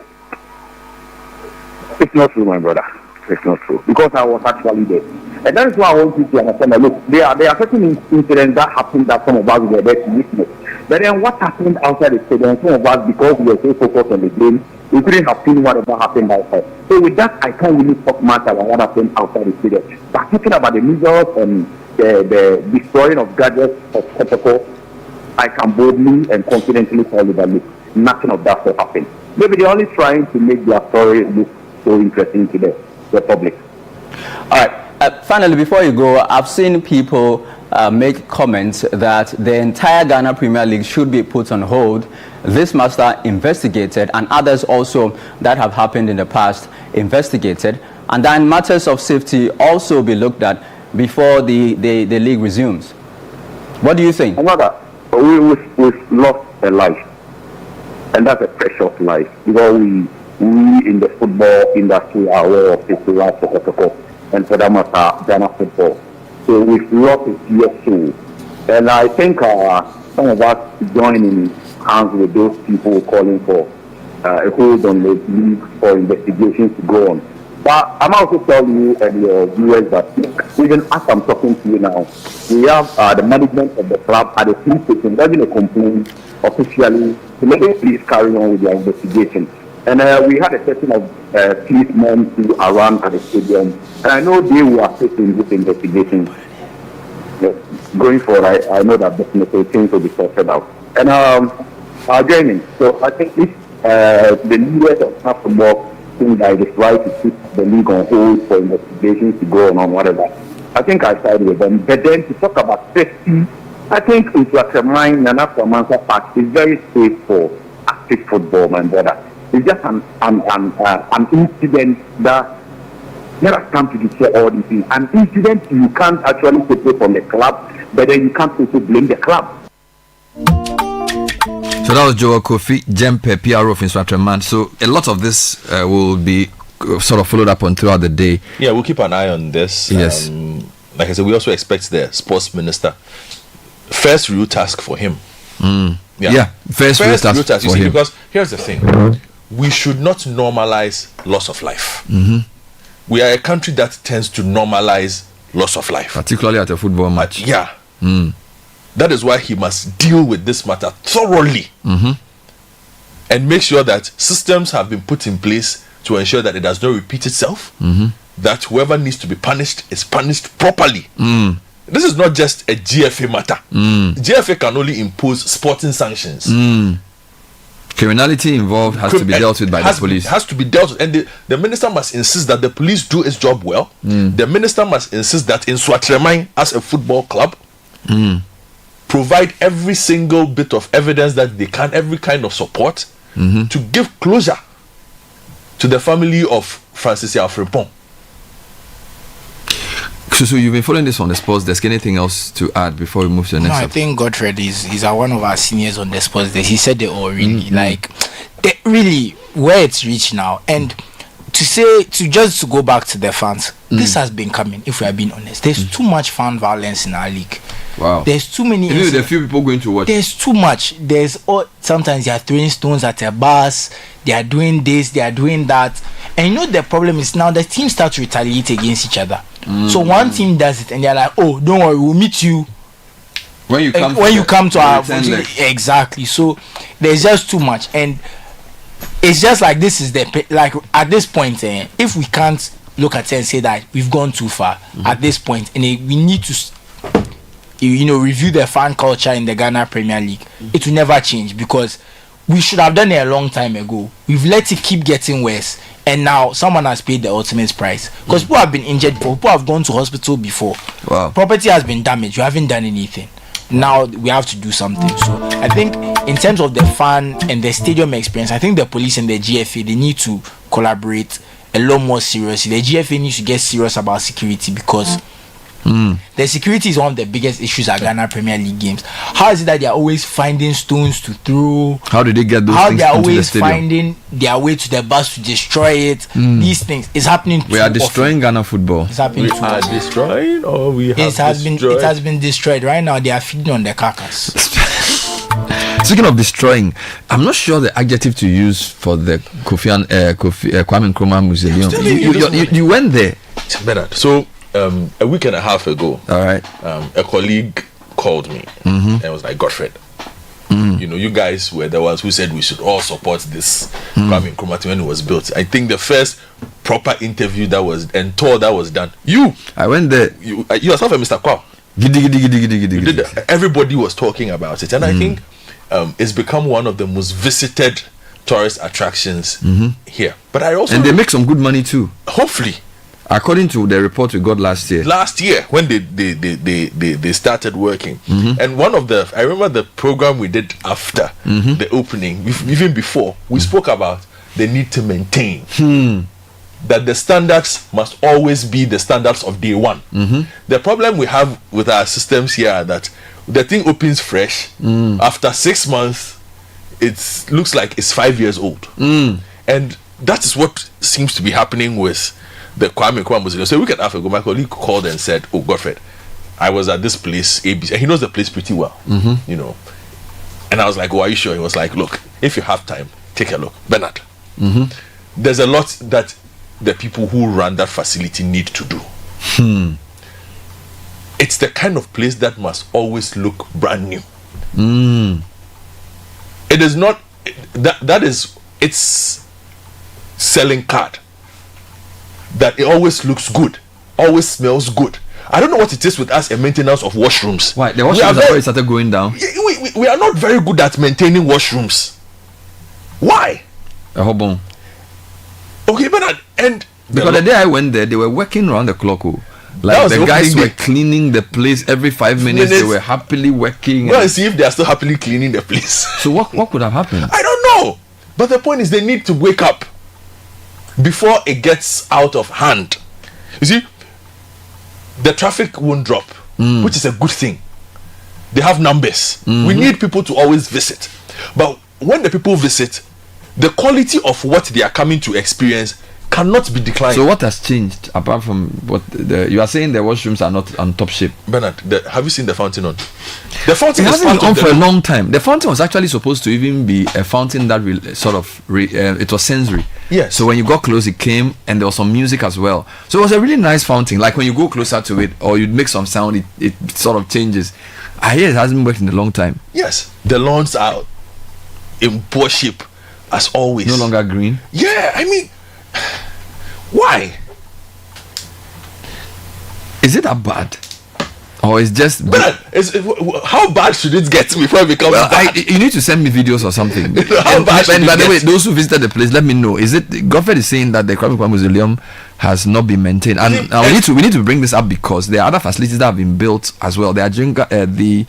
it's not true, my brother. It's not true, because I was actually there. And that is why I want you to understand that, look, there are certain incidents that happened that some of us were there to witness. But then what happened outside the stadium, some of us, because we were so focused on the game, we couldn't have seen whatever happened outside. So with that, I can't really talk much about what happened outside the stadium. But talking about the measures and the destroying of gadgets of Kotoko, I can boldly and confidently tell you that, look, nothing of that will happen. Maybe they're only trying to make their story look so interesting to the public. All right. Finally, before you go, I've seen people make comments that the entire Ghana Premier League should be put on hold. This matter investigated, and others also that have happened in the past investigated, and then matters of safety also be looked at before the league resumes. What do you think? Another, we've lost a life, and that's a precious life, because we in the football industry are aware of people like Kotoko and for that matter, Ghana football. So we've lost a dear soul. And I think some of us join in hands with those people calling for a hold on the league for investigations to go on. But I'm also telling you and your viewers that even as I'm talking to you now, we have the management of the club at the police station having a complaint officially to let the police carry on with their investigation. And we had a session of policemen who are around at the stadium, and I know they will assist in this investigation. Going forward, I know that definitely things will be sorted out. And joining. So I think if the leaders of half the mob think that it is right to put the league on hold for investigations to go on whatever, I think I side with them. But then to talk about safety, I think in Swatramine, Nana Pramansa Park is very safe for active football, my brother. It's just an incident that never come to destroy all these things. An incident you can't actually separate from the club, but then you can't also blame the club. So that was Joel Kofi Jempe, PRO of Instructor. So a lot of this will be sort of followed up on throughout the day. Yeah, we'll keep an eye on this. Yes. Like I said, we also expect the sports minister. First real task for him. Yeah, first real task for you see, him. because here's the thing. We should not normalize loss of life. We are a country that tends to normalize loss of life. Particularly at a football match. Yeah. That is why he must deal with this matter thoroughly and make sure that systems have been put in place to ensure that it does not repeat itself, that whoever needs to be punished is punished properly. This is not just a GFA matter. GFA can only impose sporting sanctions. Criminality involved has to be dealt with by the police. Has to be dealt with, and the minister must insist that the police do its job well. The minister must insist that in Swatramine, as a football club, provide every single bit of evidence that they can, every kind of support to give closure to the family of Francis Frimpong. So you've been following this on the sports desk. Anything else to add before we move to the next? No, I think Godfred is one of our seniors on the sports desk. He said they all really really where it's reached now. And to go back to the fans, this has been coming. If we are being honest, there's too much fan violence in our league. Wow. There's too many. There are a few people going to watch. There's too much. Sometimes they are throwing stones at a bus. They are doing this. They are doing that. And the problem is now the teams start to retaliate against each other. So one team does it, and they're like, "Oh, don't worry, we'll meet you when you come to our exactly." So there's just too much, and it's just like this is at this point, if we can't look at it and say that we've gone too far at this point, and we need to review the fan culture in the Ghana Premier League, it will never change, because we should have done it a long time ago. We've let it keep getting worse, and now someone has paid the ultimate price, because people have been injured before, people have gone to hospital before. Wow. Property has been damaged. You haven't done anything. Now we have to do something. So I think in terms of the fan and the stadium experience, I think the police and the GFA, they need to collaborate a lot more seriously. The GFA needs to get serious about security, because the security is one of the biggest issues at Ghana Premier League games. How is it that they are always finding stones to throw? How did they get those things into the stadium? How they are always finding their way to the bus to destroy it. These things is happening. We are destroying Ghana football. It's happening. We are destroying, or we have destroyed? It has been destroyed. Right now, they are feeding on the carcass. Speaking of destroying, I'm not sure the adjective to use for the Kwame Nkrumah Museum. You went there, Bernard. So a week and a half ago, all right, a colleague called me and was like, "Godfred, you guys were the ones who said we should all support this Kwame Nkrumah when it was built. I think the first proper interview tour that was done, I went there. You yourself and Mr. Kwao. Everybody was talking about it, and I think it's become one of the most visited tourist attractions here. But and they make some good money too. Hopefully, according to the report we got last year when they started working. And I remember the program we did after the opening, even before, we spoke about the need to maintain that the standards must always be the standards of day one. The problem we have with our systems here are that the thing opens fresh. After 6 months, it looks like it's 5 years old. And that is what seems to be happening with the Kwame Nkrumah Museum. So a week and a half ago, my colleague called and said, "Oh, Godfred, I was at this place, ABC." And he knows the place pretty well, And I was like, "Oh, are you sure?" He was like, "Look, if you have time, take a look." Bernard, there's a lot that the people who run that facility need to do. It's the kind of place that must always look brand new. It is not that is its selling card, that it always looks good, always smells good. I don't know what it is with us and maintenance of washrooms. Why the washrooms have already started going down? We are not very good at maintaining washrooms. Why? Okay, but because the day I went there, they were working around the clock. Like the guys were cleaning the place every 5 minutes. They were happily working. Well, see if they are still happily cleaning the place. So what could have happened? I don't know. But the point is, they need to wake up before it gets out of hand. You see, the traffic won't drop, which is a good thing. They have numbers. We need people to always visit. But when the people visit, the quality of what they are coming to experience cannot be declined. So what has changed apart from what you are saying? The washrooms are not on top shape. Bernard, have you seen the fountain on? The fountain hasn't been on for a long time. The fountain was actually supposed to even be a fountain that it was sensory. Yes. So when you got close, it came, and there was some music as well. So it was a really nice fountain. Like when you go closer to it or you make some sound, it sort of changes. I hear it hasn't worked in a long time. Yes. The lawns are in poor shape as always. No longer green. Yeah, I mean, why? Is it that bad? Or it's just how bad should it get before it becomes bad? You need to send me videos or something. And by the way, those who visited the place, let me know. Is it Godfrey is saying that the Kwame Nkrumah Mausoleum has not been maintained, and we need to bring this up because there are other facilities that have been built as well. They are the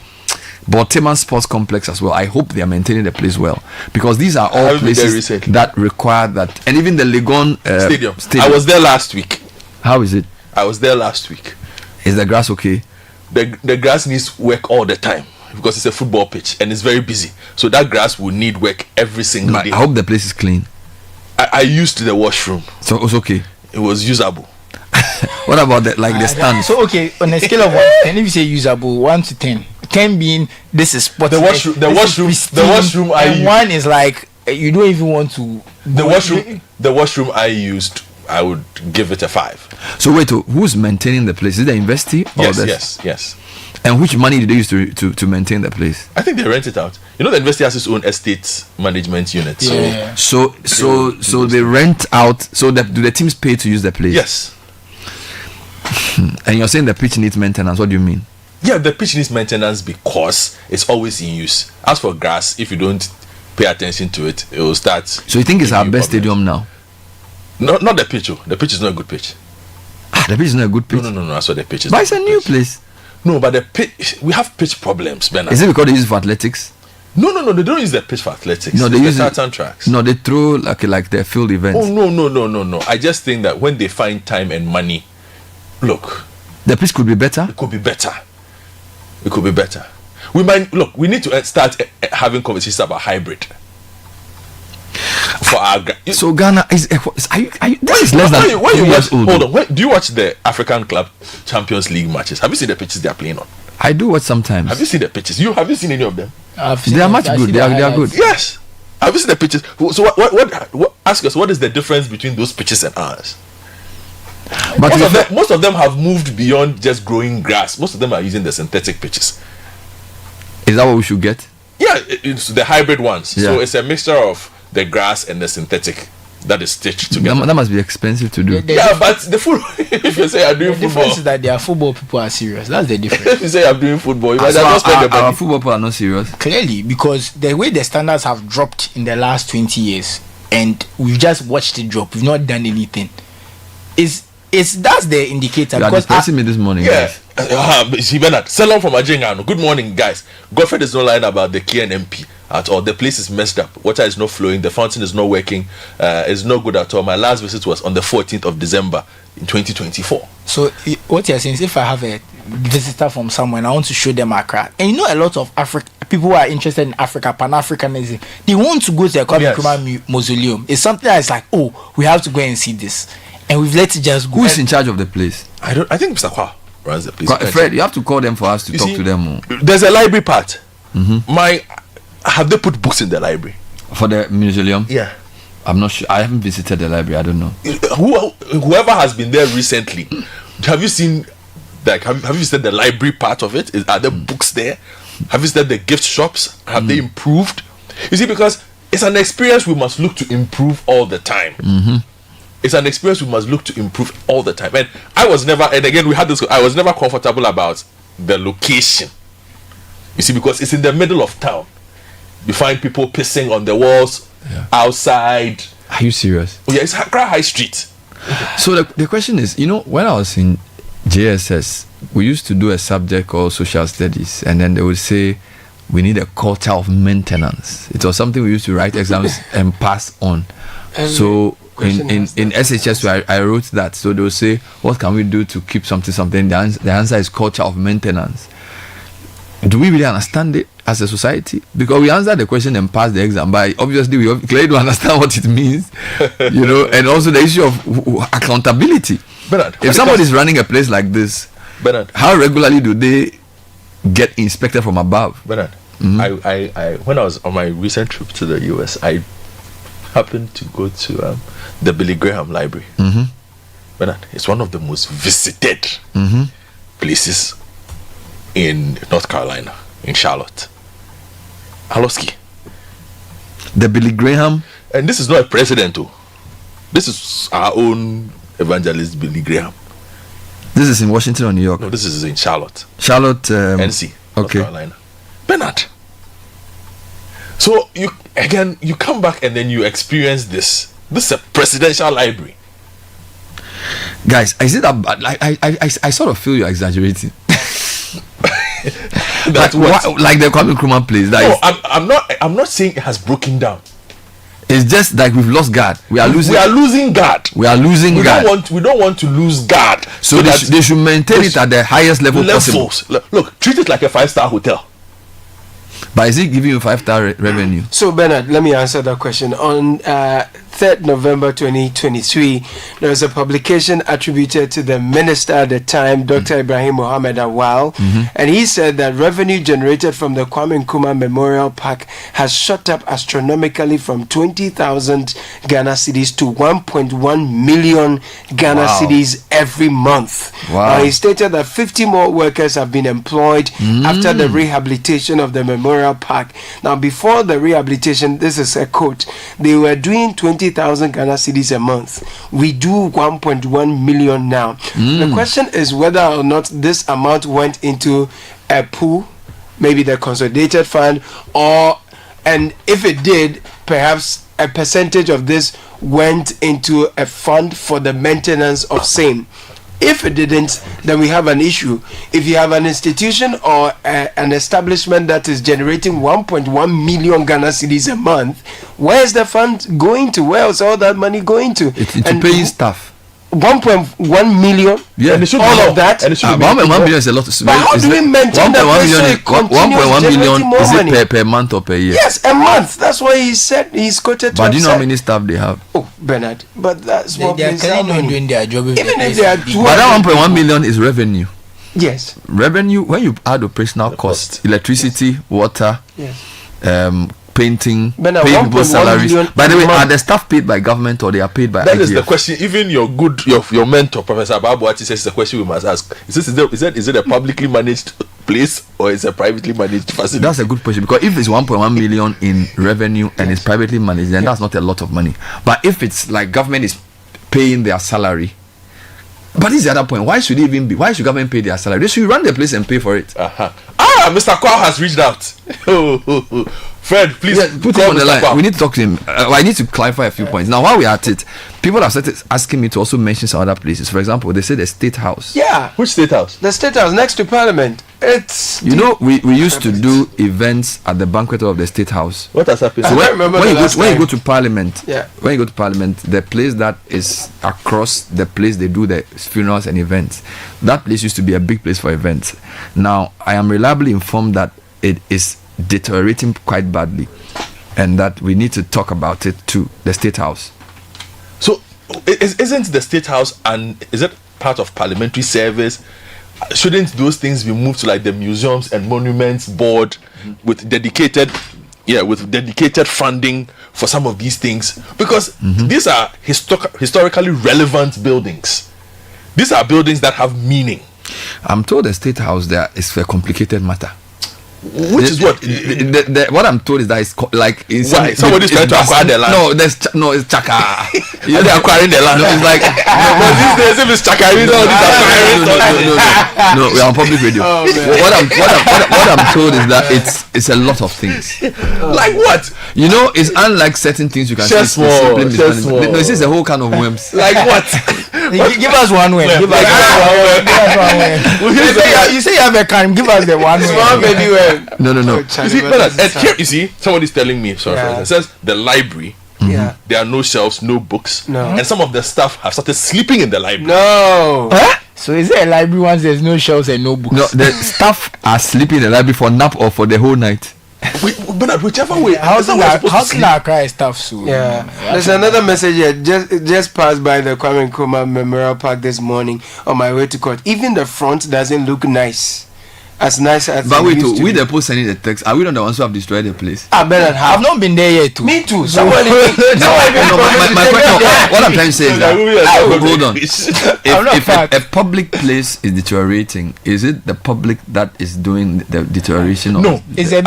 Baltimore Sports Complex as well. I hope they are maintaining the place well, because these are all places that require that. And even the Legon Stadium. I was there last week. How is it? I was there last week. Is the grass okay? The grass needs work all the time because it's a football pitch and it's very busy. So that grass will need work every single day. I hope the place is clean. I used the washroom. So it was okay? It was usable. What about the stand? So okay, on a scale of 1 to 10, if you say usable, 1 to 10, 10 being this is spot. The washroom I used. 1 is like you don't even want to. The washroom I used, I would give it a 5. So wait, who's maintaining the place? Is it the university? Yes. And which money did they use to maintain the place? I think they rent it out. You know, the university has its own estate management unit. Yeah. So they rent out. So do the teams pay to use the place? Yes. And you're saying the pitch needs maintenance. What do you mean? Yeah, the pitch needs maintenance because it's always in use. As for grass, if you don't pay attention to it, it will start. So you think it's our best stadium now? No, not the pitch. The pitch is not a good pitch. The pitch is not a good pitch. No. That's what the pitch is. But it's a new place. No, but the pitch, we have pitch problems, Bernard. Is it because they use it for athletics? No, they don't use the pitch for athletics. No, they use tartan tracks. No, they throw like their field events. Oh no. I just think that when they find time and money, look, the pitch could be better. It could be better. We need to start having conversations about hybrid. For our so Ghana is this is less than when you watch. Hold on, do you watch the African Club Champions League matches? Have you seen the pitches they are playing on? I do watch sometimes. Have you seen the pitches? Have you seen any of them? They are much good. They are good. Yes. Have you seen the pitches? So what? Ask us, what is the difference between those pitches and ours? But most of them have moved beyond just growing grass. Most of them are using the synthetic pitches. Is that what we should get? Yeah, it's the hybrid ones. Yeah. So it's a mixture of the grass and the synthetic that is stitched together. That must be expensive to do. But the football, if you say you're doing football, the difference is that their football people are serious. That's the difference. If you say you're doing football, you might not spend the money. Our football people are not serious. Clearly, because the way the standards have dropped in the last 20 years, and we've just watched it drop. We've not done anything. That's the indicator. You are depressing me this morning. Yeah. See, Bernard, Salon from Ajengano. Good morning, guys. Godfrey is not lying about the KNMP at all. The place is messed up. Water is not flowing. The fountain is not working. It's not good at all. My last visit was on the 14th of December in 2024. So what you're saying is, if I have a visitor from somewhere and I want to show them Accra, and you know a lot of people who are interested in Africa, Pan-Africanism, they want to go to the Kwame Nkrumah Mausoleum. It's something that's like, oh, we have to go and see this, and we've let it just go. Who is in charge of the place? I think Mr. Kwa runs the place. Fred, you have to call them for us to talk to them. There's a library part. Have they put books in the library for the mausoleum? Yeah. I'm not sure. I haven't visited the library. I don't know. Whoever has been there recently, have you seen? Like, have you visited the library part of it? Are there books there? Have you visited the gift shops? Have they improved? You see, because it's an experience we must look to improve all the time. It's an experience we must look to improve all the time. And I was never, and again we had this, I was never comfortable about the location. You see, because it's in the middle of town. You find people pissing on the walls outside. Are you serious? Oh yeah, it's Accra High Street. So the question is, when I was in JSS, we used to do a subject called social studies, and then they would say we need a culture of maintenance. It was something we used to write exams and pass on. So in SHS I wrote that. So they would say, what can we do to keep something? The answer is culture of maintenance. Do we really understand it as a society? Because we answered the question and passed the exam, but obviously we clearly don't understand what it means, and also the issue of accountability. Bernard, if somebody is running a place like this, Bernard, how regularly do they get inspected from above? Bernard, I when I was on my recent trip to the US, I happened to go to the Billy Graham Library. Bernard, it's one of the most visited places in North Carolina, in Charlotte. Haloski. The Billy Graham. And this is not a president, too. This is our own evangelist Billy Graham. This is in Washington or New York? No, this is in Charlotte. Charlotte, NC, North Carolina. Bernard. So you come back and then you experience this. This is a presidential library. Guys, I see that I sort of feel you're exaggerating. That's like the Kwame Nkrumah place. I'm not saying it has broken down. It's just like we've lost guard. We are losing guard. We don't want to lose guard. So they should maintain it at the highest level possible. Look, treat it like a 5-star hotel. But is it giving you 5-star revenue? So Bernard, let me answer that question. On 3rd November 2023, there was a publication attributed to the minister at the time, Dr. Ibrahim Mohammed Awal, and he said that revenue generated from the Kwame Nkrumah Memorial Park has shot up astronomically from 20,000 Ghana cedis to 1.1 million Ghana cedis every month. He stated that 50 more workers have been employed after the rehabilitation of the Memorial Park. Now, before the rehabilitation, this is a quote, they were doing 20,000 Ghana cedis a month. We do 1.1 million now. The question is whether or not this amount went into a pool, maybe the consolidated fund, and if it did, perhaps a percentage of this went into a fund for the maintenance of same. If it didn't, then we have an issue. If you have an institution or an establishment that is generating 1.1 million Ghana cedis a month, where's the fund going to? Where is all that money going to? It's paying staff. 1.1 million. Yeah, all of that. 1.1 million is a lot. But how do we maintain that? 1.1 million is it per month or per year? Yes, a month. That's why he said he's quoted. But do you know how many staff they have? Oh, Bernard. But that's what they are clearly not doing their job. Even if they are doing. But that 1.1 million is revenue. Yes. Revenue when you add operational costs, electricity, water, painting, paying people's salaries. By the way, are the staff paid by government or they are paid by That IGF? is the question. Even your mentor, Professor Ababuati, says the question we must ask. Is it a publicly managed place or is it a privately managed facility? That's a good question, because if it's 1.1 million in revenue and it's privately managed, then that's not a lot of money. But if it's like government is paying their salary, but this is the other point. Why should government pay their salary? They should run the place and pay for it. Mr. Kwao has reached out. Fred, please put him on the line. We need to talk to him. I need to clarify a few points. Now, while we're at it, people have started asking me to also mention some other places. For example, they say the State House. Yeah. Which State House? The State House next to Parliament. It's we used to do events at the banquet of the State House. What has happened? So when you go to Parliament, the place that is across the place they do the funerals and events, that place used to be a big place for events. Now, I am reliably informed that it is deteriorating quite badly, and that we need to talk about it to the State House. So, isn't the State House, and is it part of parliamentary service? Shouldn't those things be moved to like the Museums and Monuments Board with dedicated with dedicated funding for some of these things, because these are historically relevant buildings. These are buildings that have meaning. I'm told the State House there is a complicated matter. Which is what? What I'm told is that it's like why somebody's trying to acquire the land. No, it's chaka. They're acquiring the land. No, it's like these days if it's chaka, no, we are on public radio. What I'm told is that it's a lot of things. Like what? You know, it's unlike certain things you can say. No, this is a whole kind of worms. Like what? Give us one way. Give us one way. You say you have a crime. Give us the one way. No. You see, somebody's telling me, it says the library, there are no shelves, no books, and some of the staff have started sleeping in the library. No. Huh? So is there a library once there's no shelves and no books? No, the staff are sleeping in the library for nap or for the whole night. But whichever way, how can I cry stuff so? Yeah. There's another message here. Just passed by the Kwame Nkrumah Memorial Park this morning on my way to court. Even the front doesn't look nice. As nice as. But wait, we the post sending the text. Are we not the ones who have destroyed the place? I've not been there yet. Me too. What I'm trying to say is that hold on. If a public place is deteriorating, is it the public that is doing the deterioration? No, it's a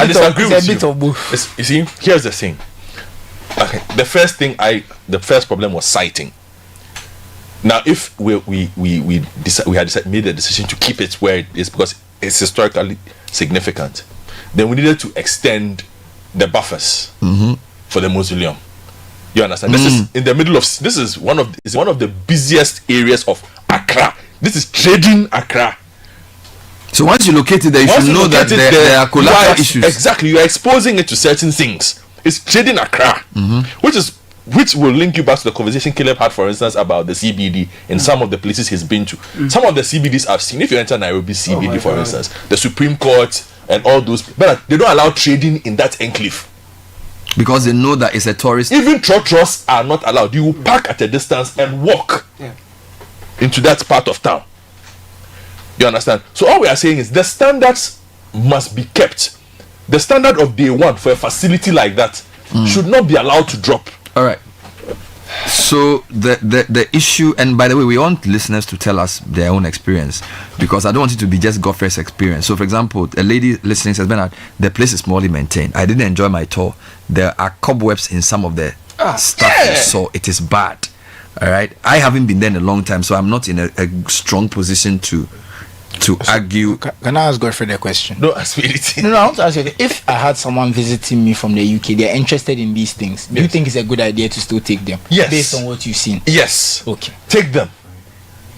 bit of both. You see, here's the thing. Okay, the first problem was siting. Now, if we had made the decision to keep it where it is because it's historically significant, then we needed to extend the buffers for the mausoleum. You understand? This is in the middle of. This is one of the busiest areas of Accra. This is trading Accra. So once you locate it there, you should know that there are collateral issues. Exactly, you are exposing it to certain things. It's trading Accra, which will link you back to the conversation Caleb had, for instance, about the CBD in some of the places he's been to. Some of the CBDs I've seen. If you enter Nairobi CBD, for instance, the Supreme Court and all those, but they don't allow trading in that enclave because they know that it's a tourist. Even trotros are not allowed. You will park at a distance and walk into that part of town. You understand? So all we are saying is the standards must be kept. The standard of day one for a facility like that should not be allowed to drop. All right. So the issue, and by the way, we want listeners to tell us their own experience, because I don't want it to be just Godfrey's experience. So, for example, a lady listening says, Bernard, the place is poorly maintained. I didn't enjoy my tour. There are cobwebs in some of the stuff, so it is bad. All right. I haven't been there in a long time, so I'm not in a strong position to argue. Can I ask Godfrey the question? No, ask me anything. No, I want to ask you, if I had someone visiting me from the UK, they're interested in these things, do you think it's a good idea to still take them? Yes. Based on what you've seen? Yes. Okay. Take them.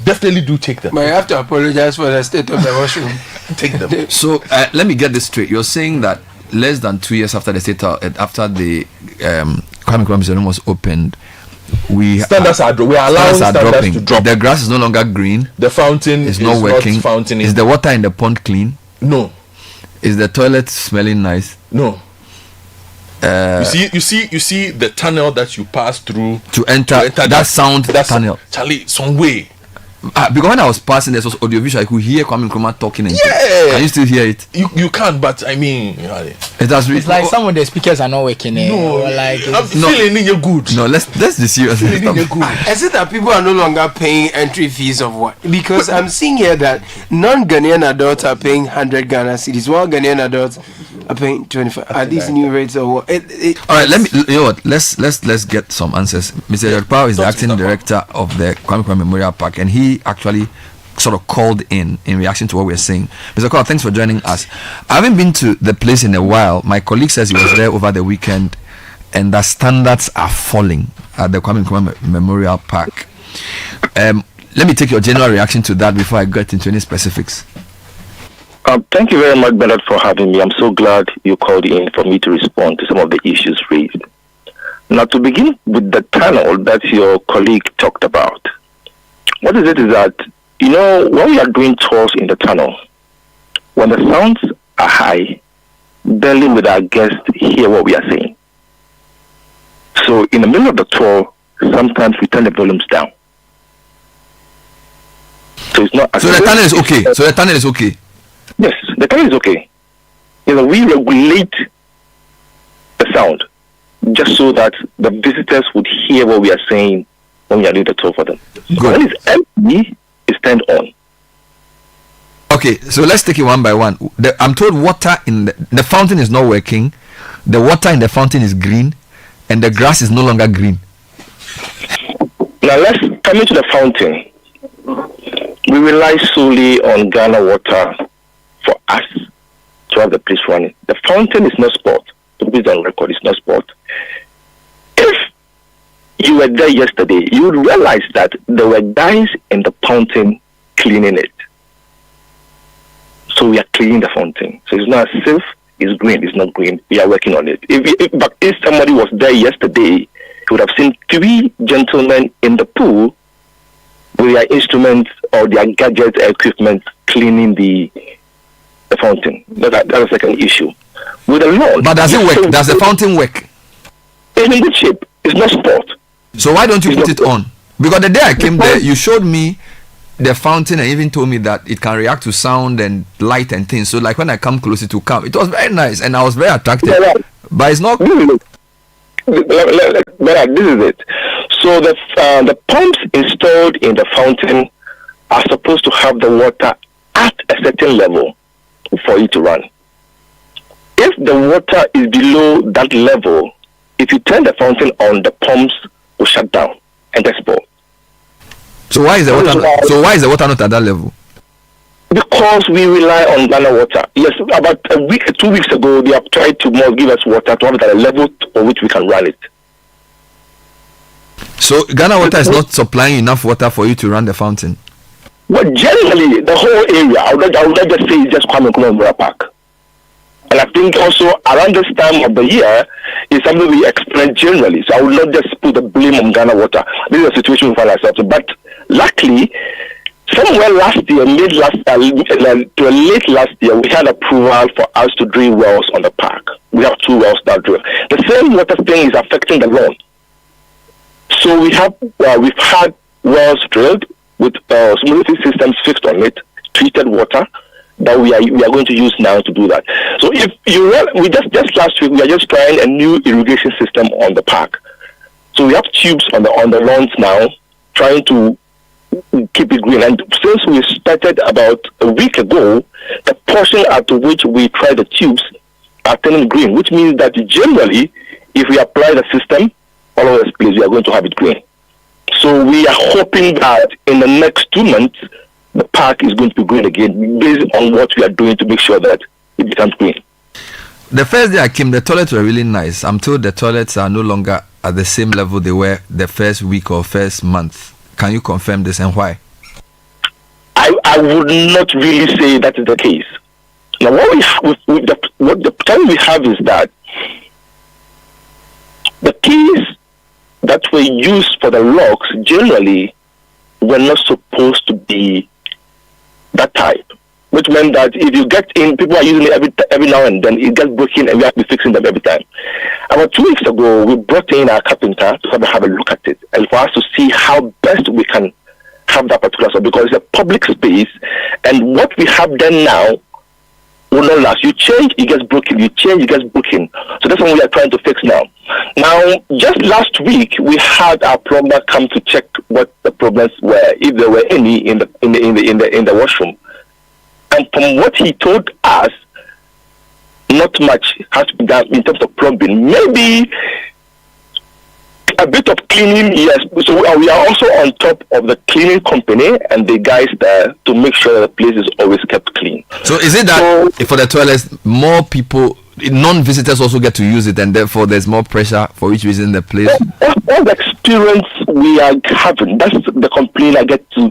Definitely do take them. But I have to apologize for the state of the washroom. Take them. So let me get this straight. You're saying that less than 2 years after the Kwame Nkrumah Museum was opened, we are allowing standards to drop. The grass is no longer green. The fountain is not working. Is the water in the pond clean? No. Is the toilet smelling nice? No. You see the tunnel that you pass through to enter that sound tunnel. Charlie, some way. Because when I was passing, there was audiovisual. I could hear Kwame Nkrumah talking. Can you still hear it? You can, but I mean, it's like some of the speakers are not working. No, I'm feeling you're good. No, let's be serious. Is it that people are no longer paying entry fees of what? Because I'm seeing here that non-Ghanaian adults are paying 100 Ghana cedis, while Ghanaian adults are paying 25. Are these new rates or what? All right, let's get some answers. Mr. Yodpao is the acting director of the Kwame Nkrumah Memorial Park, and he actually sort of called in reaction to what we're saying. Mr. Cole, thanks for joining us. I haven't been to the place in a while. My colleague says he was there over the weekend, and the standards are falling at the Kwame Nkrumah Memorial Park. Let me take your general reaction to that before I get into any specifics. Thank you very much, Bernard, for having me. I'm so glad you called in for me to respond to some of the issues raised. Now, to begin with the tunnel that your colleague talked about, what is that, when we are doing tours in the tunnel, when the sounds are high, barely will our guests hear what we are saying. So in the middle of the tour, sometimes we turn the volumes down. So it's not. So the tunnel is okay. Yes, the tunnel is okay. We regulate the sound, just so that the visitors would hear what we are saying when we are doing the tour for them. When it's empty, it's turned on. Okay, so let's take it one by one. I'm told water in the fountain is not working. The water in the fountain is green, and the grass is no longer green. Now let's come into the fountain. We rely solely on Ghana water for us to have the place running. The fountain is not sport. To be on record, it's not sport. If you were there yesterday, you would realize that there were guys in the fountain cleaning it. So we are cleaning the fountain. So it's not as if it's green, it's not green. We are working on it. If somebody was there yesterday, you would have seen 3 gentlemen in the pool with their instruments or their gadgets, equipment, cleaning the fountain. That's the second issue. With the lawn, but does it work? Does the fountain work? It's in good shape. It's not sport. So why don't you put it on? Because the day I came there, you showed me the fountain and even told me that it can react to sound and light and things. So like when I come closer to come, it was very nice and I was very attracted. But it's not. This is it. So the pumps installed in the fountain are supposed to have the water at a certain level for it to run. If the water is below that level, if you turn the fountain on, the pumps will shut down and get spoiled. So why is the water not at that level? Because we rely on Ghana water. Yes, about 2 weeks ago, they have tried to give us water to have it at a level for which we can run it. So Ghana water is not supplying enough water for you to run the fountain? Well, generally, the whole area, I would not just say it's just Kwame Nkrumah Park. And I think also around this time of the year is something we experience generally. So I will not just put the blame on Ghana water. This is a situation we find ourselves in. But luckily, somewhere last year, to late last year, we had approval for us to drill wells on the park. We have 2 wells now drilled. The same water thing is affecting the lawn. So we've had wells drilled with smoothing systems fixed on it, treated water that we are going to use now to do that. So if we just last week we are just trying a new irrigation system on the park. So we have tubes on the lawns now, trying to keep it green. And since we started about a week ago, the portion at which we try the tubes are turning green, which means that generally, if we apply the system all over this place, we are going to have it green. So we are hoping that in the next 2 months, the park is going to be green again, based on what we are doing to make sure that it becomes green. The first day I came, the toilets were really nice. I'm told the toilets are no longer at the same level they were the first week or first month. Can you confirm this and why? I would not really say that is the case. Now, what the problem we have is that the keys that were used for the locks generally were not supposed to be that type, which meant that if you get in, people are using it every now and then, it gets broken and we have to be fixing them every time. About 2 weeks ago, we brought in our carpenter to have a look at it and for us to see how best we can have that particular stuff, because it's a public space and what we have done now will not last. You change, it gets broken. You change, it gets broken. So that's what we are trying to fix now. Now, just last week, we had our plumber come to check what the problems were, if there were any in the washroom. And from what he told us, not much has to be done in terms of plumbing. Maybe a bit of cleaning, yes. So we are also on top of the cleaning company and the guys there to make sure that the place is always kept clean. So is it that for the toilets, more people, non-visitors also get to use it, and therefore there's more pressure for each visit in the place? All the experience we are having, that's the complaint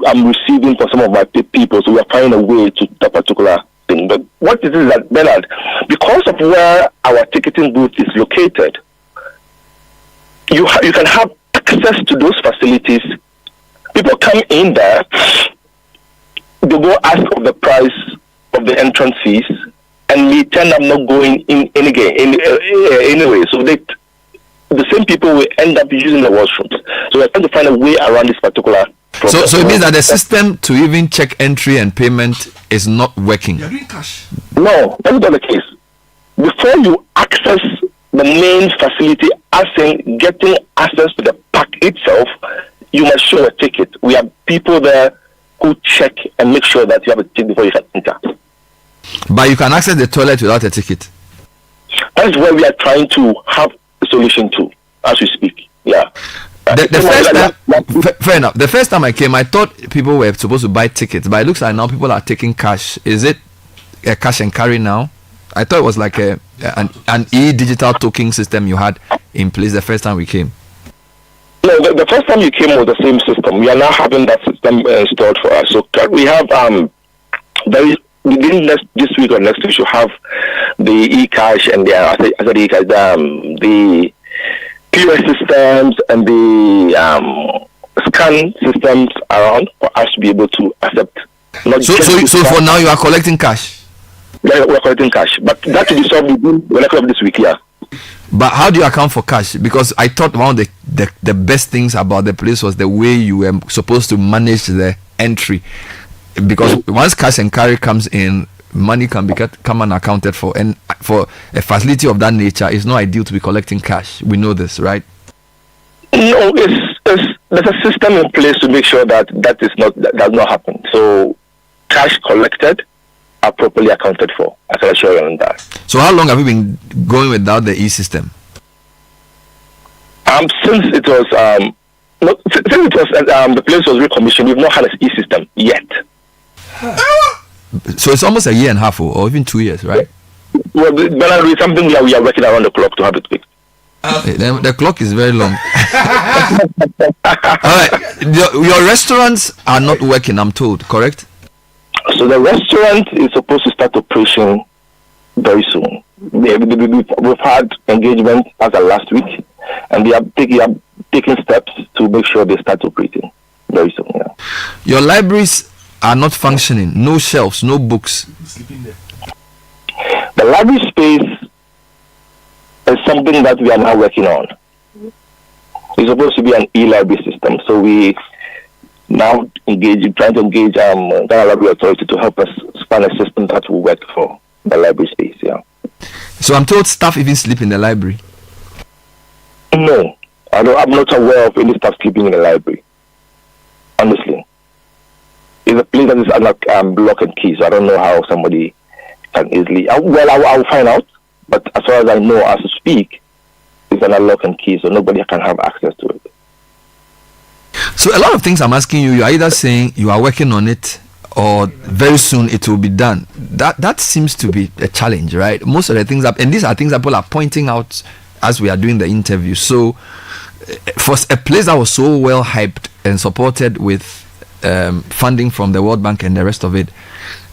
I'm receiving from some of my people. So we are finding a way to that particular thing. But what it is that, Bernard, because of where our ticketing booth is located, you can have access to those facilities. People come in there, they go ask of the price of the entrance fees, and we turn up not going in anyway. So the same people will end up using the washrooms. So we're trying to find a way around this particular problem. So it means that the system to even check entry and payment is not working. You're doing cash. No, that's not the case. Before you access the main facility, as in getting access to the park itself, you must show a ticket. We have people there who check and make sure that you have a ticket before you can enter. But you can access the toilet without a ticket. That's where we are trying to have a solution to, as we speak. Yeah. The first time, fair enough. The first time I came, I thought people were supposed to buy tickets, but it looks like now people are taking cash. Is it a cash and carry now? I thought it was like an e-digital token system you had in place the first time we came. No, the first time you came was the same system. We are now having that system installed for us. So we have within this week or next week, you have the e-cash and the POS systems and the scan systems around for us to be able to accept. So for now, you are collecting cash. Yeah, we're collecting cash, but that will be solved within this week. Yeah. But how do you account for cash? Because I thought one of the best things about the place was the way you were supposed to manage the entry. Because once cash and carry comes in, money can come unaccounted for. And for a facility of that nature, it's not ideal to be collecting cash. We know this, right? No, there's a system in place to make sure that that does not happen. So cash collected are properly accounted for. I can assure you on that. So how long have you been going without the e-system? Since it was the place was recommissioned, we've not had an e-system yet. So it's almost a year and a half or even 2 years, right? Well, it's something we are working around the clock to have it fixed. The clock is very long. All right. Your restaurants are not working, I'm told, correct? So the restaurant is supposed to start operation very soon. We've had engagement as of last week, and they are taking steps to make sure they start operating very soon. Yeah. Your libraries are not functioning. No shelves, no books. The library space is something that we are now working on. It's supposed to be an e-library system, so we now trying to engage the library authority to help us find a system that will work for the library space. Yeah. So I'm told staff even sleep in the library. No, I'm not aware of any staff sleeping in the library. Honestly, it's a place that is like lock and key, so I don't know how somebody can easily. I'll find out. But as far as I know, as to speak, it's an lock and key, so nobody can have access to it. So a lot of things I'm asking you, you are either saying you are working on it or very soon it will be done. That seems to be a challenge, right? Most of the things and these are things that people are pointing out as we are doing the interview. So for a place that was so well hyped and supported with funding from the World Bank and the rest of it,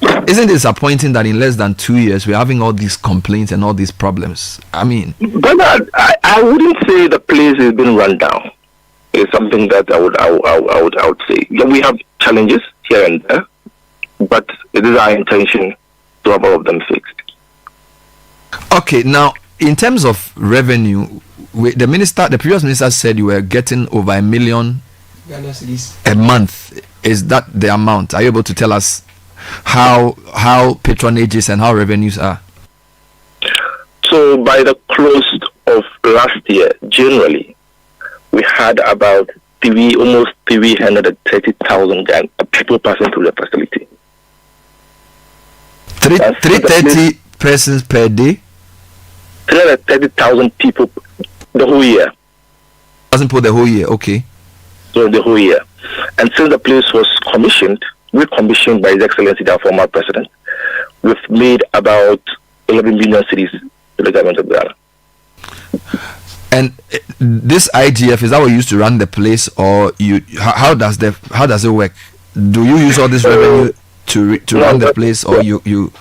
isn't it disappointing that in less than 2 years we're having all these complaints and all these problems? I mean, but I wouldn't say the place has been run down. It's something that I would say. Yeah, we have challenges here and there, but it is our intention to have all of them fixed. Okay, now in terms of revenue, the previous minister said you were getting over $1 million a month. Is that the amount? Are you able to tell us how patronages and how revenues are? So by the close of last year, generally, we had about almost 330,000 people passing through the facility. 330 persons per day? 330,000 people the whole year. Doesn't put the whole year, okay. So the whole year. And since the place was recommissioned by His Excellency, the former president, we've made about 11 million cities to the government of Ghana. And this IGF, is that what you used to run the place, or how does it work? Do you use all this revenue to run the place, or you?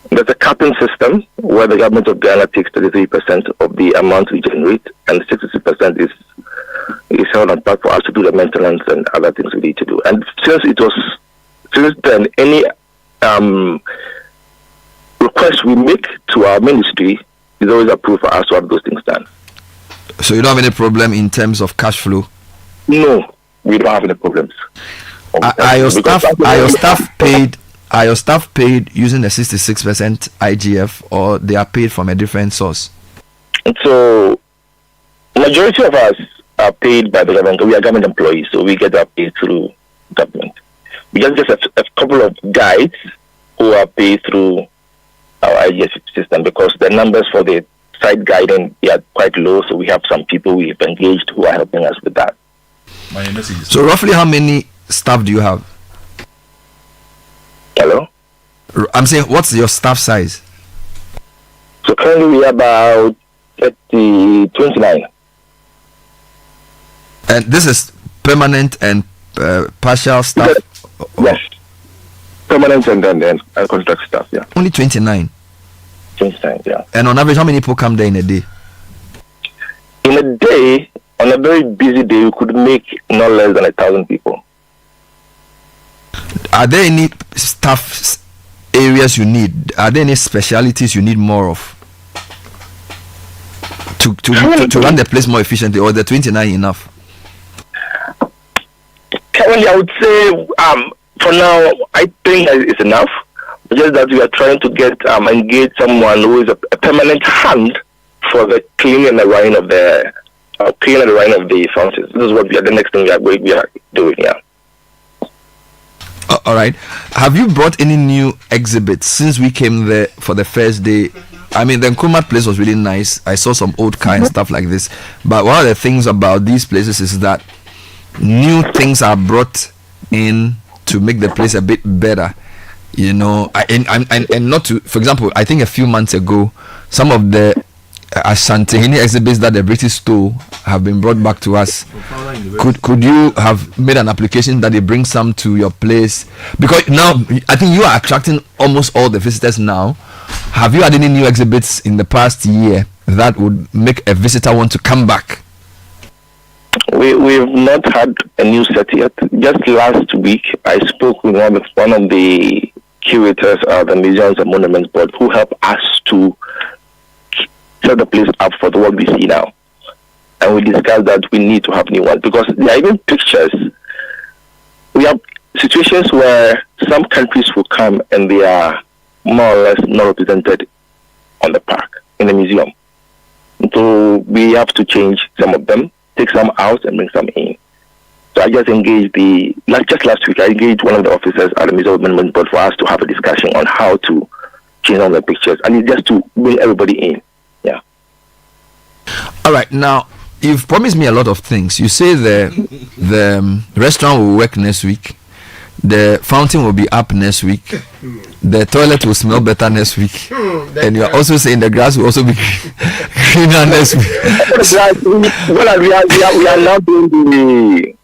There's a capping system where the government of Ghana takes 33% of the amount we generate, and 66% is held on back for us to do the maintenance and other things we need to do. And since then, any request we make to our ministry is always approved for us to have those things done. So you don't have any problem in terms of cash flow? No, we don't have any problems. Are your staff paid using the 66% IGF, or they are paid from a different source? And so, majority of us are paid by the government. We are government employees, so we get our pay through government. We just get a couple of guides who are paid through our IGS system because the numbers for the site guiding are quite low, so we have some people we've engaged who are helping us with that. So roughly how many staff do you have? Hello? I'm saying, what's your staff size? So currently we are about 29. And this is permanent and partial staff? Yes. Permanent and contract staff, yeah. Only 29? 29, yeah. And on average, how many people come there in a day? In a day, on a very busy day, you could make no less than 1,000 people. Are there any staff areas you need? Are there any specialities you need more of to run the place more efficiently, or the 29 enough? Currently, I would say for now, I think it's enough. Just that we are trying to get engage someone who is a permanent hand for the cleaning and the running of the fountains. This is what the next thing we are doing. Yeah. All right. Have you brought any new exhibits since we came there for the first day? I mean, the Nkrumah place was really nice. I saw some old car and stuff like this. But one of the things about these places is that new things are brought in to make the place a bit better. You know, and not to, for example, I think a few months ago, some of the Ashanti exhibits that the British stole have been brought back to us. Could you have made an application that they bring some to your place? Because now I think you are attracting almost all the visitors now. Have you had any new exhibits in the past year that would make a visitor want to come back? We've not had a new set yet. Just last week, I spoke with one of the curators of the Museums and Monuments Board who helped us to set the place up for the what we see now. And we discussed that we need to have new ones because there are even pictures. We have situations where some countries will come and they are more or less not represented on the park, in the museum. So we have to change some of them, take some out and bring some in. So I just engaged just last week, I engaged one of the officers at the Museum of Monuments Board for us to have a discussion on how to change all the pictures. And it's just to bring everybody in. Yeah. All right. Now, you've promised me a lot of things. You say the restaurant will work next week. The fountain will be up next week. The toilet will smell better next week. And you are also saying the grass will also be greener next week. Well, we are now doing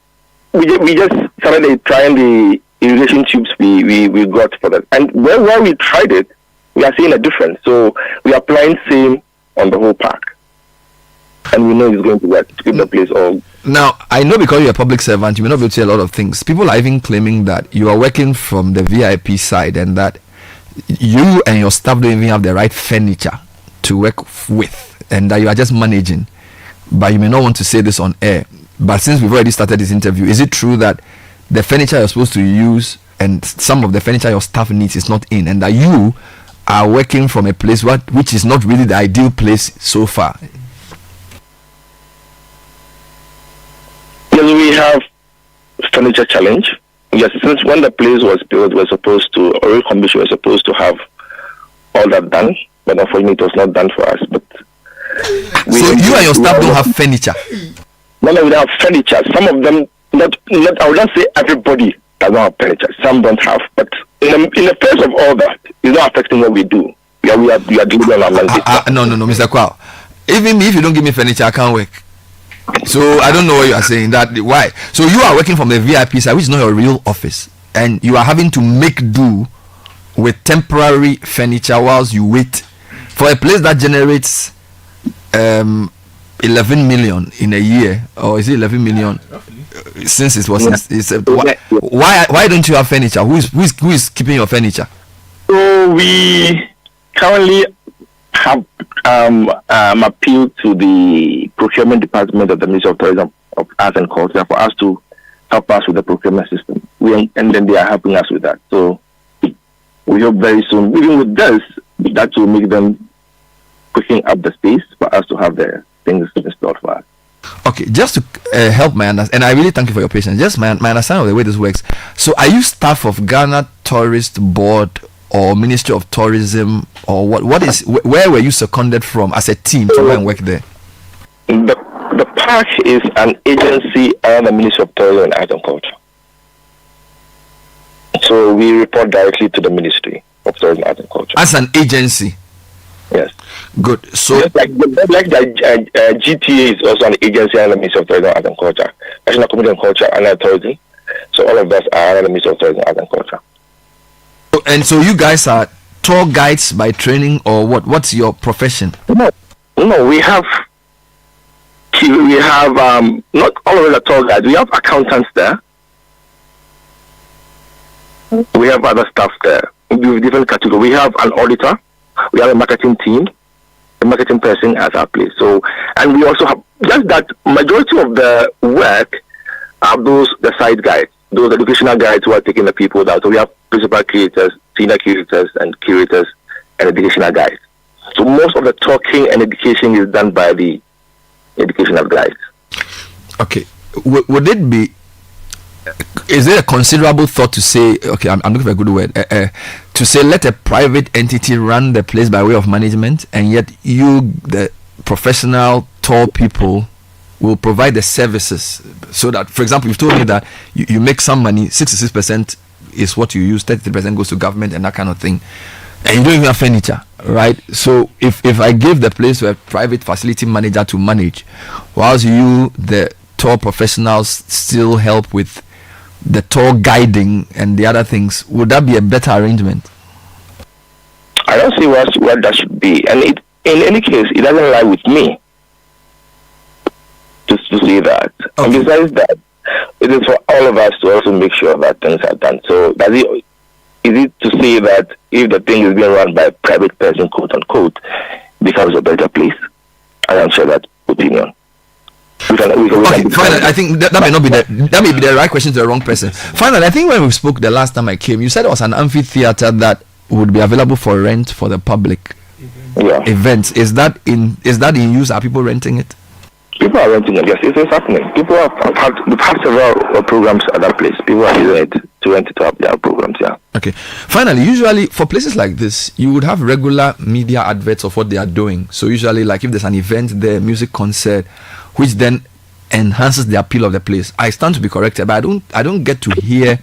we just started trying the irrigation tubes we got for that. And where we tried it, we are seeing a difference. So we are applying same on the whole park. And we know it's going to work to keep the place all. Now, I know because you're a public servant, you may not be able to say a lot of things. People are even claiming that you are working from the VIP side and that you and your staff don't even have the right furniture to work with and that you are just managing. But you may not want to say this on air. But since we've already started this interview, is it true that the furniture you're supposed to use and some of the furniture your staff needs is not in and that you are working from a place which is not really the ideal place so far? Yes, we have furniture challenge. Yes, since when the place was built, we're supposed to, or recommission, we're supposed to have all that done, but unfortunately, it was not done for us. But so you and your staff don't have furniture? No, we don't have furniture. Some of them, not. I would not say everybody does not have furniture. Some don't have, but in the face of all that, it's not affecting what we do. We are doing our mandate. No, Mr. Kwao. Even if you don't give me furniture, I can't work. So I don't know what you are saying. That why? So you are working from the VIP side, which is not your real office, and you are having to make do with temporary furniture whilst you wait for a place that generates 11 million in a year, or is it 11 million? Since it was, why don't you have furniture? Who is keeping your furniture? So we currently have appealed to the procurement department of the Ministry of Tourism, of Arts and Culture for us to help us with the procurement system. And then they are helping us with that. So we hope very soon, even with this, that will make them quickening up the space for us to have the things installed for us. Okay, just to help my understanding, and I really thank you for your patience. Just my understanding of the way this works. So, are you staff of Ghana Tourist Board or Ministry of Tourism, or what is? Where were you seconded from as a team to go and work there? The park is an agency under the Ministry of Tourism and Agriculture. So we report directly to the Ministry of Tourism and Agriculture. As an agency? Yes. Good. So, just like the GTA is also an agency under the Ministry of Tourism and Agriculture, National Community and Culture and Tourism. So all of us are under the Ministry of Tourism and Agriculture. And so you guys are tour guides by training, or what? What's your profession? No, we have not all of us are tour guides. We have accountants there. We have other staff there. We have different categories. We have an auditor. We have a marketing team. A marketing person at our place. So, and we also have just that majority of the work are the side guides, those educational guides who are taking the people down. So we have principal curators, senior curators, and curators and educational guides. So most of the talking and education is done by the educational guides. Okay, would it be? Is there a considerable thought to say, okay, I'm looking for a good word, to say let a private entity run the place by way of management, and yet you, the professional tour people, will provide the services, so that, for example, you've told me that you make some money, 66% is what you use, 33% goes to government and that kind of thing, and you don't even have furniture, right? So if I give the place to a private facility manager to manage, whilst you, the tour professionals, still help with the tour guiding and the other things, would that be a better arrangement? I don't see what that should be, and in any case, it doesn't lie with me to say that. Okay. And besides that, it is for all of us to also make sure that things are done. So, is it to say that if the thing is being run by a private person, quote unquote, becomes a better place? I don't share that opinion. Okay, finally, I think that may not be that may be the right question to the wrong person. Finally, I think when we spoke the last time I came, you said it was an amphitheater that would be available for rent for the public. Yeah. Events. Is that in use? Are people renting it? People are renting it. Yes, it's happening. We've had several programs at that place. People are using it to rent it to have their programs. Yeah. Okay. Finally, usually for places like this, you would have regular media adverts of what they are doing. So usually, like if there's an event there, music concert, which then enhances the appeal of the place. I stand to be corrected, but I don't get to hear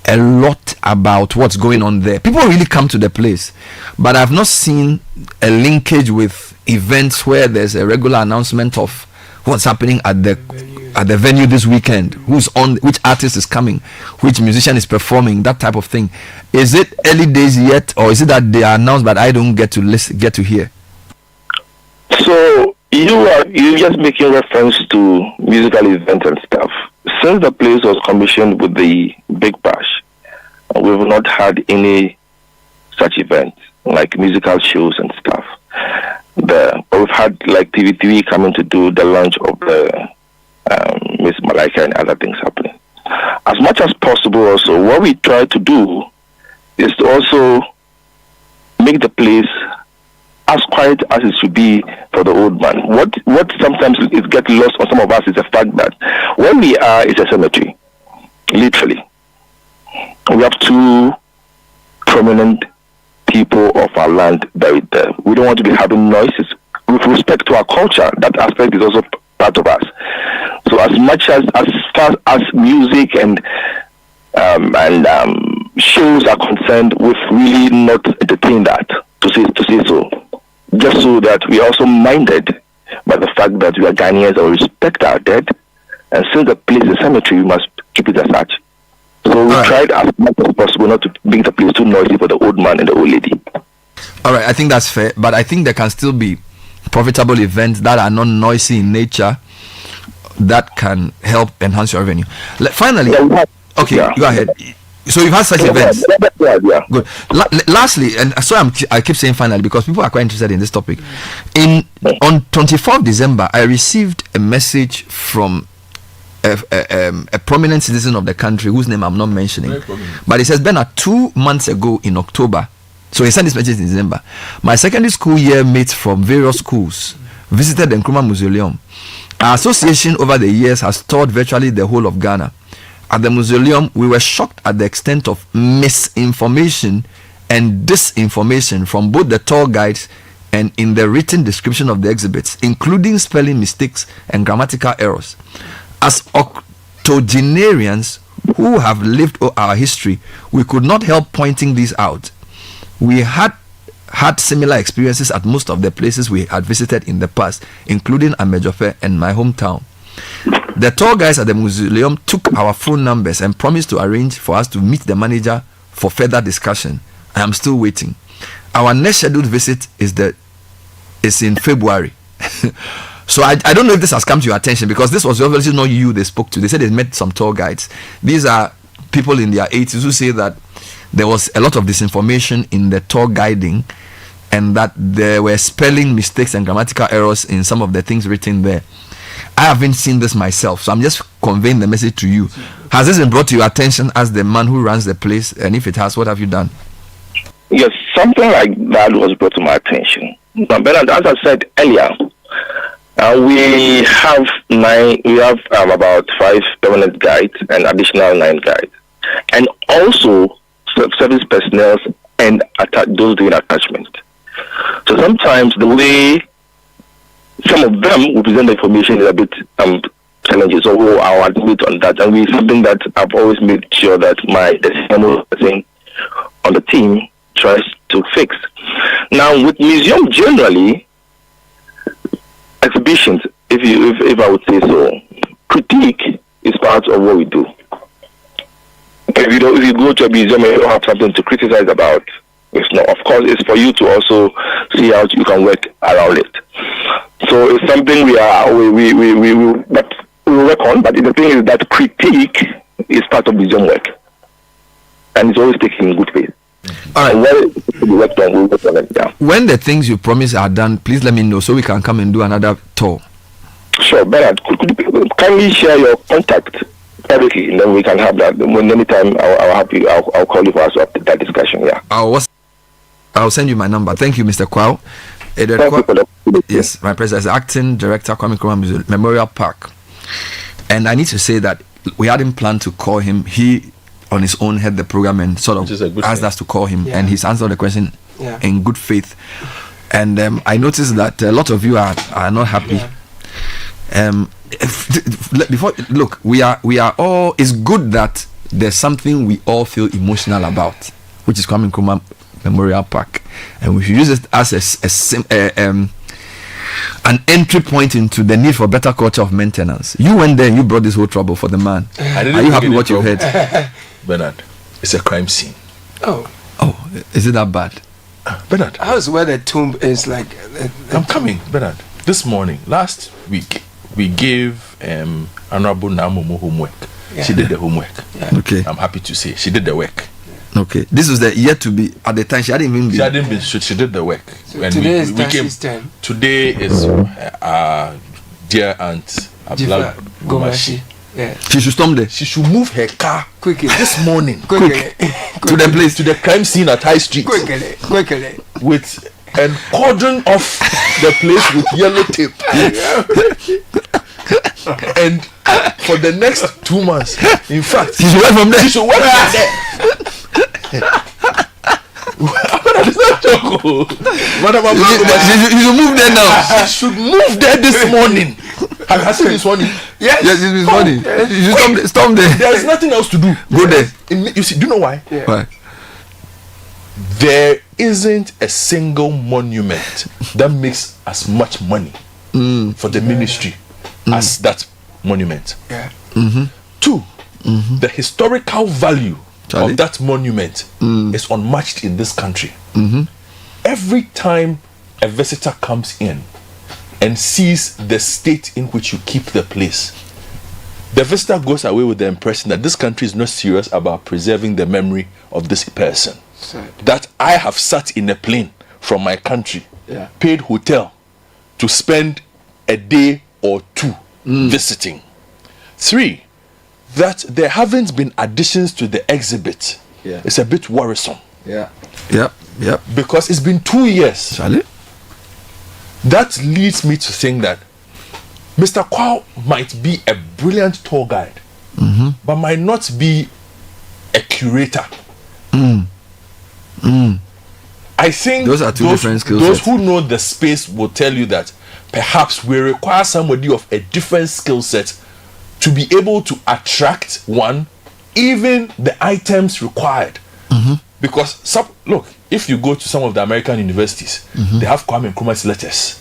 a lot about what's going on there. People really come to the place, but I've not seen a linkage with events where there's a regular announcement of what's happening at the venue this weekend, who's on, which artist is coming, which musician is performing, that type of thing. Is it early days yet, or is it that they are announced but I don't get to hear? So you're just making reference to musical events and stuff. Since the place was commissioned with the Big Bash, we've not had any such events like musical shows and stuff. We've had like TV3 coming to do the launch of the Miss Malaika and other things happening. As much as possible, also what we try to do is to also make the place as quiet as it should be for the old man. What sometimes is get lost on some of us is the fact that where we are is a cemetery, literally. We have two prominent people of our land buried there. We don't want to be having noises. With respect to our culture, that aspect is also part of us. So as far as music and shows are concerned, we've really not entertained that, to say so. Just so that we are also minded by the fact that we are Ghanaians and we respect our dead, and since the place is a cemetery, we must keep it as such. So we tried as much as possible not to make the place too noisy for the old man and the old lady. All right, I think that's fair, but I think there can still be profitable events that are not noisy in nature that can help enhance your revenue. Finally, go ahead. So you've had such events. Yeah. Good. Lastly, and so I keep saying finally because people are quite interested in this topic. On 24th December, I received a message from a prominent citizen of the country whose name I'm not mentioning, but it says, Bernard, 2 months ago in October, So he sent this message in December. My secondary school year mates from various schools visited the Nkrumah Mausoleum. Our association over the years has toured virtually the whole of Ghana. At the mausoleum, we were shocked at the extent of misinformation and disinformation from both the tour guides and in the written description of the exhibits, including spelling mistakes and grammatical errors. As octogenarians who have lived our history, we could not help pointing these out. We had similar experiences at most of the places we had visited in the past, including Amejofe and my hometown. The tour guides at the mausoleum took our phone numbers and promised to arrange for us to meet the manager for further discussion. I am still waiting. Our next scheduled visit is in February. So I don't know if this has come to your attention, because this was obviously not you they spoke to. They said they met some tour guides. These are people in their 80s who say that there was a lot of disinformation in the tour guiding, and that there were spelling mistakes and grammatical errors in some of the things written there. I haven't seen this myself, so I'm just conveying the message to you. Has this been brought to your attention as the man who runs the place? And if it has, what have you done? Yes, something like that was brought to my attention. But as I said earlier, we have about 5 permanent guides and additional 9 guides, and also service personnel and those doing attachment. So sometimes the way some of them will present the information is a bit challenging. So I'll admit on that, and it's something that I've always made sure that the person on the team tries to fix. Now, with museum generally, exhibitions, if I would say so, critique is part of what we do. If you go to a museum and you don't have something to criticize about, it's not. Of course, it's for you to also see how you can work around it. So it's something we work on. But the thing is that critique is part of museum work, and it's always taken in good faith. All right. We'll work on it. Yeah. When the things you promise are done, please let me know so we can come and do another tour. Sure, Bernard. Could you kindly share your contact privately, and then we can have that. When anytime I'll call you for us to have that discussion. Yeah. I'll send you my number. Thank you, Mr. Kwao. Yes, my president is acting director, Kwame Nkrumah Memorial Park. And I need to say that we hadn't planned to call him. He, on his own, had the program and sort of asked us to call him. Yeah. And he's answered the question in good faith. And I noticed that a lot of you are not happy. Yeah. We are all. It's good that there's something we all feel emotional about, which is Kwame Nkrumah Memorial Park, and we should use it as an entry point into the need for better culture of maintenance. You went there and you brought this whole trouble for the man. Are you happy with what you heard? Bernard, it's a crime scene. Oh, is it that bad? Bernard, how's where the tomb is like? I'm coming, Bernard. This morning, last week, we gave Honorable Namumu homework. Yeah. She did the homework. Yeah. Okay. I'm happy to say she did the work. Okay. This was the yet to be at the time. She hadn't even been. She hadn't been. She did the work. So and today is Tansi's turn. Today is dear aunt Abla Gomashi. Yeah. She should storm there. She should move her car quickly this morning. Quickly. To the place, to the crime scene at High Street. Quickly. With and cordon off the place with yellow tape. And for the next 2 months, in fact, she should work from there. She should work from there. It's not joke. She should move there now. She should move there this morning. Have you seen this morning? Yes, this morning. You should storm there. There is nothing else to do. Go there. You see, do you know why? Yeah. Why? There isn't a single monument that makes as much money for the ministry as that monument. Yeah. Mm-hmm. 2, the historical value of that monument is unmatched in this country. Every time a visitor comes in and sees the state in which you keep the place, the visitor goes away with the impression that this country is not serious about preserving the memory of this person. That I have sat in a plane from my country, paid hotel to spend a day or 2 visiting. 3, that there haven't been additions to the exhibit. It's a bit worrisome. Yep. Because it's been 2 years. Charlie? That leads me to think that Mr. Kwao might be a brilliant tour guide, but might not be a curator. I think those are two different skill those sets. who know the space will tell you that perhaps we require somebody of a different skill set to be able to attract even the items required. Because look, if you go to some of the American universities, they have Kwame Nkrumah's letters.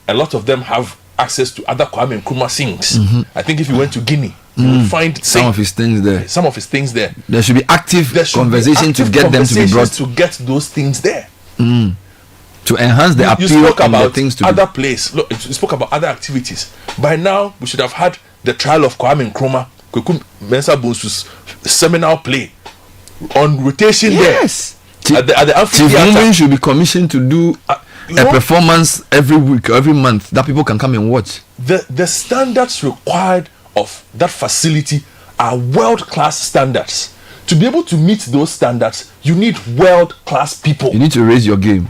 A lot of them have access to other Kwame Nkrumah things. I think if you went to Guinea, you would find some of his things there. Some of his things there. There should be active conversation to get them to be brought to get those things there. To enhance the appeal spoke of about the things to other place. Look, you spoke about other activities. By now, we should have had the trial of Kwame Nkrumah, Kweku Mensah Bonsu's seminal play on rotation there. At the amphitheater. Chief should be commissioned to do a performance every week or every month that people can come and watch. The standards required of that facility are world-class standards. To be able to meet those standards, you need world-class people. You need to raise your game.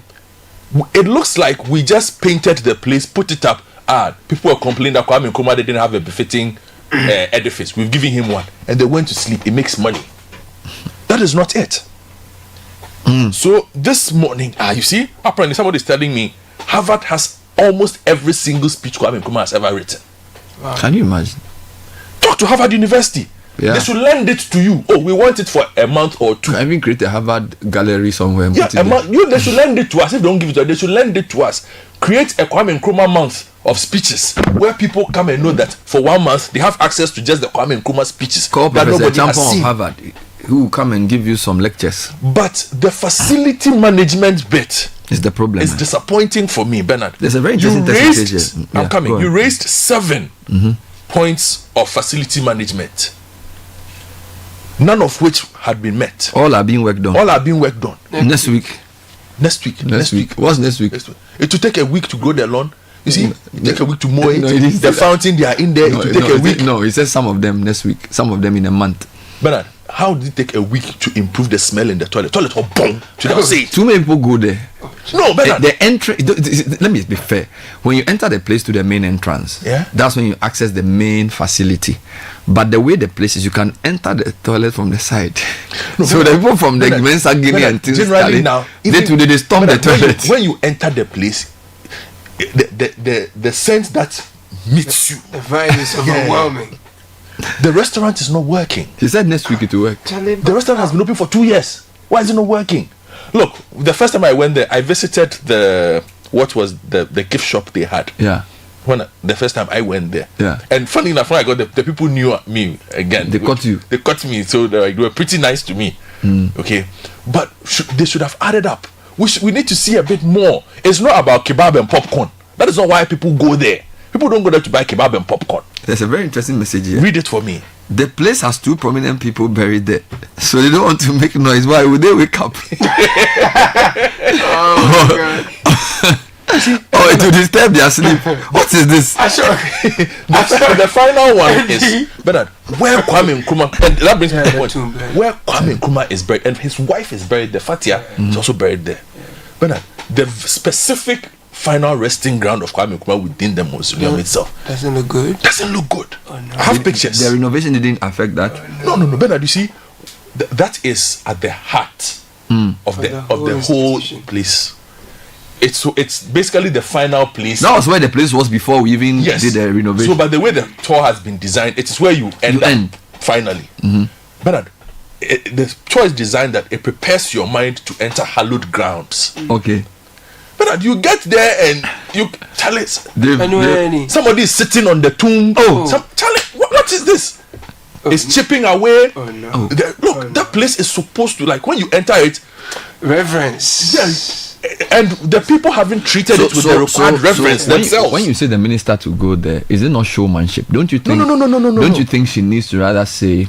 It looks like we just painted the place, put it up. People were complaining that Kwame Nkrumah didn't have a befitting edifice. We've given him one, and they went to sleep. It makes money. That is not it. So this morning, you see, apparently somebody is telling me Harvard has almost every single speech Kwame Nkrumah has ever written. Wow. Can you imagine? Talk to Harvard University. Yeah. They should lend it to you. Oh, we want it for a month or two. Can even create a Harvard gallery somewhere. Yeah, they should lend it to us. If they don't give it to us, they should lend it to us. Create a Kwame Nkrumah month of speeches where people come and know that for 1 month they have access to just the Kwame Nkrumah speeches. Call that Professor nobody has Champon seen. of Harvard, who will come and give you some lectures. But the facility management bit is the problem. It's disappointing for me, Bernard. There's a very interesting testing. I'm coming. You raised 7 points of facility management, none of which had been met. All are being worked on. Next week. What's next week? It will take a week to grow the lawn. You see, it take a week to mow it. The fountain, they are in there. It will take a week. No, it says some of them next week, some of them in a month. Bernard, how did it take a week to improve the smell in the toilet? Toilet or boom? Too many people go there. No, Bernard. The entry. Let me be fair. When you enter the place to the main entrance, that's when you access the main facility. But the way the place is, you can enter the toilet from the side. No, so the people from the Mensa Guinea and things generally now, they storm the toilet. When you enter the place, the sense that meets you, the vibe is overwhelming. The restaurant is not working. He said next week it will work. The restaurant has been open for 2 years. Why is it not working? Look, the first time I went there, I visited the gift shop they had. Yeah. The first time I went there. Yeah. And funny enough, when I got there, the people knew me again. They caught you. They caught me, so they were pretty nice to me. Okay, but they should have added up. We need to see a bit more. It's not about kebab and popcorn. That is not why people go there. People don't go there to buy kebab and popcorn. There's a very interesting message here. Read it for me. The place has 2 prominent people buried there, so they don't want to make noise. Why would they wake up? It will disturb their sleep. What is this? The final one is Bernard, where Kwame Nkrumah, and that brings me to the point where Kwame Nkrumah is buried, and his wife is buried there. Fatia is also buried there. Bernard, the specific final resting ground of Kwame Nkrumah within the mausoleum itself doesn't look good. Oh, no. I have pictures. The renovation didn't affect that. No, Bernard. You see, that is at the heart of the whole place. It's basically the final place. That was where the place was before we even did the renovation. So, by the way the tour has been designed, it is where you end. Finally. Bernard, the tour is designed that it prepares your mind to enter hallowed grounds. Okay. Bernard, you get there and you Charlie, somebody is sitting on the tomb. Charlie, what is this? It's chipping away. Look, that place is supposed to, like, when you enter it, reverence. Yes. And the people haven't treated it with the required reverence themselves. When you say the minister to go there, is it not showmanship? Don't you think? No. Don't you think she needs to rather say,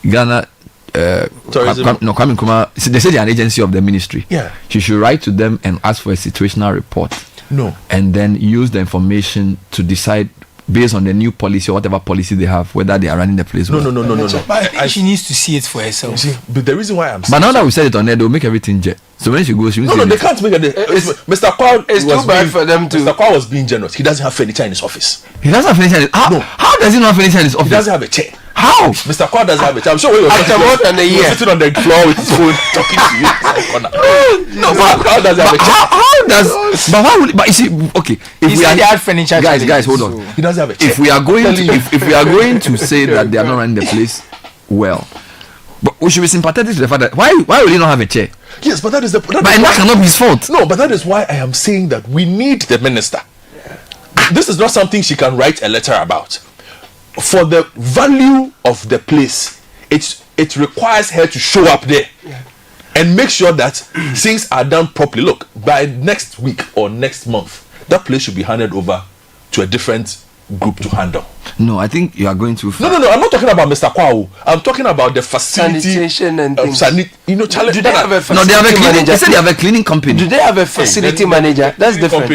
Ghana? Kwame Nkrumah. They say they are an agency of the ministry. Yeah. She should write to them and ask for a situational report. No. And then use the information to decide, based on the new policy or whatever policy they have, whether they are running the place. No. But she needs to see it for herself. See, but the reason why I'm saying, but now that we said it on there, they'll make everything jet. So when she goes, she no, they can't make it. Mr. Kwao. It's too bad for them to. Mr. Kwao was being generous. He doesn't have furniture in his office. He doesn't have furniture. How does he not have furniture in his office? He doesn't have a chair. How? Mr. Kwao doesn't have a chair. I'm sure when you're after more than a year sitting on the floor with his phone talking to you. No, Mr. Kwao doesn't have a chair. How does? But why would? But you see, okay. If we had furniture, guys, hold on. He doesn't have a chair. If we are going to, if we are going to say that they are not running the place well, but we should be sympathetic to the fact that why will he not have a chair? Yes, but that is the. But that cannot be his fault. No, but that is why I am saying that we need the minister. This is not something she can write a letter about. For the value of the place, it requires her to show up there and make sure that things are done properly. Look, by next week or next month, that place should be handed over to a different group to handle. No, I think you are going too far. No. I'm not talking about Mr. Kwao. I'm talking about the facility, sanitation and things. Do they have a facility no, they have a cleaning. manager? They said they have a cleaning company. Do they have a facility manager? That's different.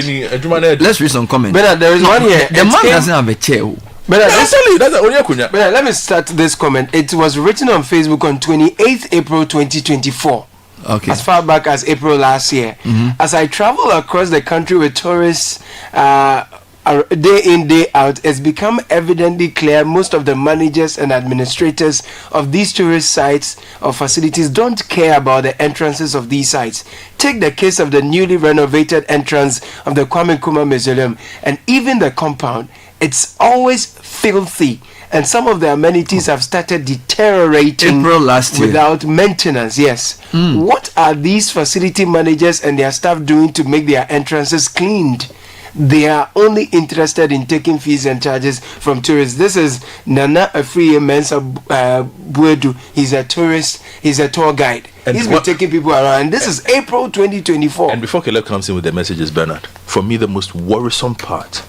Let's read some comments. But there is one here. The man doesn't have a chair. But let me start this comment. It was written on Facebook on 28th April 2024. Okay. As far back as April last year. As I travel across the country with tourists day in, day out, it's become evidently clear most of the managers and administrators of these tourist sites or facilities don't care about the entrances of these sites. Take the case of the newly renovated entrance of the Kwame Nkrumah Mausoleum and even the compound. It's always filthy, and some of the amenities have started deteriorating April last year without maintenance. Yes. What are these facility managers and their staff doing to make their entrances cleaned? They are only interested in taking fees and charges from tourists. This is Nana Afriye Mensa Buedu. He's a tourist. He's a tour guide. And he's been taking people around. This is April 2024. And before Caleb comes in with the messages, Bernard, for me the most worrisome part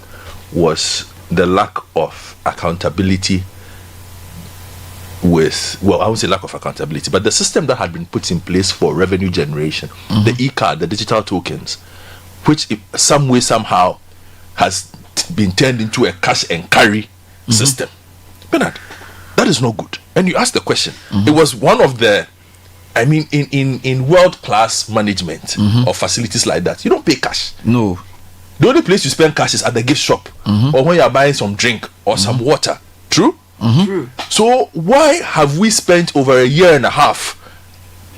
was the lack of accountability I won't say lack of accountability, but the system that had been put in place for revenue generation, the e-card, the digital tokens, which some way, somehow has been turned into a cash and carry system. Bernard, that is not good. And you asked the question. It was one of the, in world-class management of facilities like that, you don't pay cash. No. The only place you spend cash is at the gift shop or when you are buying some drink or some water. True? True. So why have we spent over a year and a half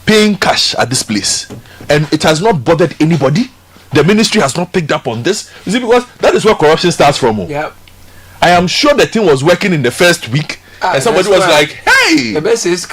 paying cash at this place and it has not bothered anybody? The ministry has not picked up on this. You see, because that is where corruption starts from. Yep. I am sure the thing was working in the first week and somebody was like, hey, the best is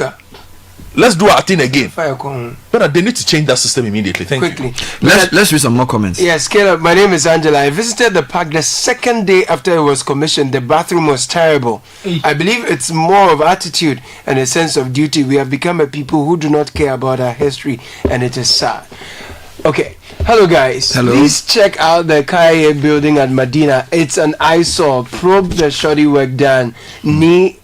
let's do our thing again. But they need to change that system immediately. Thank you. Let's read some more comments. Yes, Caleb, my name is Angela. I visited the park the second day after it was commissioned. The bathroom was terrible. I believe it's more of attitude and a sense of duty. We have become a people who do not care about our history, and it is sad. Okay, hello guys. Hello. Please check out the Kaya building at Medina. It's an eyesore. Probe the shoddy work done. Ni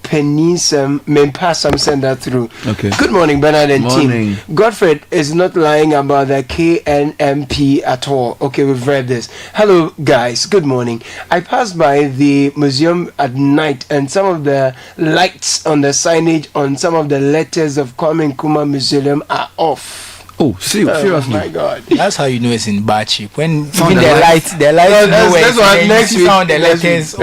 Penisam Mempasam send that through. Okay. Good morning, Bernard and Morning. team. Godfred is not lying about the KNMP at all. Okay, we've read this. Hello guys, good morning. I passed by the museum at night and some of the lights on the signage on some of the letters of Kwame Nkrumah Mausoleum are off. Oh, seriously? Oh my God! That's how you know it's in bad shape. When even the the lights that's what next week. Found the letters.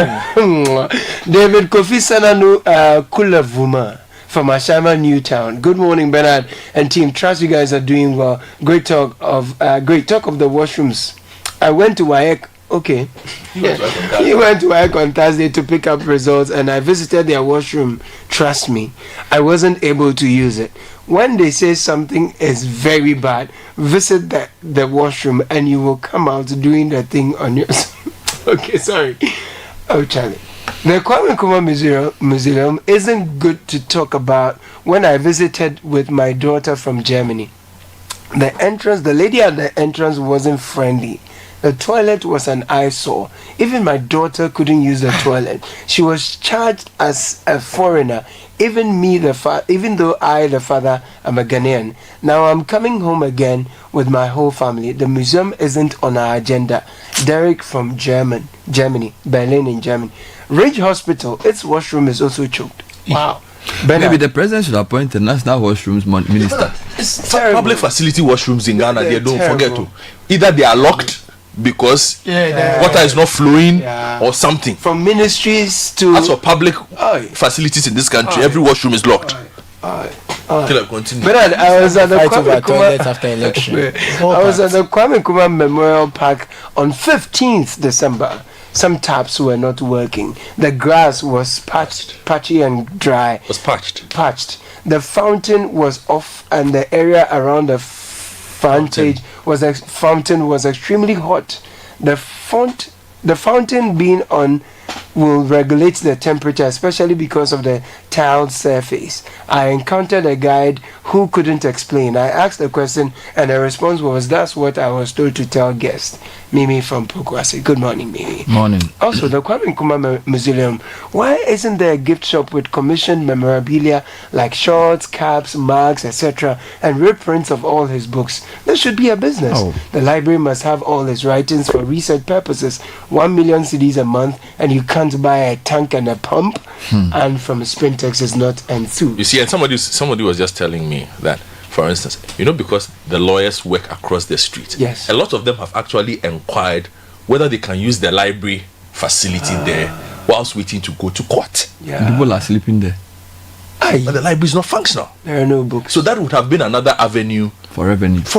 David Kofi Sananu Kulavuma from Ashama Newtown. Good morning, Bernard and team. Trust you guys are doing well. Great talk of the washrooms. I went to WAEC. Okay. He went to WAEC on Thursday to pick up results, and I visited their washroom. Trust me, I wasn't able to use it. When they say something is very bad, visit the washroom and you will come out doing the thing on your... Okay, sorry. Oh, Charlie. The Kwame Nkrumah Museum isn't good to talk about. When I visited with my daughter from Germany, the lady at the entrance wasn't friendly. The toilet was an eyesore. Even my daughter couldn't use the toilet. She was charged as a foreigner. Even though I, the father, am a Ghanaian. Now I'm coming home again with my whole family. The museum isn't on our agenda. Derek from Germany, Berlin in Germany. Ridge Hospital, its washroom is also choked. Wow. Maybe the president should appoint a national washrooms minister. It's terrible. Public facility washrooms in Ghana, they don't forget to. Either they are locked because water is not flowing or something. From ministries to... As for public facilities in this country, every washroom is locked. Continue. But I was at the Kwame Nkrumah after election. I was at the Kwame Nkrumah Memorial Park on 15th December. Some taps were not working. The grass was patchy and dry. Was patched. The fountain was off, and the area around the fountain was extremely hot. The fountain being on will regulate the temperature, especially because of the tiled surface. I encountered a guide who couldn't explain. I asked a question, and the response was, "That's what I was told to tell guests." Mimi from Pokwasi. Good morning, Mimi. Morning. Also, the Kwame Nkrumah Museum. Why isn't there a gift shop with commissioned memorabilia like shorts, caps, mugs, etc., and reprints of all his books? There should be a business. The library must have all his writings for research purposes. 1 million CDs a month, and you can't buy a tank and a pump. And from Spintex is not enthused. You see, and somebody was just telling me that, for instance, because the lawyers work across the street, yes, a lot of them have actually inquired whether they can use the library facility there whilst waiting to go to court. People are sleeping there. But the library is not functional. There are no books. So that would have been another avenue for revenue. So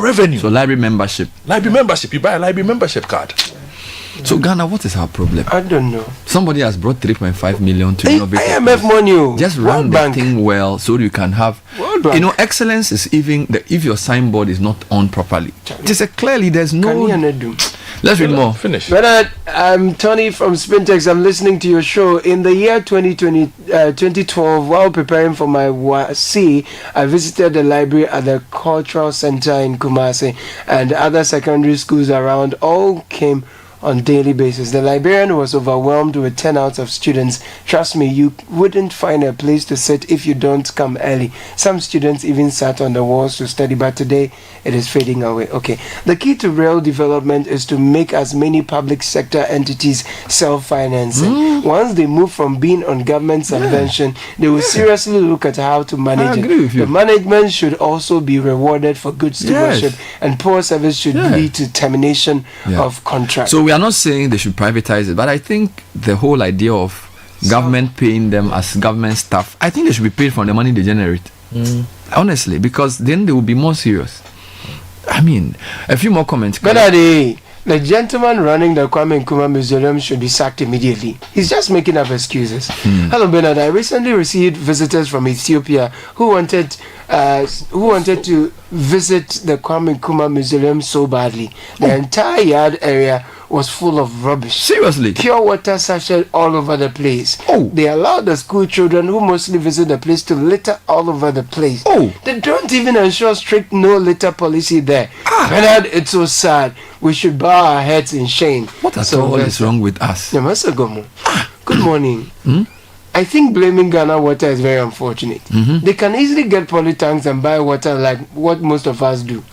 library membership. You buy a library membership card. So Ghana, what is our problem? I don't know. Somebody has brought 3.5 million to renovate. IMF money. Just run the thing well so you can have. Excellence is even if your signboard is not on properly. Just clearly there's no. Let's read more. Finish. Bernard, I'm Tony from Spintex. I'm listening to your show. In the year 2012, while preparing for my WAC, I visited the library at the Cultural Center in Kumasi, and other secondary schools around all came on daily basis. The librarian was overwhelmed with turnouts of students. Trust me, you wouldn't find a place to sit if you don't come early. Some students even sat on the walls to study, but today it is fading away. Okay, the key to real development is to make as many public sector entities self-financing. Once they move from being on government subvention, they will seriously look at how to manage it. The management should also be rewarded for good stewardship, and poor service should lead to termination of contract. So we are not saying they should privatize it, but I think the whole idea of government paying them as government staff, I think they should be paid from the money they generate. Honestly, because then they will be more serious. I mean, a few more comments. But the gentleman running the Kwame Nkrumah Museum should be sacked immediately. He's just making up excuses. Hello, Bernard. I recently received visitors from Ethiopia who wanted to visit the Kwame Nkrumah Museum so badly. The entire yard area was full of rubbish. Seriously? Pure water sachet all over the place. They allowed the school children who mostly visit the place to litter all over the place. They don't even ensure strict no litter policy there. Bernard, it's so sad. We should bow our heads in shame. What at all is wrong with us? Good morning. I think blaming Ghana Water is very unfortunate. They can easily get poly tanks and buy water like what most of us do.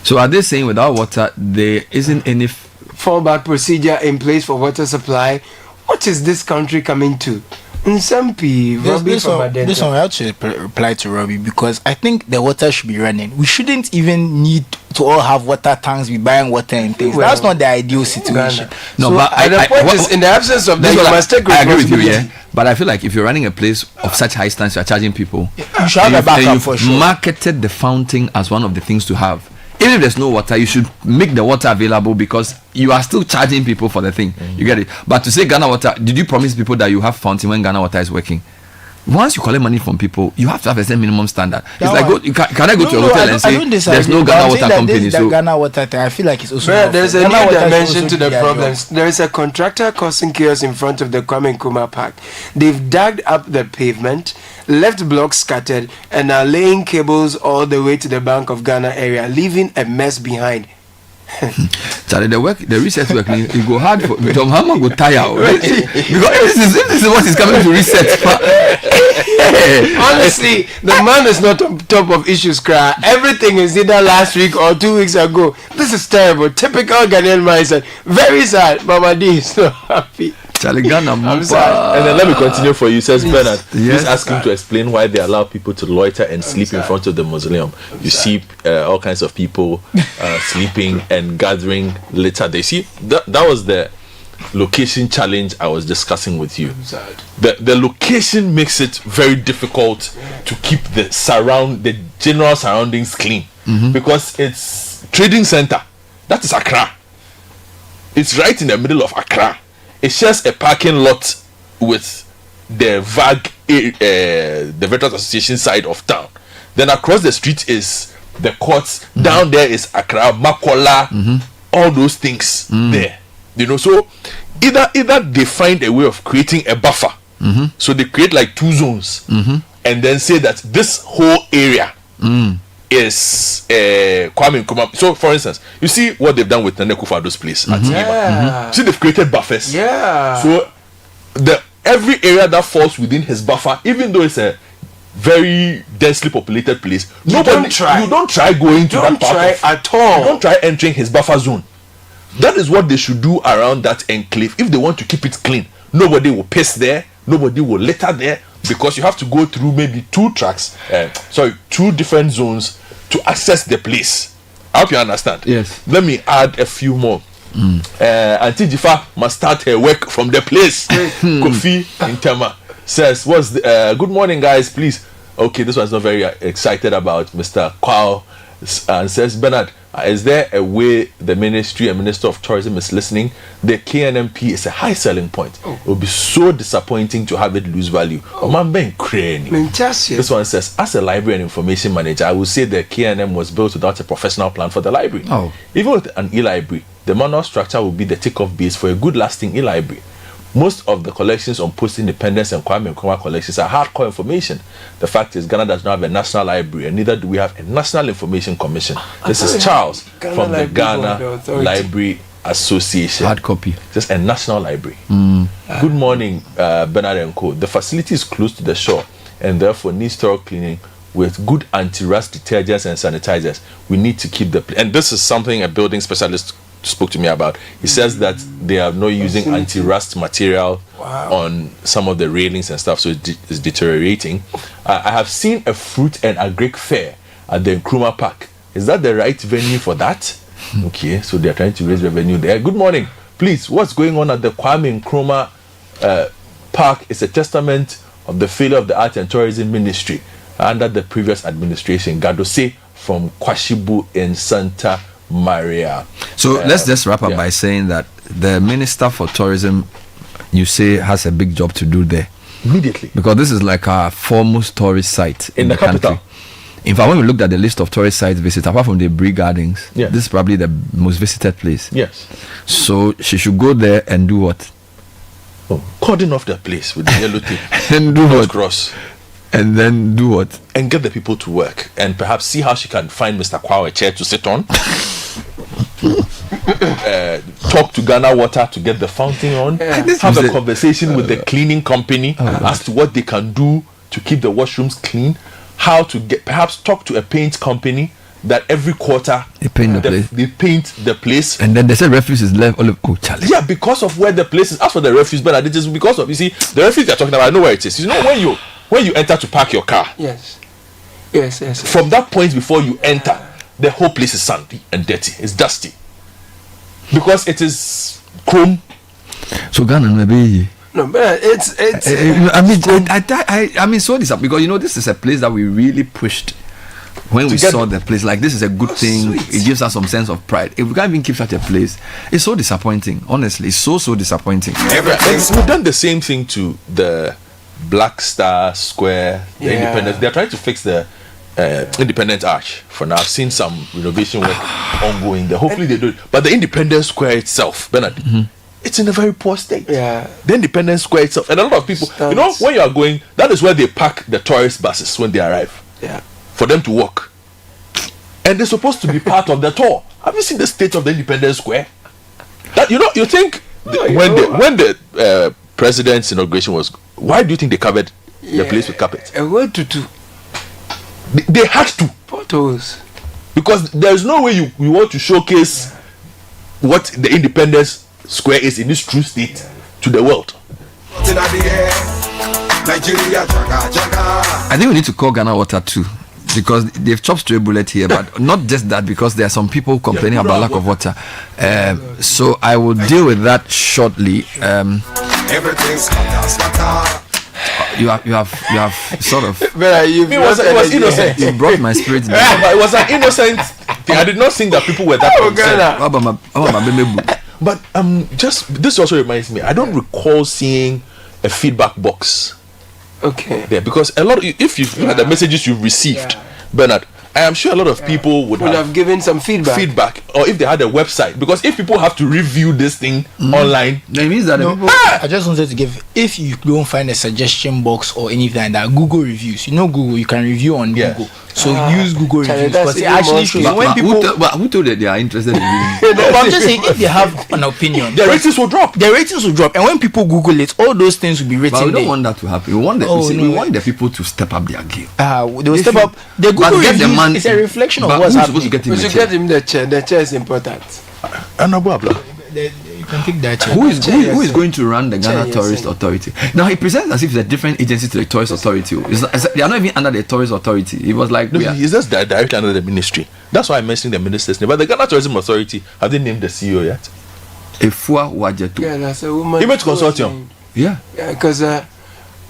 So are they saying without water there isn't any fallback procedure in place for water supply? What is this country coming to? This one I have to reply to Robbie, because I think the water should be running. We shouldn't even need to all have water tanks, be buying water and things. That's not the ideal situation. No, so but the point is, in the absence of that, you must take responsibility. I agree with you, but I feel like if you're running a place of such high standards, you're charging people. You should have a backup for sure. Marketed the fountain as one of the things to have. Even if there's no water, you should make the water available, because you are still charging people for the thing. You get it? But to say Ghana Water, did you promise people that you have fountain when Ghana Water is working? Once you collect money from people, you have to have a certain minimum standard. It's like, can I go to a hotel and say there's no Ghana Water company? So Ghana Water thing, I feel like it's also there's a new dimension to the problems. There is a contractor causing chaos in front of the Kwame Nkrumah Park. They've dug up the pavement, left blocks scattered, and are laying cables all the way to the Bank of Ghana area, leaving a mess behind. Charlie, the research work, it go hard for Tom Hammer go tire because this is what is coming to research. Honestly, the man is not on top of issues. Everything is either last week or 2 weeks ago. This is terrible. Typical Ghanaian mindset. Very sad. Mama D is not happy. Charlie Ghana, and then let me continue for you. Says Bernard, he's asking to explain why they allow people to loiter and sleep in front of the mausoleum. You see all kinds of people sleeping and gathering later. They see that was the location challenge I was discussing with you. The location makes it very difficult to keep the general surroundings clean, because it's trading center. That is Accra. It's right in the middle of Accra. It shares a parking lot with the VAG, the Veterans Association side of town. Then across the street is the courts. Down there is Accra, Makola, all those things there. You know, so either they find a way of creating a buffer. So they create like 2 zones, and then say that this whole area is Kwame Nkrumah. So for instance, you see what they've done with Nana Akufo-Addo's place at Nima. See, they've created buffers. So every area that falls within his buffer, even though it's a very densely populated place, you don't try going to that part at all. You don't try entering his buffer zone. That is what they should do around that enclave if they want to keep it clean. Nobody will piss there, nobody will litter there, because you have to go through maybe 2 different zones to access the place. I hope you understand. Yes. Let me add a few more. Auntie Jifa must start her work from the place. Kofi Intema says, good morning, guys, please. Okay, this one's not very excited about Mr. Kwao, and says, Bernard, is there a way the ministry and Minister of Tourism is listening? The KNMP is a high selling point. It would be so disappointing to have it lose value. This one says, as a library and information manager, I would say the KNM was built without a professional plan for the library. Even with an e-library, the manual structure will be the take-off base for a good lasting e-library. Most of the collections on post-independence and Kwame Nkrumah collections are hardcore information. The fact is, Ghana does not have a national library, and neither do we have a National Information Commission. This is Charles from the Ghana Library Association. Hard copy. Just a national library. Good morning, Bernard and Co. The facility is close to the shore and therefore needs thorough cleaning with good anti-rust detergents and sanitizers. We need to keep and this is something a building specialist spoke to me about. He says that they are not using anti-rust material on some of the railings and stuff, so it's deteriorating. I have seen a fruit and agric fair at the Nkrumah Park. Is that the right venue for that? Okay, so they are trying to raise revenue there. Good morning. Please, what's going on at the Kwame Nkrumah Park is a testament of the failure of the Art and Tourism Ministry under the previous administration. Gadose from Kwashibu in Santa Maria. So let's just wrap up by saying that the Minister for Tourism, you say, has a big job to do there immediately, because this is like our foremost tourist site in the capital. Country. In fact, when we looked at the list of tourist sites visited, apart from the Brie Gardens, this is probably the most visited place. Yes. So she should go there and do what? Cordon off the place with the yellow tape and do what? Cross. And then do what? And get the people to work, and perhaps see how she can find Mr. Kwao a chair to sit on. Talk to Ghana Water to get the fountain on. Have a conversation with the cleaning company as to what they can do to keep the washrooms clean. How to perhaps talk to a paint company that every quarter they paint the place. And then they say refuse is left all over. Charlie. Yeah, because of where the place is. As for the refuse, but it is because of, you see, the refuse they're talking about, I know where it is. You know, when you enter to park your car, yes. From that point before you enter, the whole place is sandy and dirty. It's dusty because it is chrome. So Ghana maybe. No, but it's. I mean, so this up because this is a place that we really pushed when we saw the place. Like, this is a good thing. Sweet. It gives us some sense of pride. If we can't even keep such a place, it's so disappointing. Honestly, it's so disappointing. We've done the same thing to the Black Star Square, the Independence. They're trying to fix the Independence Arch for now. I've seen some renovation work ongoing there. Hopefully they do it. But the Independence Square itself, Bernard, it's in a very poor state. The Independence Square itself, and a lot of people, when you are going, that is where they park the tourist buses when they arrive. For them to walk, and they're supposed to be part of the tour. Have you seen the state of the Independence Square? That you think when the president's inauguration was, why do you think they covered the place with carpet? They had to photos because there is no way you want to showcase what the Independence Square is in its true state to the world. I think we need to call Ghana Water too, because they've chopped stray bullet here, but not just that, because there are some people complaining about lack of water. So I will deal with that shortly. You have sort of. It was innocent. You brought my spirit down. But it was an innocent thing. I did not think that people were that concerned. But just this also reminds me. I don't recall seeing a feedback box. Okay. There, because a lot of, if you look at the messages you've received, Bernard, I am sure a lot of people would have given some feedback, or if they had a website, because if people have to review this thing online, it means that I just wanted to give, if you don't find a suggestion box or anything like that, Google reviews. Google, you can review on Google. So use Google reviews, because it actually shows when people. Who told that they are interested in reading? But I'm just saying, if they have an opinion, their ratings will drop. And when people Google it, all those things will be written. But we don't want that to happen. We want we want the people to step up their game. They will step up. The Google reviews is a reflection of what's happening. We should get him the chair. The chair is important. You can take that chair. Who is going to run the Ghana Tourist Authority? Now he presents as if it's a different agency to the Tourist Authority. They are not even under the Tourist Authority. It was like he's just directly under the ministry. That's why I mentioned the minister's name. But the Ghana Tourism Authority, have they named the CEO yet? Efua Wajetu. Yeah, that's a woman. Image Consortium. Yeah, because Efua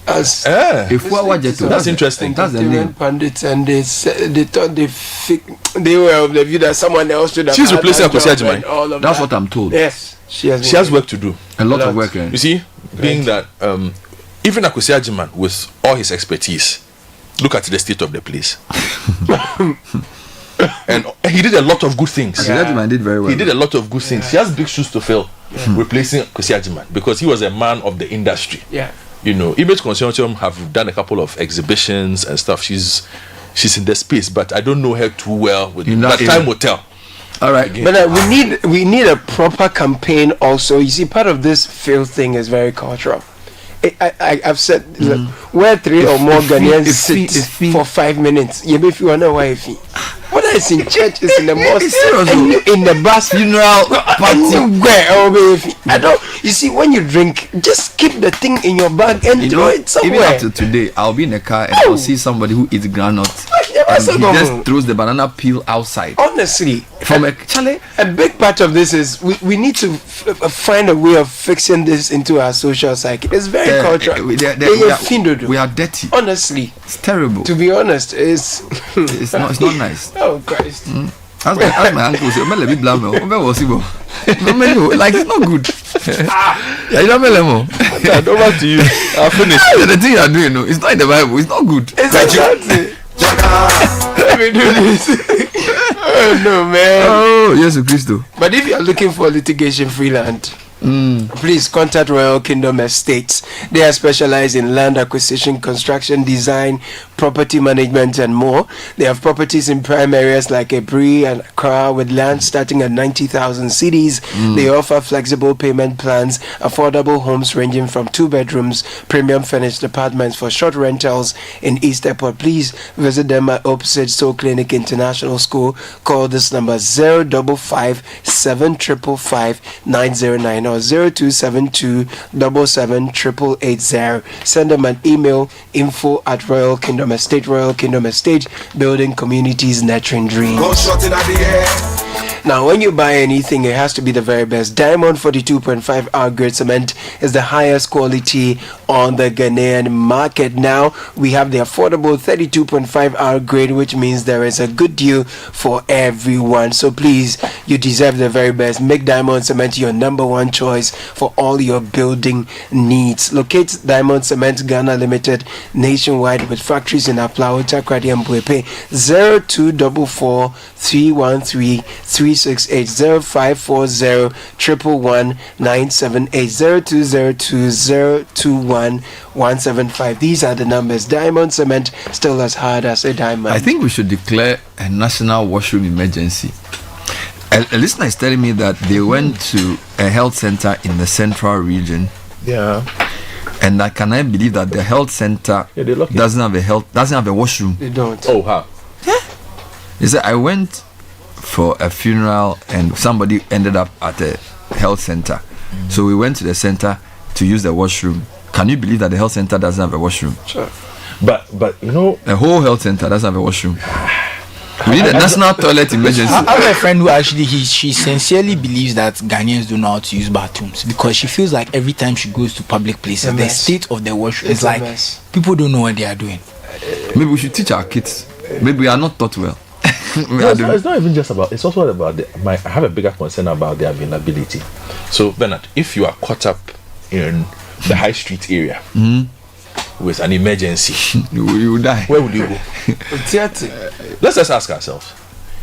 Wajetu. That's interesting. That's the name. Pundits, and they thought they were of the view that someone else should have. She's replacing Akosi Ajimai. That's what I'm told. Yes. She has work to do. A lot of work. You see, being that even Akosi Ajimai, with all his expertise, look at the state of the place. And he did a lot of good things. Akosi Ajimai did very well. He did a lot of good things. He has big shoes to fill, replacing Akosi Ajimai, because he was a man of the industry. Yeah. Image Consortium have done a couple of exhibitions and stuff. She's in the space, but I don't know her too well. But time will tell. All right, but we need a proper campaign also. You see, part of this field thing is very cultural. I've said where 3 or more Ghanaians sit for 5 minutes. If you wanna why whether it's in church, it's in the mosque, in the bus, funeral, party. I don't. You see, when you drink, just keep the thing in your bag and throw it somewhere. Even after today, I'll be in a car and I'll see somebody who eats granuts. And he just throws the banana peel outside. Honestly, from a big part of this is we need to find a way of fixing this into our social cycle. It's very cultural. We are dirty. Honestly, it's terrible. To be honest, it's not nice. Oh Christ. As my uncle said, like it's not good. Over to you. I'll finish. The thing you're doing, it's not in the Bible. It's not good. Exactly. Let me do this. Oh no, man. Oh, yes, Christo. But if you're looking for litigation-free land, please contact Royal Kingdom Estates. They are specialized in land acquisition, construction, design, property management, and more. They have properties in prime areas like Ebri and Accra, with land starting at 90,000 cedis. They offer flexible payment plans, affordable homes ranging from 2 bedrooms, premium furnished apartments for short rentals in East Airport. Please visit them at opposite Soul Clinic International School. Call this number 055 755 909 or 0272 77 880. Send them an email, info@Royal Kingdom Estate. Royal Kingdom Estate, building communities, nurturing dreams. Now, when you buy anything, it has to be the very best. Diamond 42.5 hour grade cement is the highest quality on the Ghanaian market. Now, we have the affordable 32.5 hour grade, which means there is a good deal for everyone. So please, you deserve the very best. Make Diamond Cement your number one choice for all your building needs. Locate Diamond Cement Ghana Limited nationwide with factories in Aplao, Takrady, and Buepe. 0244 313 368 0540 111 978 0202 021 175. These are the numbers. Diamond Cement, still as hard as a diamond. I think we should declare a national washroom emergency. A listener is telling me that they went to a health center in the central region. Yeah. And I cannot believe that the health center doesn't have a washroom. They don't. Oh, how? Yeah. He said, I went for a funeral and somebody ended up at a health center. So we went to the center to use the washroom, can you believe that the health center doesn't have a washroom? Sure. But you know, a whole health center doesn't have a washroom. We need a national toilet emergency. I have a friend who actually she sincerely believes that Ghanaians don't know how to use bathrooms because she feels like every time she goes to public places, the state of the washroom is like people don't know what they are doing. Maybe we should teach our kids. Maybe we are not taught well. It's not even just about. It's also about I have a bigger concern about the availability. So Bernard, if you are caught up in the high street area with an emergency, you will die. Where would you go? Let's just ask ourselves: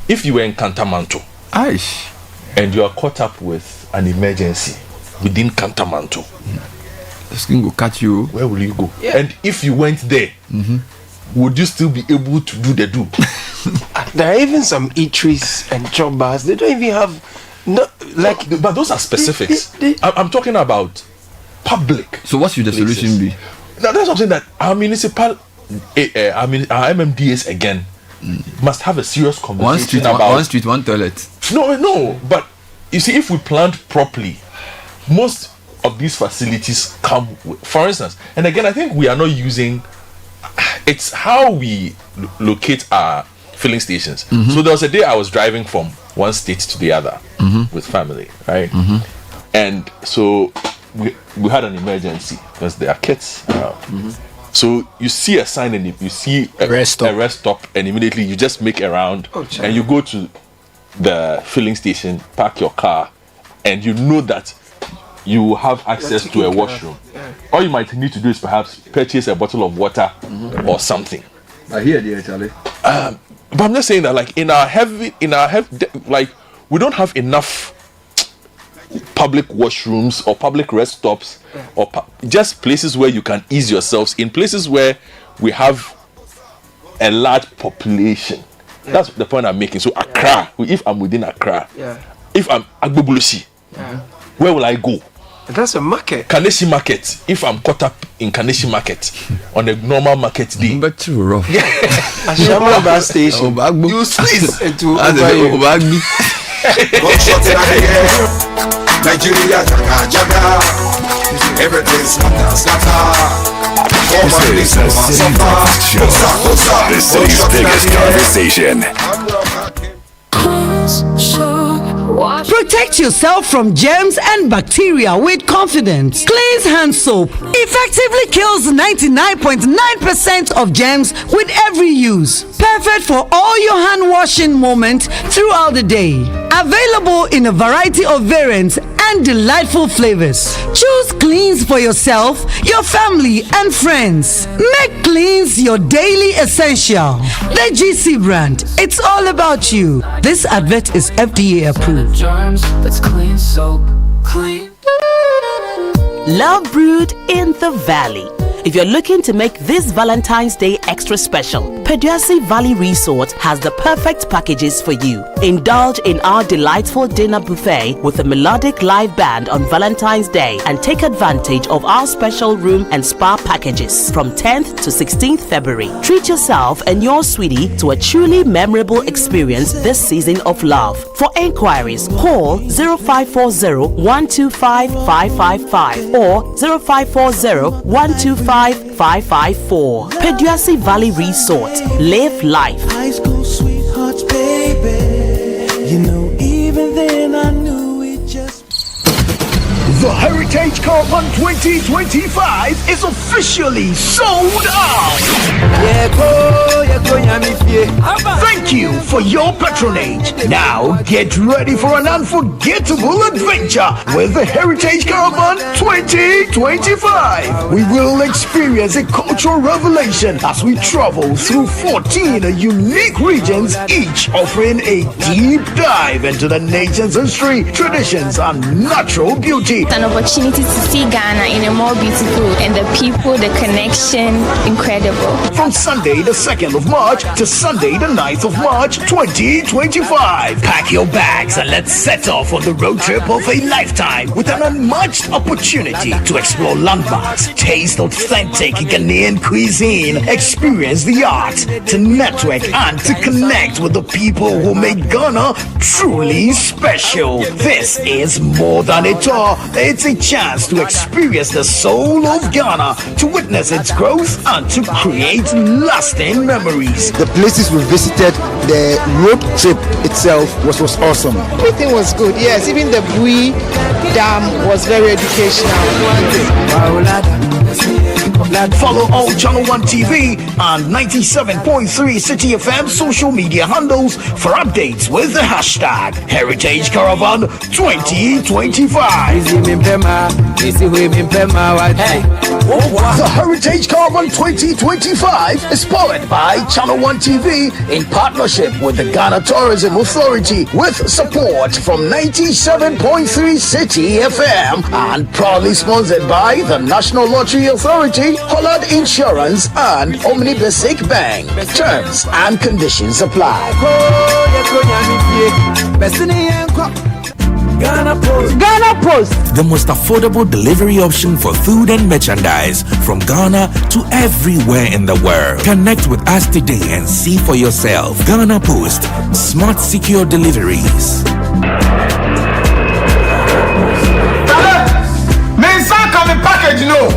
if you were in Cantamanto, and you are caught up with an emergency within Cantamanto, this thing will catch you. Where will you go? Yeah. And if you went there, would you still be able to do the do? There are even some eateries and job bars. They don't even have but those are specifics. I'm talking about public. So what should the solution be? Now that's something that our municipal, our MMDAs again must have a serious conversation about. One street, one toilet. No. But you see, if we planned properly, most of these facilities come with, for instance, and again, I think we are not using. It's how we locate our filling stations. So there was a day I was driving from one state to the other with family, right? And so we had an emergency because there are kids around. So you see a sign and you see a rest stop, and immediately you just make a round and you go to the filling station, park your car, and you know that you will have access to a washroom. All you might need to do is perhaps purchase a bottle of water or something. I hear you, Charlie. But I'm just saying that, like in our heavy, like we don't have enough public washrooms or public rest stops or just places where you can ease yourselves in places where we have a large population. That's the point I'm making. So Accra, if I'm within Accra, if I'm Agbobulusi, where will I go? That's a market. Kaneshi Market. If I'm caught up in Kaneshi Market on a normal market day. But too rough. Ashama bus station. You squeeze into Obagbi. Nigeria jaga. Everything's scatter. This is the Citi Breakfast Show. The city's biggest conversation. Protect yourself from germs and bacteria with confidence. Cleanse hand soap effectively kills 99.9% of germs with every use. Perfect for all your hand washing moments throughout the day. Available in a variety of variants and delightful flavors. Choose Cleanse for yourself, your family, and friends. Make Cleanse your daily essential. The GC brand. It's all about you. This advert is FDA approved. Let's clean soap, clean. Love brewed in the valley. If you're looking to make this Valentine's Day extra special, Peduasi Valley Resort has the perfect packages for you. Indulge in our delightful dinner buffet with a melodic live band on Valentine's Day and take advantage of our special room and spa packages from 10th to 16th February. Treat yourself and your sweetie to a truly memorable experience this season of love. For enquiries, call 0540-125-555 or 0540-125-554. Peduasi Valley Resort. Live life. High school sweethearts, baby. You know, even then I knew it just. The Heritage Caravan 2025 is officially sold out. Thank you for your patronage. Now get ready for an unforgettable adventure with the Heritage Caravan 2025. We will experience a cultural revelation as we travel through 14 unique regions, each offering a deep dive into the nation's history, traditions, and natural beauty. An opportunity to see Ghana in a more beautiful, and the people, the connection, incredible. From Sunday the 2nd of March to Sunday the 9th of March 2025. Pack your bags and let's set off on the road trip of a lifetime with an unmatched opportunity to explore landmarks, taste authentic Ghanaian cuisine, experience the art, to network and to connect with the people who make Ghana truly special. This is more than a tour. it's a chance to experience the soul of Ghana, to witness its growth and to create lasting memories. The places we visited, the road trip itself was awesome. Everything was good, yes. Even the Bui Dam was very educational. Follow all Channel 1 TV and 97.3 Citi FM social media handles for updates with the hashtag Heritage Caravan 2025. The Heritage Caravan 2025 is powered by Channel 1 TV in partnership with the Ghana Tourism Authority, with support from 97.3 Citi FM, and proudly sponsored by the National Lottery Authority, Hollard Insurance, and Omni Basic Bank. Terms and conditions apply. Ghana Post. Ghana Post. The most affordable delivery option for food and merchandise from Ghana to everywhere in the world. Connect with us today and see for yourself. Ghana Post. Smart, secure deliveries. Package, no.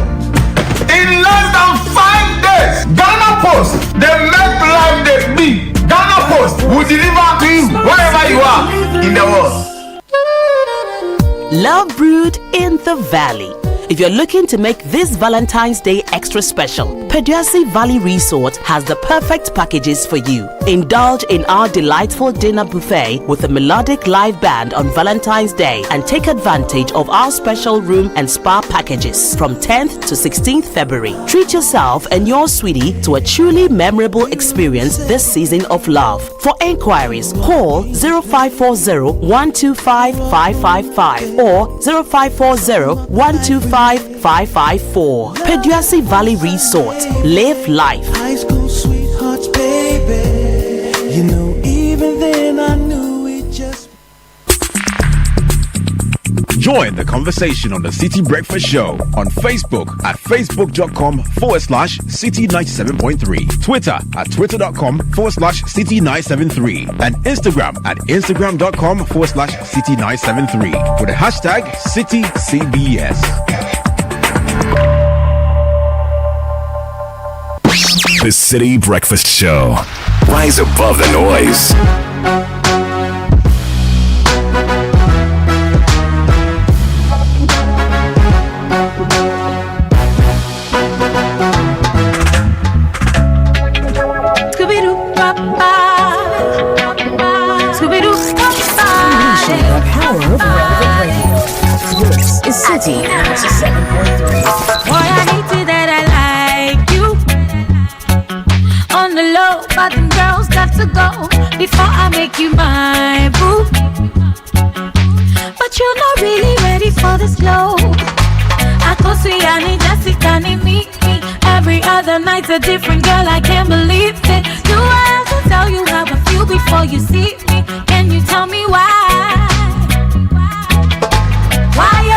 In less than 5 days, Ghana Post, they make life they be. Ghana Post will deliver to you wherever you are in the world. Love brewed in the valley. If you're looking to make this Valentine's Day extra special, Peduasi Valley Resort has the perfect packages for you. Indulge in our delightful dinner buffet with a melodic live band on Valentine's Day and take advantage of our special room and spa packages from 10th to 16th February. Treat yourself and your sweetie to a truly memorable experience this season of love. For enquiries, call 0540-125-555 or 0540-125-554. Peduasi Valley Resort. Live life. High school sweethearts, baby. You know, even then I knew it just. Join the conversation on the Citi Breakfast Show on Facebook at facebook.com/Citi97.3, Twitter at twitter.com/Citi973, and Instagram at instagram.com/Citi973 with the hashtag CitiCBS. The Citi Breakfast Show. Rise above the noise. This is Citi 97.3. Boy, I hate it that I like you. On the low, but the girls got to go before I make you my boo. But you're not really ready for this glow. I go see I need Jessica, need me. Every other night's a different girl, I can't believe it. Do I have to tell you how I feel before you see me? Can you tell me why? Why oh,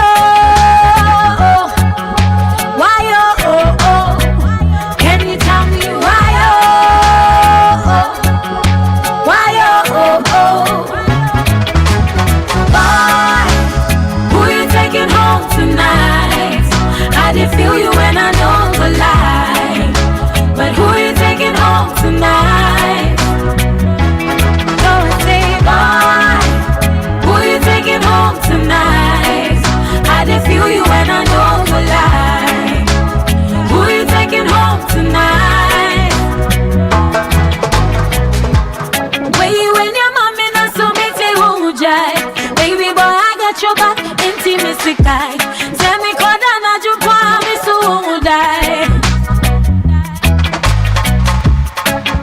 why oh, can you tell me why oh, why oh, boy, who you taking home tonight? I did feel you when I know the lie, but who you taking home tonight? Go and say, boy, who you taking home tonight? I did feel you when I know the lie. Who you taking home tonight? Where you and your mommy not so me say who jive. Baby boy, I got your back, intimacy guy. Tell me call down at your promise who die.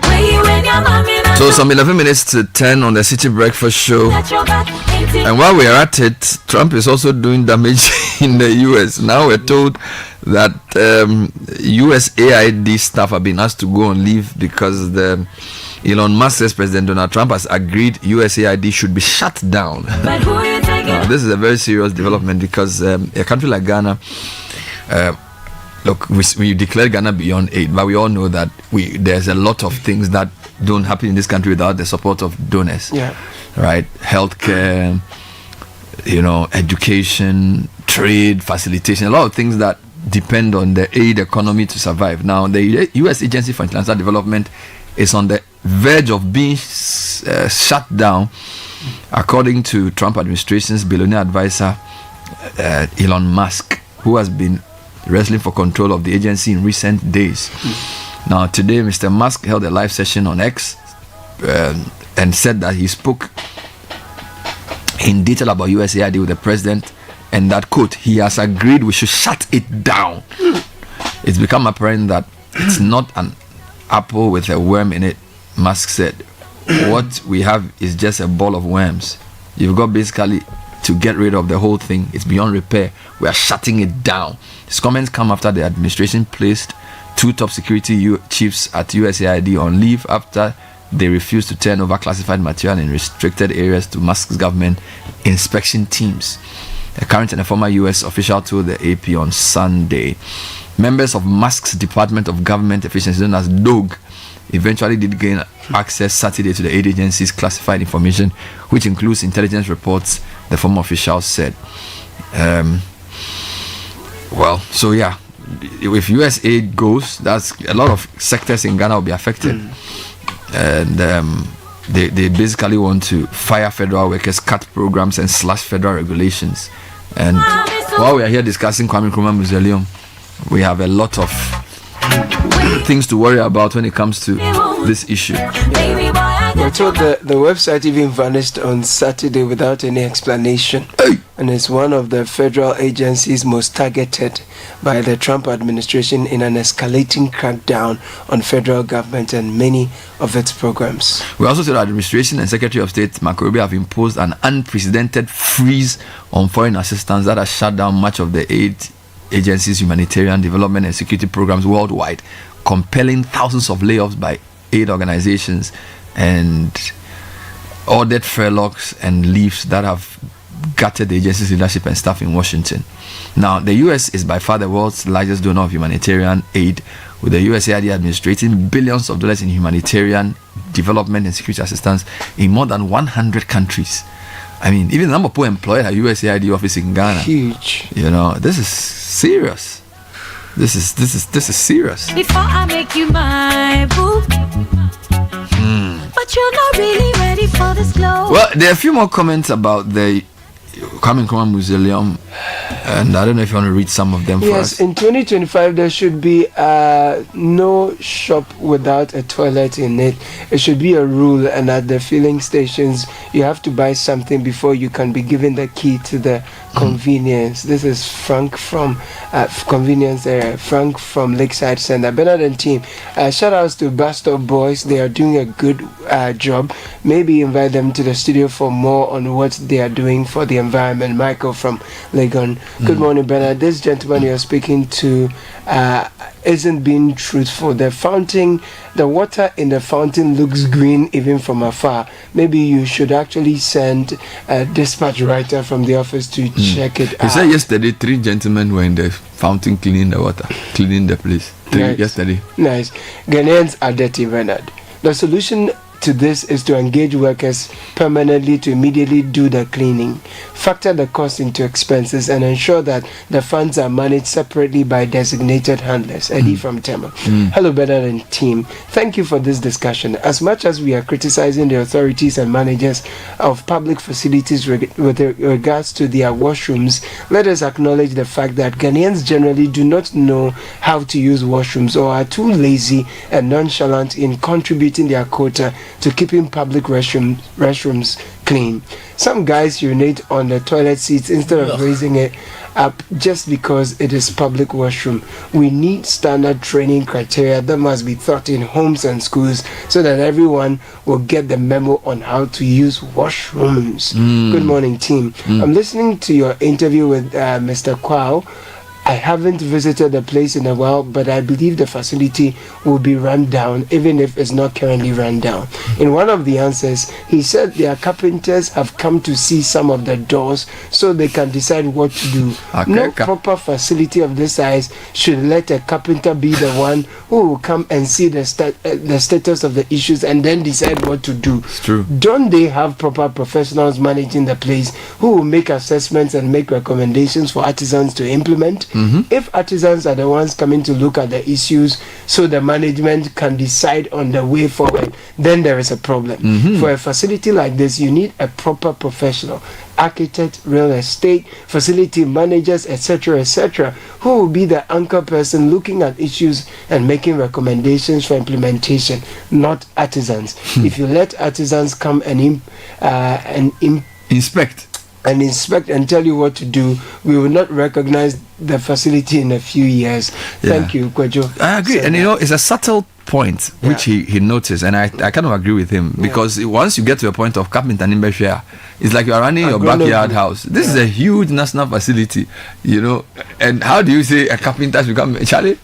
Where you and your mommy not So some 11 minutes to 10 on the Citi Breakfast Show. And while we are at it, Trump is also doing damage in the US. Now we're told that USAID staff have been asked to go on leave because the Elon Musk says President Donald Trump has agreed USAID should be shut down. This is a very serious development because a country like Ghana, look, we declared Ghana beyond aid, but we all know that there's a lot of things that don't happen in this country without the support of donors. Yeah. Right? Healthcare, education, trade, facilitation, a lot of things that depend on the aid economy to survive. Now, the U.S. Agency for International Development is on the verge of being shut down, according to Trump administration's billionaire advisor, Elon Musk, who has been wrestling for control of the agency in recent days. Now, today, Mr. Musk held a live session on X and said that he spoke in detail about USAID with the president, and that, quote, he has agreed we should shut it down. It's become apparent that it's not an apple with a worm in it, Musk said. What we have is just a ball of worms. You've got basically to get rid of the whole thing. It's beyond repair. We are shutting it down. His comments come after the administration placed 2 top security chiefs at USAID on leave after they refused to turn over classified material in restricted areas to Musk's government inspection teams. A current and a former U.S. official told the AP on Sunday. Members of Musk's Department of Government Efficiency, known as DOG, eventually did gain access Saturday to the aid agency's classified information, which includes intelligence reports, the former official said. So yeah, if U.S. aid goes, that's a lot of sectors in Ghana will be affected. And they basically want to fire federal workers, cut programs, and slash federal regulations. And while we are here discussing Kwame Nkrumah Mausoleum, we have a lot of things to worry about when it comes to this issue. We're told the website even vanished on Saturday without any explanation. And it's one of the federal agencies most targeted by the Trump administration in an escalating crackdown on federal government and many of its programs. We also said the administration and Secretary of State Marco Rubio have imposed an unprecedented freeze on foreign assistance that has shut down much of the aid agency's humanitarian development and security programs worldwide, compelling thousands of layoffs by aid organizations and ordered furloughs and leaves that have gutted the agency's leadership and staff in Washington. Now, the U.S. is by far the world's largest donor of humanitarian aid, with the USAID administrating billions of dollars in humanitarian development and security assistance in more than 100 countries. I mean, even the number of people employed at USAID office in Ghana, huge. You know, this is serious. This is serious. Before I make you my boo, but you're not really ready for this glow. Well, there are a few more comments about the Kwame Nkrumah Mausoleum, and I don't know if you want to read some of them for us. Yes, in 2025 there should be no shop without a toilet in it. It should be a rule, and at the filling stations you have to buy something before you can be given the key to the convenience. This is Frank from convenience area. Frank from Lakeside Center. Bernard and team, shout outs to Bus Stop Boys. They are doing a good job. Maybe invite them to the studio for more on what they are doing for the environment. Michael from Legon. Good morning, Bernard. This gentleman you're speaking to isn't being truthful. The water in the fountain looks green even from afar. Maybe you should actually send a dispatch writer from the office to check it out. He said yesterday 3 gentlemen were in the fountain cleaning the water, cleaning the place. 3 yesterday. Nice. Ghanaians are dirty, Bernard. The solution to this is to engage workers permanently to immediately do the cleaning, factor the cost into expenses, and ensure that the funds are managed separately by designated handlers. Eddie from Tema. Hello, Bernard and team. Thank you for this discussion. As much as we are criticizing the authorities and managers of public facilities with regards to their washrooms, let us acknowledge the fact that Ghanaians generally do not know how to use washrooms or are too lazy and nonchalant in contributing their quota to keeping public restrooms clean. Some guys urinate on the toilet seats instead of raising it up just because it is public washroom. We need standard training criteria that must be taught in homes and schools so that everyone will get the memo on how to use washrooms. Good morning, team. I'm listening to your interview with Mr. Kwao. I haven't visited the place in a while, but I believe the facility will be run down, even if it's not currently run down. In one of the answers, he said their carpenters have come to see some of the doors so they can decide what to do. Okay, no proper facility of this size should let a carpenter be the one who will come and see the status of the issues and then decide what to do. It's true. Don't they have proper professionals managing the place who will make assessments and make recommendations for artisans to implement? If artisans are the ones coming to look at the issues so the management can decide on the way forward, then there is a problem. For a facility like this, you need a proper professional, architect, real estate, facility managers, etc., who will be the anchor person looking at issues and making recommendations for implementation, not artisans. If you let artisans come and inspect and tell you what to do, we will not recognize the facility in a few years. Thank you, Kwejo. I agree. And it's a subtle point which he noticed, and I kind of agree with him, because once you get to a point of carpenter in Beshia, it's like you are running your backyard house. This is a huge national facility, and how do you say a carpenter has become Charlie?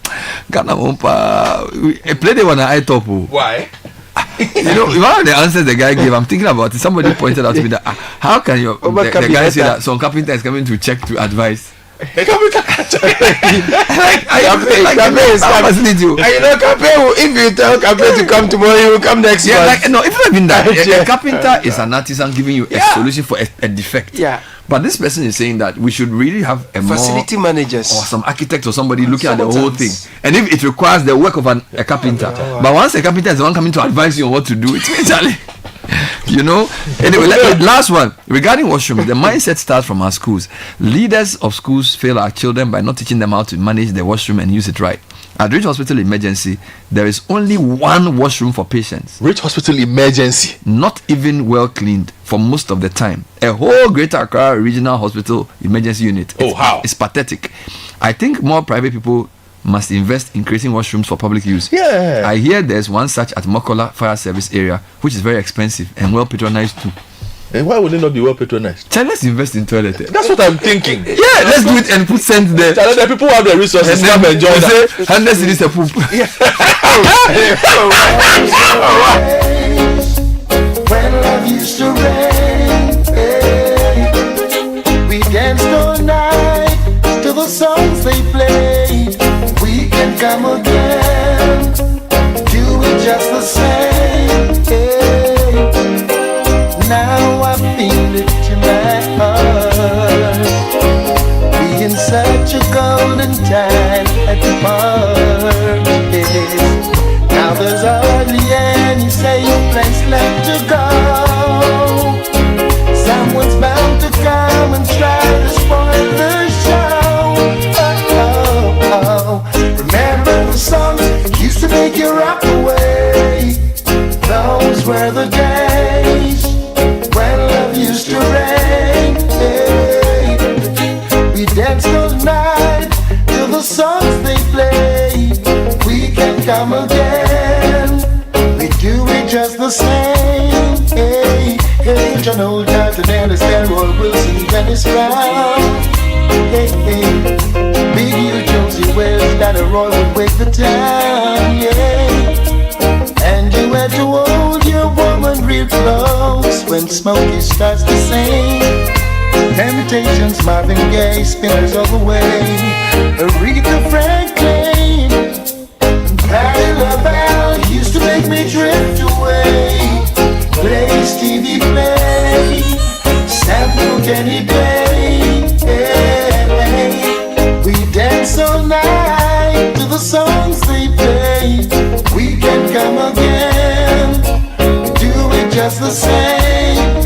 Ghana Wompa, a play they wanna top. Why? One of the answers the guy gave, I'm thinking about it. Somebody pointed out to me that how can the guy say that some carpenter is coming to check to advise? If you tell Cafe to come tomorrow, he will come next month. No, if not even that, a carpenter is an artisan giving you a solution for a defect. But this person is saying that we should really have a facility managers or some architect or somebody looking at the whole thing. And if it requires the work of a carpenter, but once a carpenter is the one coming to advise you on what to do, it's actually, Anyway, last one regarding washrooms. The mindset starts from our schools. Leaders of schools fail our children by not teaching them how to manage the washroom and use it right. At Rich Hospital Emergency, there is only one washroom for patients. Rich Hospital Emergency, not even well cleaned for most of the time. A whole Greater Accra Regional Hospital Emergency Unit. It's pathetic. I think more private people must invest in creating washrooms for public use. I hear there's one such at Mokola Fire Service area, which is very expensive and well patronized too. And why would it not be well patronized? Let's invest in toilet. That's what I'm thinking. Let's do it and put cents there. The people who have the resources and come enjoy that. 100 cedis a poop. When love used to rain, we danced all night to the songs they played. We can come again, do it just the same. Now I feel it in my heart. We in such a golden time at the park. Now there's hardly any safe place left to go. Someone's bound to come and try to spoil the show. Remember the songs that used to make you rock away. Those were the days when love used to rain. We danced all night to the songs they played. We can come again, we do it just the same. John Old Titan and Roy Wilson, Dennis Brown. Big U, Josie Wells, Dana Roy would wake the town, And you had to hold your woman real close when Smokey starts to sing. Temptations, Marvin Gaye, Spinners all the way. Aretha Franklin, Patti LaBelle used to make me drift away. Play Stevie Play, Sample Kenny Day. We dance all night to the songs they play. We can come again, do it just the same.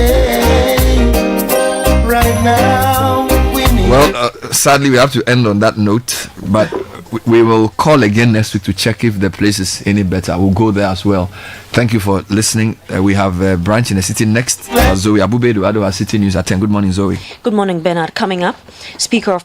Right now, we need. Well, sadly, we have to end on that note, but we will call again next week to check if the place is any better. We'll go there as well. Thank you for listening. We have a branch in the city next. Zoe Abubedu, City News at 10. Good morning, Zoe. Good morning, Bernard. Coming up, Speaker of